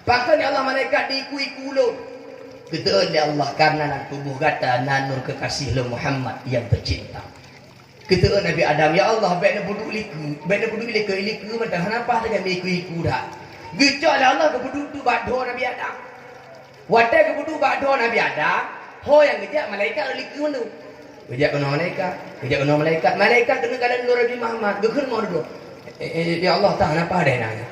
Bahkan ya Allah malaikat diiku lo. Kata oleh Allah karena nan tubuh kata nanur kekasih lo Muhammad yang tercinta. Kata Nabi Adam, ya Allah baik nak buduk liku macam kenapa dengan iku dah. Gecak oleh Allah ke buduk tu bado Nabi Adam. Watai ke buduk bado Nabi Adam, ho yang gejak malaikat liku tu. Gejak kena malaikat. Malaikat kena keadaan Nur Nabi Muhammad. Gekun mau dulu. Ya Allah tak kenapa ada nanya.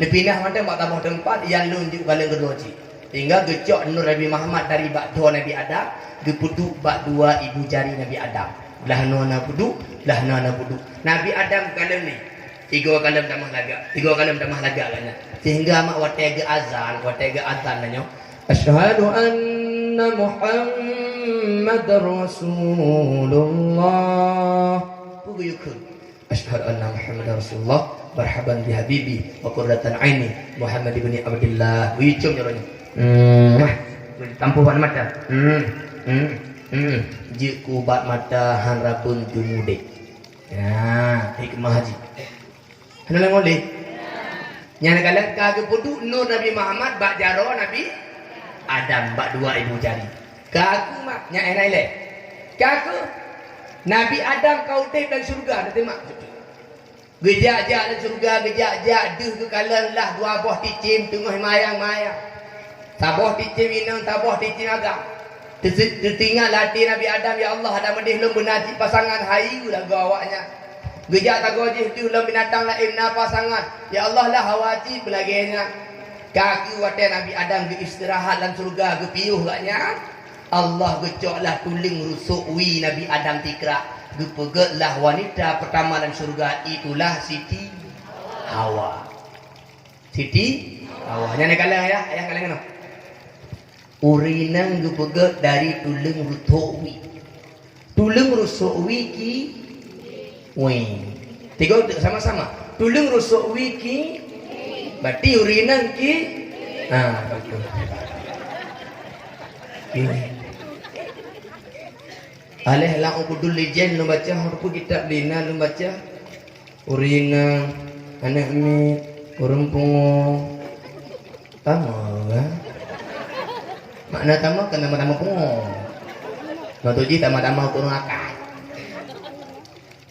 Ni pindah macam bak tambah tempat yang lunjuk balik kedua cik. Tinggal gecok Nur Nabi Muhammad dari bak dua Nabi Adam, gepuduk bak dua ibu jari Nabi Adam. Belah nona buduk, belah nona buduk. Nabi Adam kalam ni. Tiga kalam tambah laga kan. Sehingga mak watega azan nanya. Asyhadu anna Muhammadar Rasulullah. Puguyukun. Asyhadu anna Muhammadar Rasulullah. Marhaban bi habibi wa qurratan aini Muhammad ibn Abdullah. Wicum nyoranya. Tampu pada mata. Jiku bat mata harapun jumude. Ya, hikmah haji. Hendak ngoleh. Nyana kala kage putu Nur Nabi Muhammad bak jaro Nabi Adam bak dua ibu jari. Kaku mak nya enai le. Kaku Nabi Adam kau teh dalam surga nanti mak. Gejak dalam surga gejak deh ke kalan lah dua buah ticim tengah mayang. Tabuh ticim inang tabuh ticim agak. Tertinggal hati Nabi Adam ya Allah ada medih lem benaji pasangan hayu dah gawaknya. Gejak tak gojih tu lem binatang lain na pasangan. Ya Allah lah hawajib belagainya. Kaki watai Nabi Adam ke istirahat dalam surga ke piuh katnya. Allah gecoklah tuling rusuk wi Nabi Adam tikrak. Gepegetlah wanita pertama dalam surga itulah Siti Hawa. Siti Hawa. Yang nak kalah ya, ayah kalah kena. Urinang gepeget dari tuling rusuk wi. Tuling rusuk wi ki wing. Tiga sama-sama. Tuling rusuk wi ki berarti urinan ki betul. Ini alih lang ukudul lijen lu baca huruf kitab lina lu baca urina anak mi urung pungo tama kan makna tama kan nama pungo matuji tama-tama kurang akal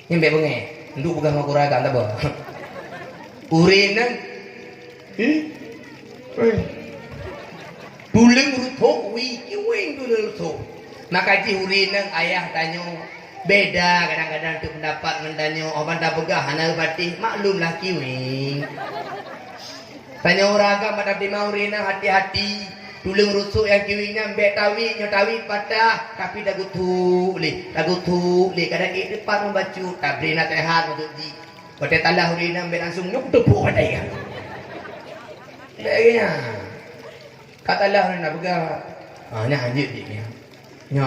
nyampe bunge nduk pegang makuraga tak apa urina tuling rutok wing tuling rutok maka ji urinang ayah tanya beda kadang-kadang tu pendapat mendanyo orang dah pegah hana batih maklumlah kiwing tanya orang agak pada dimau urinang hati-hati tuling rusuk yang kiwingnya mbek tawi patah tapi dah gutuk le kadang ke depan membaca tabri nak tehat untuk ji pada talah urinang mbek langsung nyuk tepuk pada ya begini katalah nak pegah Nya anjir dia ni. Nya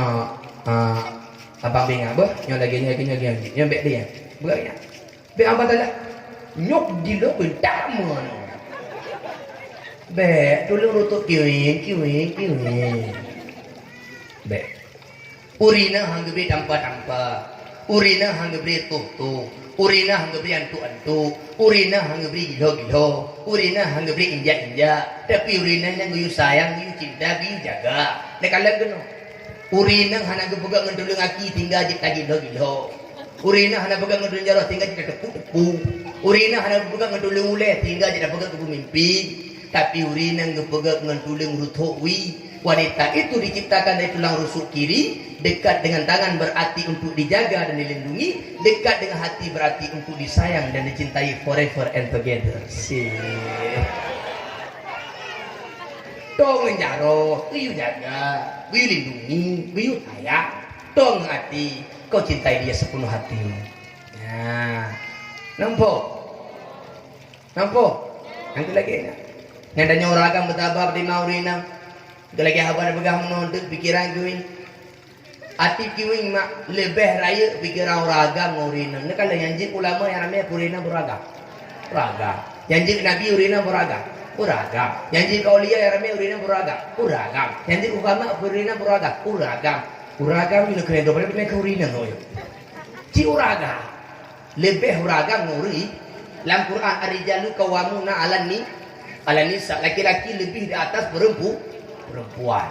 abang bing apa? Nya lagi nya bek dia. Berat. Bek abang tak lah. Nyok di lo bentam mana. Bek tolong rotok kiwing. Bek. Urina hang beri tanpa. Urina hang beri tuh. Urina hang beri antu. Urina hang beri gilo. Urina hang beri injak. Tapi urina yang guyu sayang, guyu cinta, guyu jaga. Nek kalah geno. Urina hana gepegang ngendulung aki tinggal jita gilo. Urina hana pegang ngendulung jarah tinggal jita tepu. Urina hana gepegang ngendulung ule tinggal jita pegang kebu mimpi. Tapi urina gepegang ngendulung rutokwi. Wanita itu diciptakan dari tulang rusuk kiri. Dekat dengan tangan berarti untuk dijaga dan dilindungi. Dekat dengan hati berarti untuk disayang dan dicintai forever and together. Tong menjaro, biu jaga, biu lindungi, biu sayang. Tong hati, kau cintai dia sepenuh hati. Nah, nampak? Nanti lagi nak. Yang ada nyoragam bertabab di maurina. Lagi habar pegang menonton pikiran gue. Hati kiwing mak lebih raya pikiran ragam urina. Ini kalau yang jin ulama yang namanya urina beragam. Yang jin nabi urina beragam. Yang jin kauliya yang namanya urina beragam. Yang jin ulama urina beragam. Uragam ini keren dua kali mereka urina ngoyo. Ci uragam. Lebih uragam nguri. Dalam Quran ar-rijalu qawwamuna 'alan nisa. Laki-laki lebih di atas perempuan.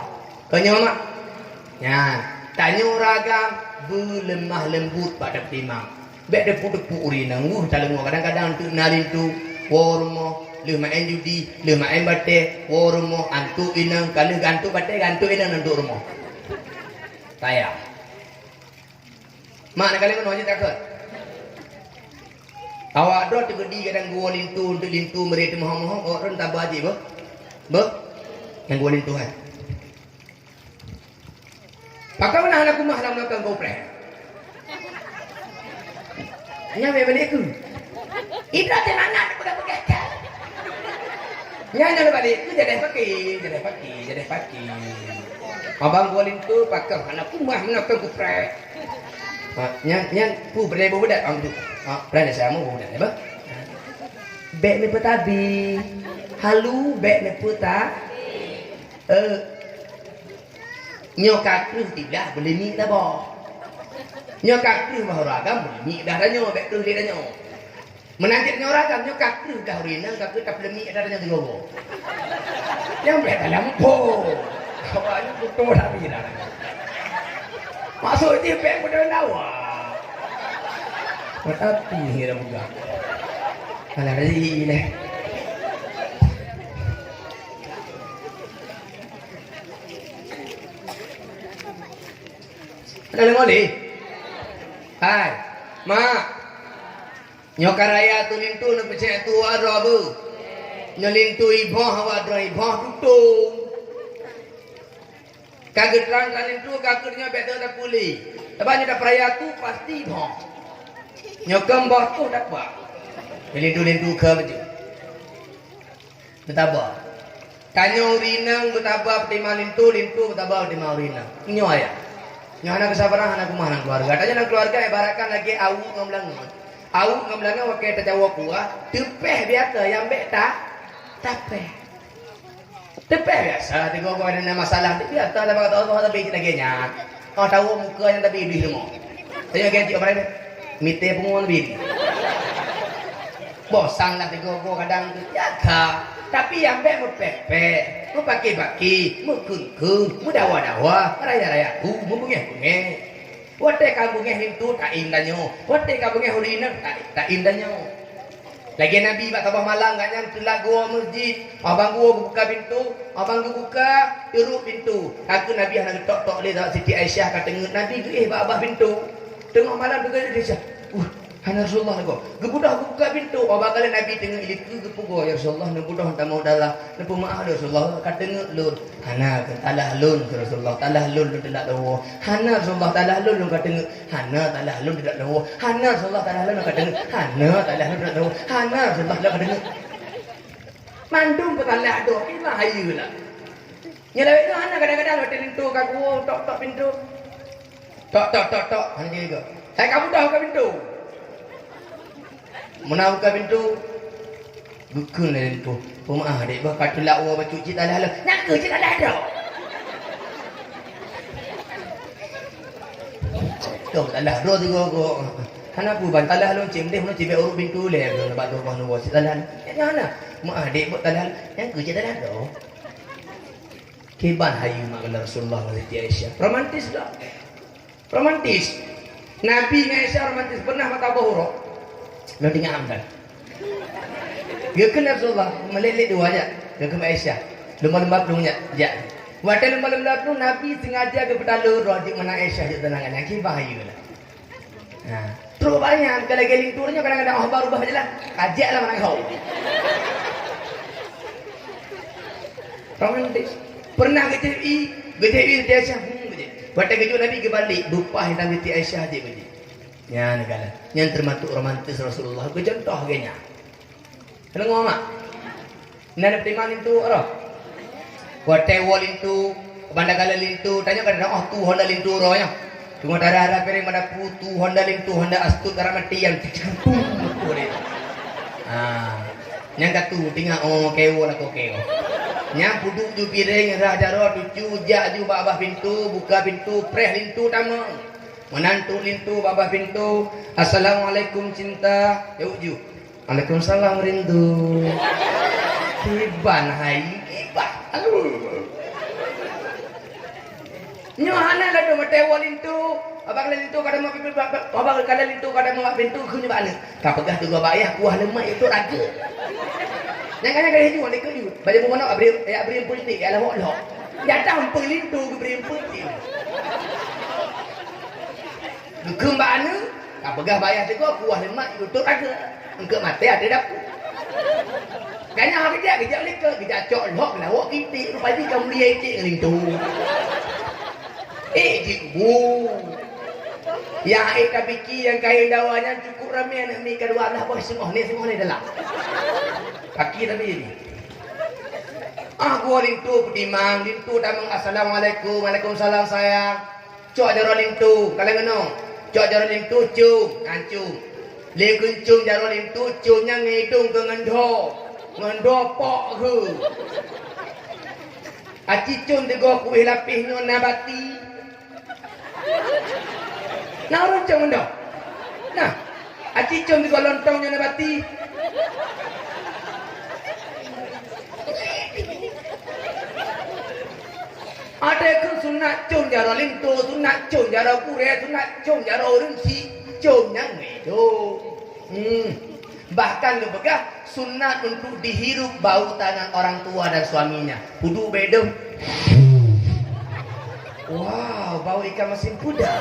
Tanya mak. Ya. Tanya ragam berlemah lembut pada timang. Bek depu-depu urina nguh talengua kadang-kadang tu nalin tu warmo le main judi le main bate warmo antu inang kalau gantu bate gantu inang nandu rumah. Saya. Mana kalian mau cerita ke? Awak dot tegedi kadang gua lintu untuk lintu mereka mohon-mohon orang tabah aja be. Yang gua lintu kan. Pakai mana anak rumah dalam belakang komplek? Hanya balik aku. Ibrat yang anak pegang-pegang. Hanya balik aku jadi pakai. Abang boleh tu pakai anak rumah belakang komplek. Yang pu berdaya budak ang tu. Berada saya mau budak, apa? Bek ni petabi. Halu bek ni peta. Nyokak tu tidak boleh ni dah boh. Nyokak tu mahoragam boleh ni dah dah nyok bek tu dia dah nyok. Menanjak nyoragam nyokak tu dah urina kak tu tak boleh ni dah dah nyok tiga. Yang bek dalam po. Awaknya betul dah bila. Masuk dia bek pada lawa. Tapi ni dah buka. Alah ri leh. Ada ngoli. Hai, mak. Nyokaraya tu lintu nak percaya tu ada bu. Nyolintu iboh awak ada iboh tutung. Kaget terang lintu kagetnya betul tak pulih. Tapi dah peraya tu pasti iboh. Nyokam boh tu tak buat. Lintu ke betul. Betapa. Tanya urinang betapa pertima lintu betapa pertima urinang. Nyo ayah. Yang anak kesabaran anak rumah anak keluarga. Tanya anak keluarga ibaratkan lagi awuk ngamlangan. Awuk ngamlangan wakai tercawa kuah. Tepeh biasa yang bek tapeh. Tepeh biasa. Tiga orang ada masalah. Biasa tak tahu kau tapi lagi nya. Kau tahu muka yang tapi di semua. Tanya ganti apa ini? Mite penguang lebih. Bosang lah tiga orang kadang tu jaga. Tapi yang bek berpepek. Mu baki-baki, mu kun-kun, mu dawa-dawa, raya-raya ku, mu bungeh-bungeh. Wate ka bungeh hintu tak indahnya. Wate ka bungeh urina tak indahnya. Lagi Nabi bak tabah malam kan telah gua masjid. Abang gua buka pintu, abang gua buka urut pintu. Aku Nabi hendak tok-tok le dak Siti Aisyah kata Nabi tu abah pintu. Tengok malam tu dia Aisyah. Hana Rasulullah go. Gebudah buka pintu. Abang kali Nabi tengok itu gepugo ya Rasulullah gebudah tak mau dalah. Lepas maaf Rasulullah kat tengok lun. Hana talah lun Rasulullah talah lun tidak tahu. Hana Rasulullah talah lun kat tengok. Hana talah lun tidak tahu. Hana Rasulullah talah lun kat tengok. Hana talah lun tidak tahu. Hana Rasulullah kat tengok. Mandung petalah do ilah hayulah. Nya lawek tu ana kadang-kadang hotel pintu kaku tok pintu. Tok. Hanya juga. Saya kamu dah buka pintu. Mana buka pintu? Bukan lah pintu. Pemaah dek bah katulak orang baca cita lah. Nak ke cita lah dah. Tok tak lah. Ro tu go. Kenapa bantalah lonceng deh mana cibek urut pintu leh lepas tu bang nuwa cita lah. Mana? Maah dek buat talah. Nak ke cita lah dah. Keban hayu mak Rasulullah Siti Aisyah. Romantis tak? Romantis. Nabi dengan Aisyah romantis. Pernah mata Abu Hurairah. Lalu tinggal amdan. Dia kena Rasulullah. Melelek dua aja. Dia kena Aisyah. Lemah-lemah pelungnya. Ya. Wadah lemah-lemah tu Nabi sengaja ke petala rojik mana Aisyah di tenangan. Yang kibah hayu lah. Terus banyak. Kalau geling turunnya kadang-kadang rubah je lah. Kajak lah mana kau. Romantis. Pernah GTI Siti Aisyah. Waktu kejut Nabi ke balik, lupa hitam Siti Aisyah je begini. Ya negara. Yang termasuk romantis Rasulullah. Ke contoh kayaknya. Kalau ngomong mak. Nana pertimbangan itu apa? Waktu wall itu, bandar itu, tanya kadang tu Honda lintu rohnya. Cuma darah piring pada putu Honda lintu Honda astut karena mati yang cicangtung betul deh. Yang katu tinggal kewo lah kewo. Nya puduk ju piring raja roh tuju jak ju babah pintu buka pintu preh lintu tama menantu lintu babah pintu assalamualaikum cinta ya uju waalaikumsalam rindu kiban hai kibah aduh nyohana lado matewa lintu abang lintu kada mau pintu abang kada lintu kada mau pintu kunya bana kapegah tu gua bayar kuah lemak itu raga. Yang kaya kaya hijau, mereka juga. Baca buku nak, beri politik, alah wak. Datang pelintu ke beri politik. Dukung mana? Apakah bayar tu kau, kuah lemak, YouTube ada. Engkau mati ada dapur. Kanya kejap leka, kejap cok lok lah, wak kitik. Lepas ni kamu lihat cik lintu. Cikgu. Yang tak fikir yang kain dawanya cukup ramai nak ambil kedua anak boh semua ni dalam. Kaki tapi ni. Gua lintu pedimang, lintu damang assalamualaikum, waalaikumsalam sayang. Cok jaro lintu, kalau ngono. Cok jaro lintu cung, ancung. Le kuncung jaro lintu cungnya ngidung ke ngendo pok ke. Aci cung tego kuih lapis nyon nabati. Nah orang macam mana? Nah, aci cung juga lontongnya nabati. Ada kan sunat cung jaro lintu, sunat cung jaro kure, sunat cung jaro rinci, cung yang medo. Bahkan kebegah sunat untuk dihirup bau tangan orang tua dan suaminya. Kudu bedem. Wow, bau ikan masin pudar.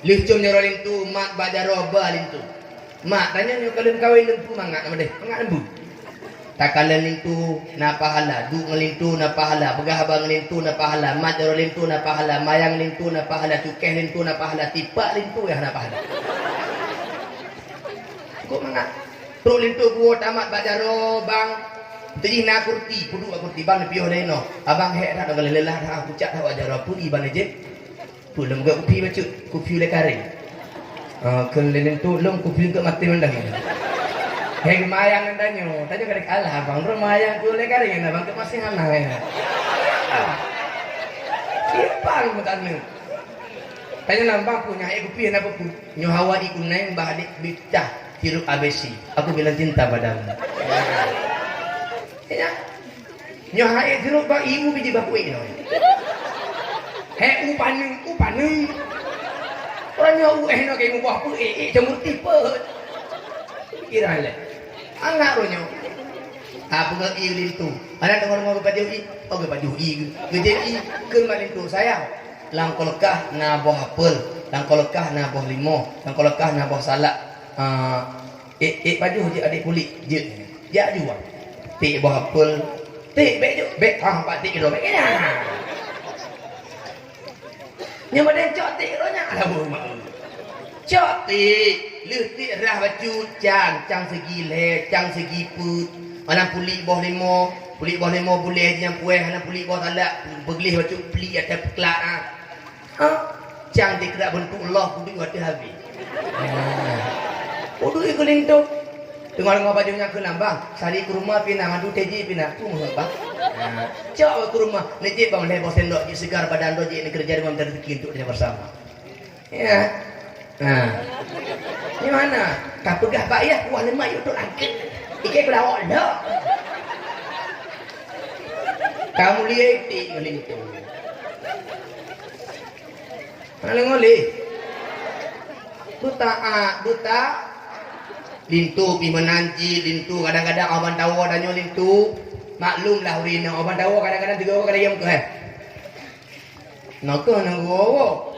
Lucum nyoro lintu, mak baca roba lintu. Mak tanya nyo kalian kawin lempu mangak nama deh, mangak lembu. Tak kalian lintu na pahala, du ngelintu na pahala, pegah abang ngelintu na pahala, mat nyoro lintu na pahala, mayang lintu na pahala, cukeh lintu na pahala, tipak lintu yang na pahala. Kok mangak? Pro lintu gua tamat baca robang. Tadi nak kurti, pudu kurti bang pion deno. Abang hek dah kalau lelah dah aku cak dah wajar apa iban aje. Pulang gak kopi baca, kopi le kare. Kelilin tu long kopi ke mati mendang. Hei mayang ndanyo, tadi kada kalah abang ro mayang ku le kare ngana bang ke masih hana ya. Ipang mutane. Tanya nambang punya kopi apa pu. Nyo hawa di kunai mbah dik bicah hirup ABC. Aku bilang cinta padamu. Ya. Nyo hae hirup ba ibu biji bakui no. Hei upanu. Orang nyo no kay mo buah pu jamur tipe. Kira le. Angak ro nyo. Apa ke ilin tu? Ada dengar ngomong baju i, oke baju i. Gede i ke malin tu sayang. Langkolkah na buah apel, langkolkah na buah limau, langkolkah na buah salak. Baju je adik kulit je. Ja juga. Tik buah apel. Tik bek je. Bek pak tik do bek nya. Nya badan cok tik ro nya. Alah mak. Cok tik Letik rah baju cang segi le, cang segi put. Anak puli boh limo boleh je yang puas, anak puli boh talak, beglih baju peli atas peklak ah. Ha? Cang dikira bentuk Allah kudu ada habis. Bodoh ikuling tu. Tengok bajunya ke lambang, sari ke rumah pina madu teji pina tu bang. Cak ke rumah, nejek bang leh bos sendok je segar badan do je ni kerja dengan rezeki untuk dia bersama. Ya. Ni mana? Kau pegah pak ya, wah lemah yo tok angkat. Ikai belawak dah. Kamu lihat ti ngeling tu. Mana ngoli? Buta. Lintu pi menanji, lintu kadang-kadang awan tawa danyo lintu. Maklumlah urina awan tawa kadang-kadang 3 orang kadang ke. Nak go.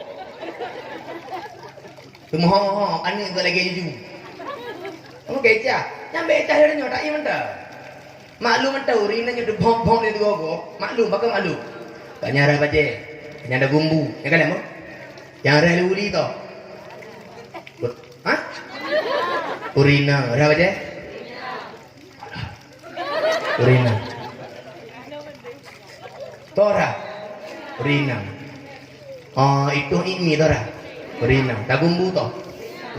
Tumoh, ani go lagi ju. Kamu keca, nyambe cah dia nyotak i mentah. Maklum mentah urina nyo bom dia go. Maklum bakal maklum. Banyak arah baje. Nyanda gumbu. Ya kan mo? Yang arah uli to. Hah? Urina, apa aja? Urina. Tora. Urina. Oh, itu ini tora. Urina. Tak bumbu toh.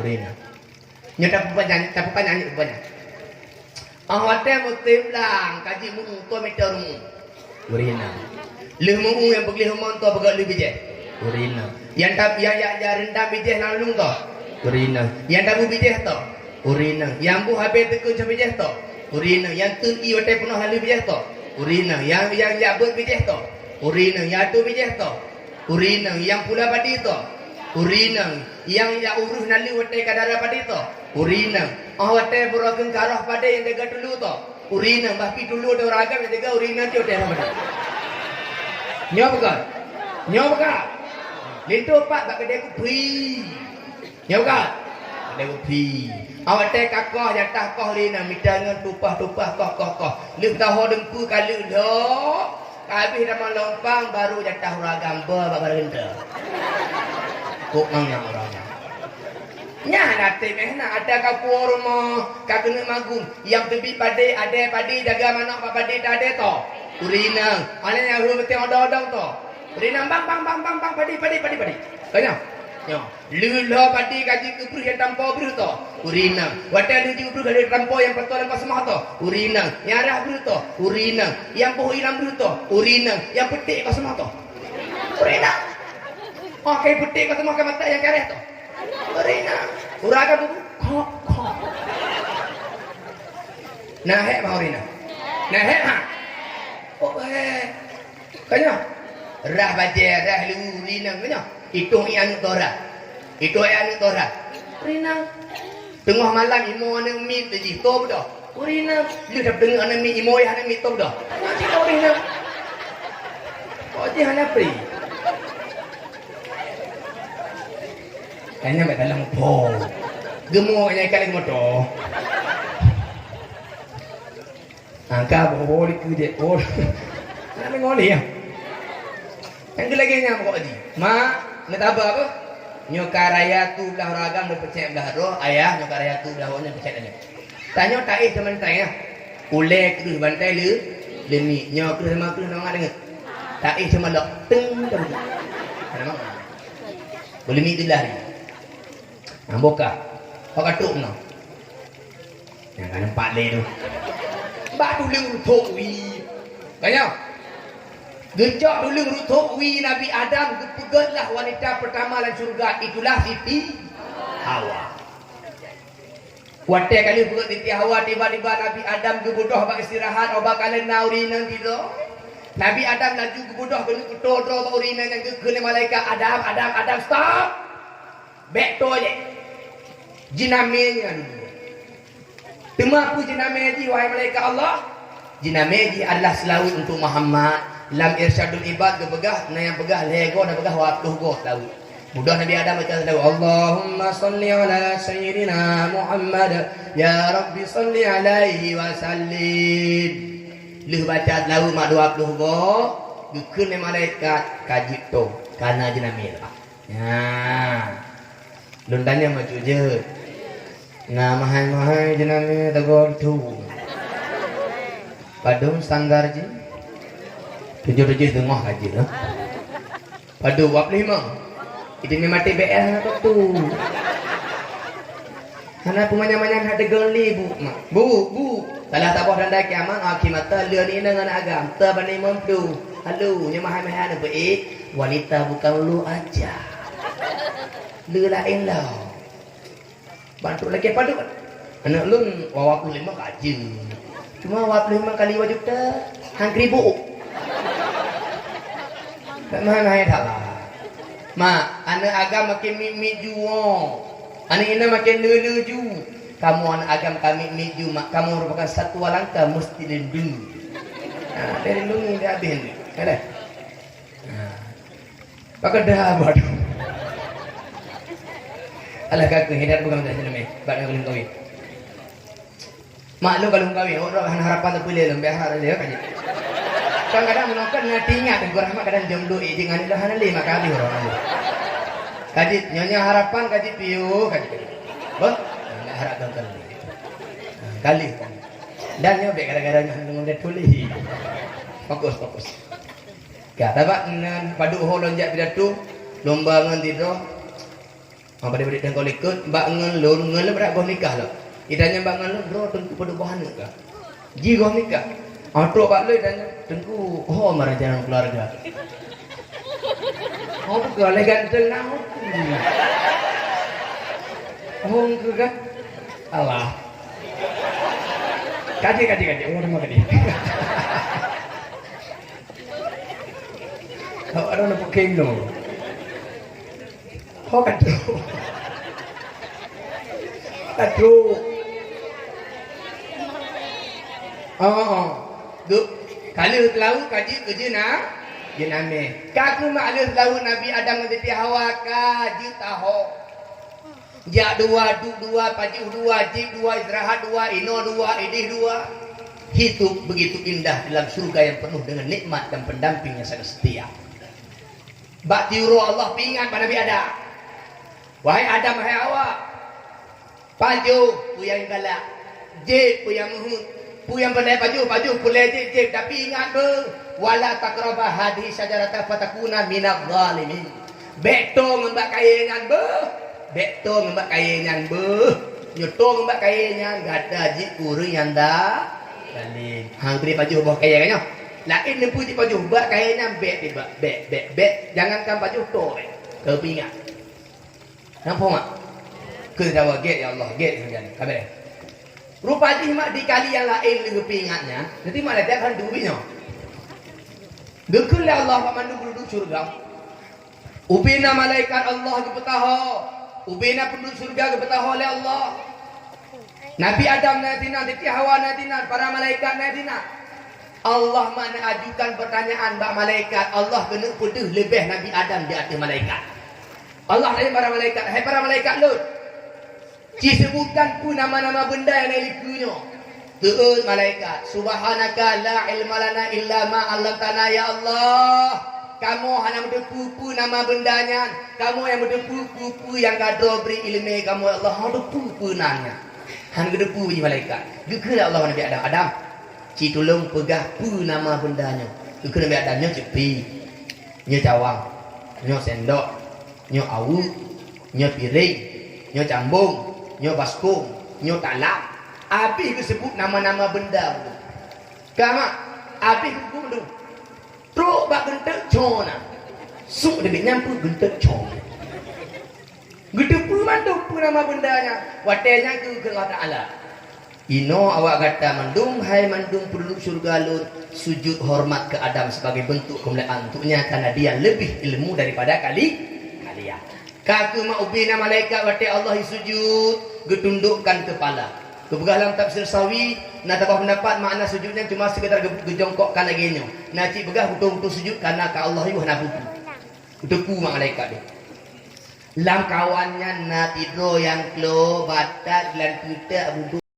Urina. Nyata panjang. Hotel mutim lang, kaji mu to meter mu. Urina. Lemu yang pergi rumah to pegat lebih je. Urina. Yang tak ya rendah bijih lalu to. Urina. Yang tak bijih to. Urina. Yang bu habis tekun sampai bijih to. Urina. Yang tun i hotel penuh lalu bijih to. Urina. Yang jabut bijih to. Urina. Yang tu bijih to. Urina. Yang pula padi to. Urina. Yang urus nalu hotel kadara padi to. Urina. Hotel beragam karah pada yang jaga dulu to. Urina. Baki dulu ada ragam yang jaga urina tu hotel pada. Nyawa kan? Lintu pak bak kedai kupi. Nyawa kan? Kedai kupi. Awak teh kakoh jatah koh lina midangan tupah koh. Lep tahu dempu kali dah. Habis dah melompang baru jatah ragam ber baru genda. Kok mana orangnya? Nya nanti mehna ada kapur rumah kakek magung yang tebi pade ada pade jaga mana apa pade ada to. Urina, ana yang rumah teh odong to. Urina bang padi. Kanya. Yo, lula padi kaji kupru yang tampo bru to. Urina, wadah lu kupru dari tampo yang pertolongan pas semah to. Urina, nyarah bru to. Urina, yang poho ilang bru to. Urina, yang petik pas semah to. Urina. Oke petik pas semah ke mata yang kareh to. Urina, uraga bu. Kok. Nah, bang Urina. Nah, ha. Oh, kanya rah baje rah lu rina kanya itu yang tora rina tengah malam imo ane mi teji to dah rina lu dah dengar ane mi imo ane mi to dah nanti kau rina kau je hanya pri kanya kat dalam po gemuk nya kali motor angka boleh ke dia nak ngoli ya yang lagi nya kok di mak ngetaba apa nyokaraya tu belah ragam dan percaya belah roh ayah nyokaraya tu belah rohnya percaya dia tanya taih teman tanya ulek tu bantai le lemi nyok tu sama tu nang dengar taih cuma lok teng terus ada mak boleh mi tu lari amboka kau katuk no yang kan empat le tu bak dulu rutuk wi. Kaya. Gejak dulu rutuk wi Nabi Adam kepegatlah wanita pertama dalam surga itulah Siti Hawa. Kuatnya kali pegat Siti Hawa tiba-tiba Nabi Adam kebudoh bak istirahat obat kalian naurina gitu. Nabi Adam laju kebudoh kena ketodro bak urina yang kena malaikat Adam stop. Back to je. Jinamenya dulu. Temaku jinameji wahai malaikat Allah. Jinameji adalah selawat untuk Muhammad. Lam irsyadul ibad ke begah, na yang begah lego na begah wapluh go tahu. Mudah Nabi Adam baca tahu Allahumma salli ala sayyidina Muhammad ya Rabbi salli alaihi wa sallim. Leh baca tahu mak 20 go, dikeun malaikat kaji to kana jinamil. Ya. Lundanya maju je. Nah mahal-mahal jenami tegol tu. Padung standar je. 7 tengah aja lah. Padu wap 5. Itu ni mati BL nak tu. Hana pemanya-manya nak tegol li bu. Bu. Salah tak boleh dan kiamat akhimat leur ni dengan agam. Ta bani mampu. Halo, nya mahal-mahal nak baik. Wanita bukan lu aja. Leur lain lah. Bantu lagi padu kan. Anak lun wawak 5 kaje. Cuma wawak 5 kali wajib dah hang 1000. Tak mana tak lah. Mak, anak agam makin mik juo. Anak ini makin lelu ju. Kamu anak agam kami mik ju mak. Kamu merupakan satu langkah mesti lindungi. Nah, dari lindungi dah habis ni. Ada. Nah. Pakai dah bodoh. Alah kakak hidat bukan dah jenama. Bak nak belum kahwin. Mak lu kalau kahwin, orang harapan tak boleh lembih harap dia kan. Kadang-kadang menokkan ngati ingat gua rahmat kadang jomblo jangan dah hanali mak kali orang. Kadit nyonya harapan kadit piu kadit. Bon, nak harap kan. Kali. Dan nyo be gara-gara ngomong dia tulis. Fokus. Kata bak padu ho lonjak pidato lomba ngan tido. Apa dia beri dan kau ikut bak ngelun berat goh nikah lah. Idanya bak ngelun bro tengku pada bahan ke. Ji goh nikah. Atro bak le dan tengku marah jalan keluarga. Tu le ganteng nak. Ke kan? Allah. Kaji. Orang nama kadi. Kau ada nak pakai no. Aduh. Duk. Kalau telau kaji kerja nak jename. Kaku maklum telau Nabi Adam dengan Siti Hawa kaji tahu. Jak 2, duk 2, pajuk 2, jib 2, istirahat 2, ino 2, idih 2. Hidup begitu indah dalam surga yang penuh dengan nikmat dan pendamping yang sangat setia. Bak tiuru Allah pingat pada Nabi Adam. Wahai Adam, wahai Hawa. Paju pu yang galak. Jib pu yang muhut. Pu yang pandai paju pulai jib. Tapi ingat wala taqrabah hadhihi syajarata fatakuna minadh zalimin. Beto ngembak kayengan Beto ngembak kayengan Nyoto ngembak kayengan gada jib uru yang dah. Dalil. Hang beri paju bawah kayengannya. Lain nempu di paju bak kayengan bet. Jangankan paju to. Kau ingat. Nampak tak? Kena jawab get ya Allah, get jangan. Kabar. Rupa mak di kali yang lain dengan pingatnya, nanti mak dia akan duitnya. Dekul Allah pamandu penduduk surga. Ubina malaikat Allah ke petaho. Ubina penduduk surga ke petaho oleh Allah. Nabi Adam natina, Siti Hawa natina, para malaikat natina. Allah mana ajukan pertanyaan bak malaikat. Allah kena pedih lebih Nabi Adam di atas malaikat. Allah tanya para malaikat, hai para malaikat Lut. Disebutkan pun nama-nama benda yang dikunya. Tu'ul malaikat, subhanaka la ilma lana illa ma 'allamtana ya Allah. Kamu hanya berdepu nama bendanya. Kamu yang berdepu yang kadro beri ilmu kamu ya Allah. Hanya berdepu nanya. Hanya berdepu je malaikat. Gekala Allah Nabi Adam. Adam, ci tolong pegah pu nama bendanya. Gekala Nabi Adam nyo cepi. Nyo cawang. Nyo sendok. Nyo awu, nyo piring, nyo cambung, nyo baskom, nyo talak. Habis ke sebut nama-nama benda tu. Kamak, habis ke sebut tu. Teruk bak gentek cona. Suk dia nyampu gentek cona. Gentek pun mandu pun nama bendanya. Watenya ke Allah Ta'ala. Ino awak kata mandung, hai mandung penduduk surga lun. Sujud hormat ke Adam sebagai bentuk kemuliaan untuknya. Karena dia lebih ilmu daripada kalian. Kaku ma'ubina malaikat wate Allah sujud. Getundukkan kepala. Kebegalam tafsir sawi. Nak tambah pendapat makna sujudnya cuma sekedar gejongkokkan lagi nyo. Nak cik begah betul-betul sujud karena ka Allah ibu nak buku. Utepu malaikat dia. Lam kawannya nak tidur yang klo batat dan kita budu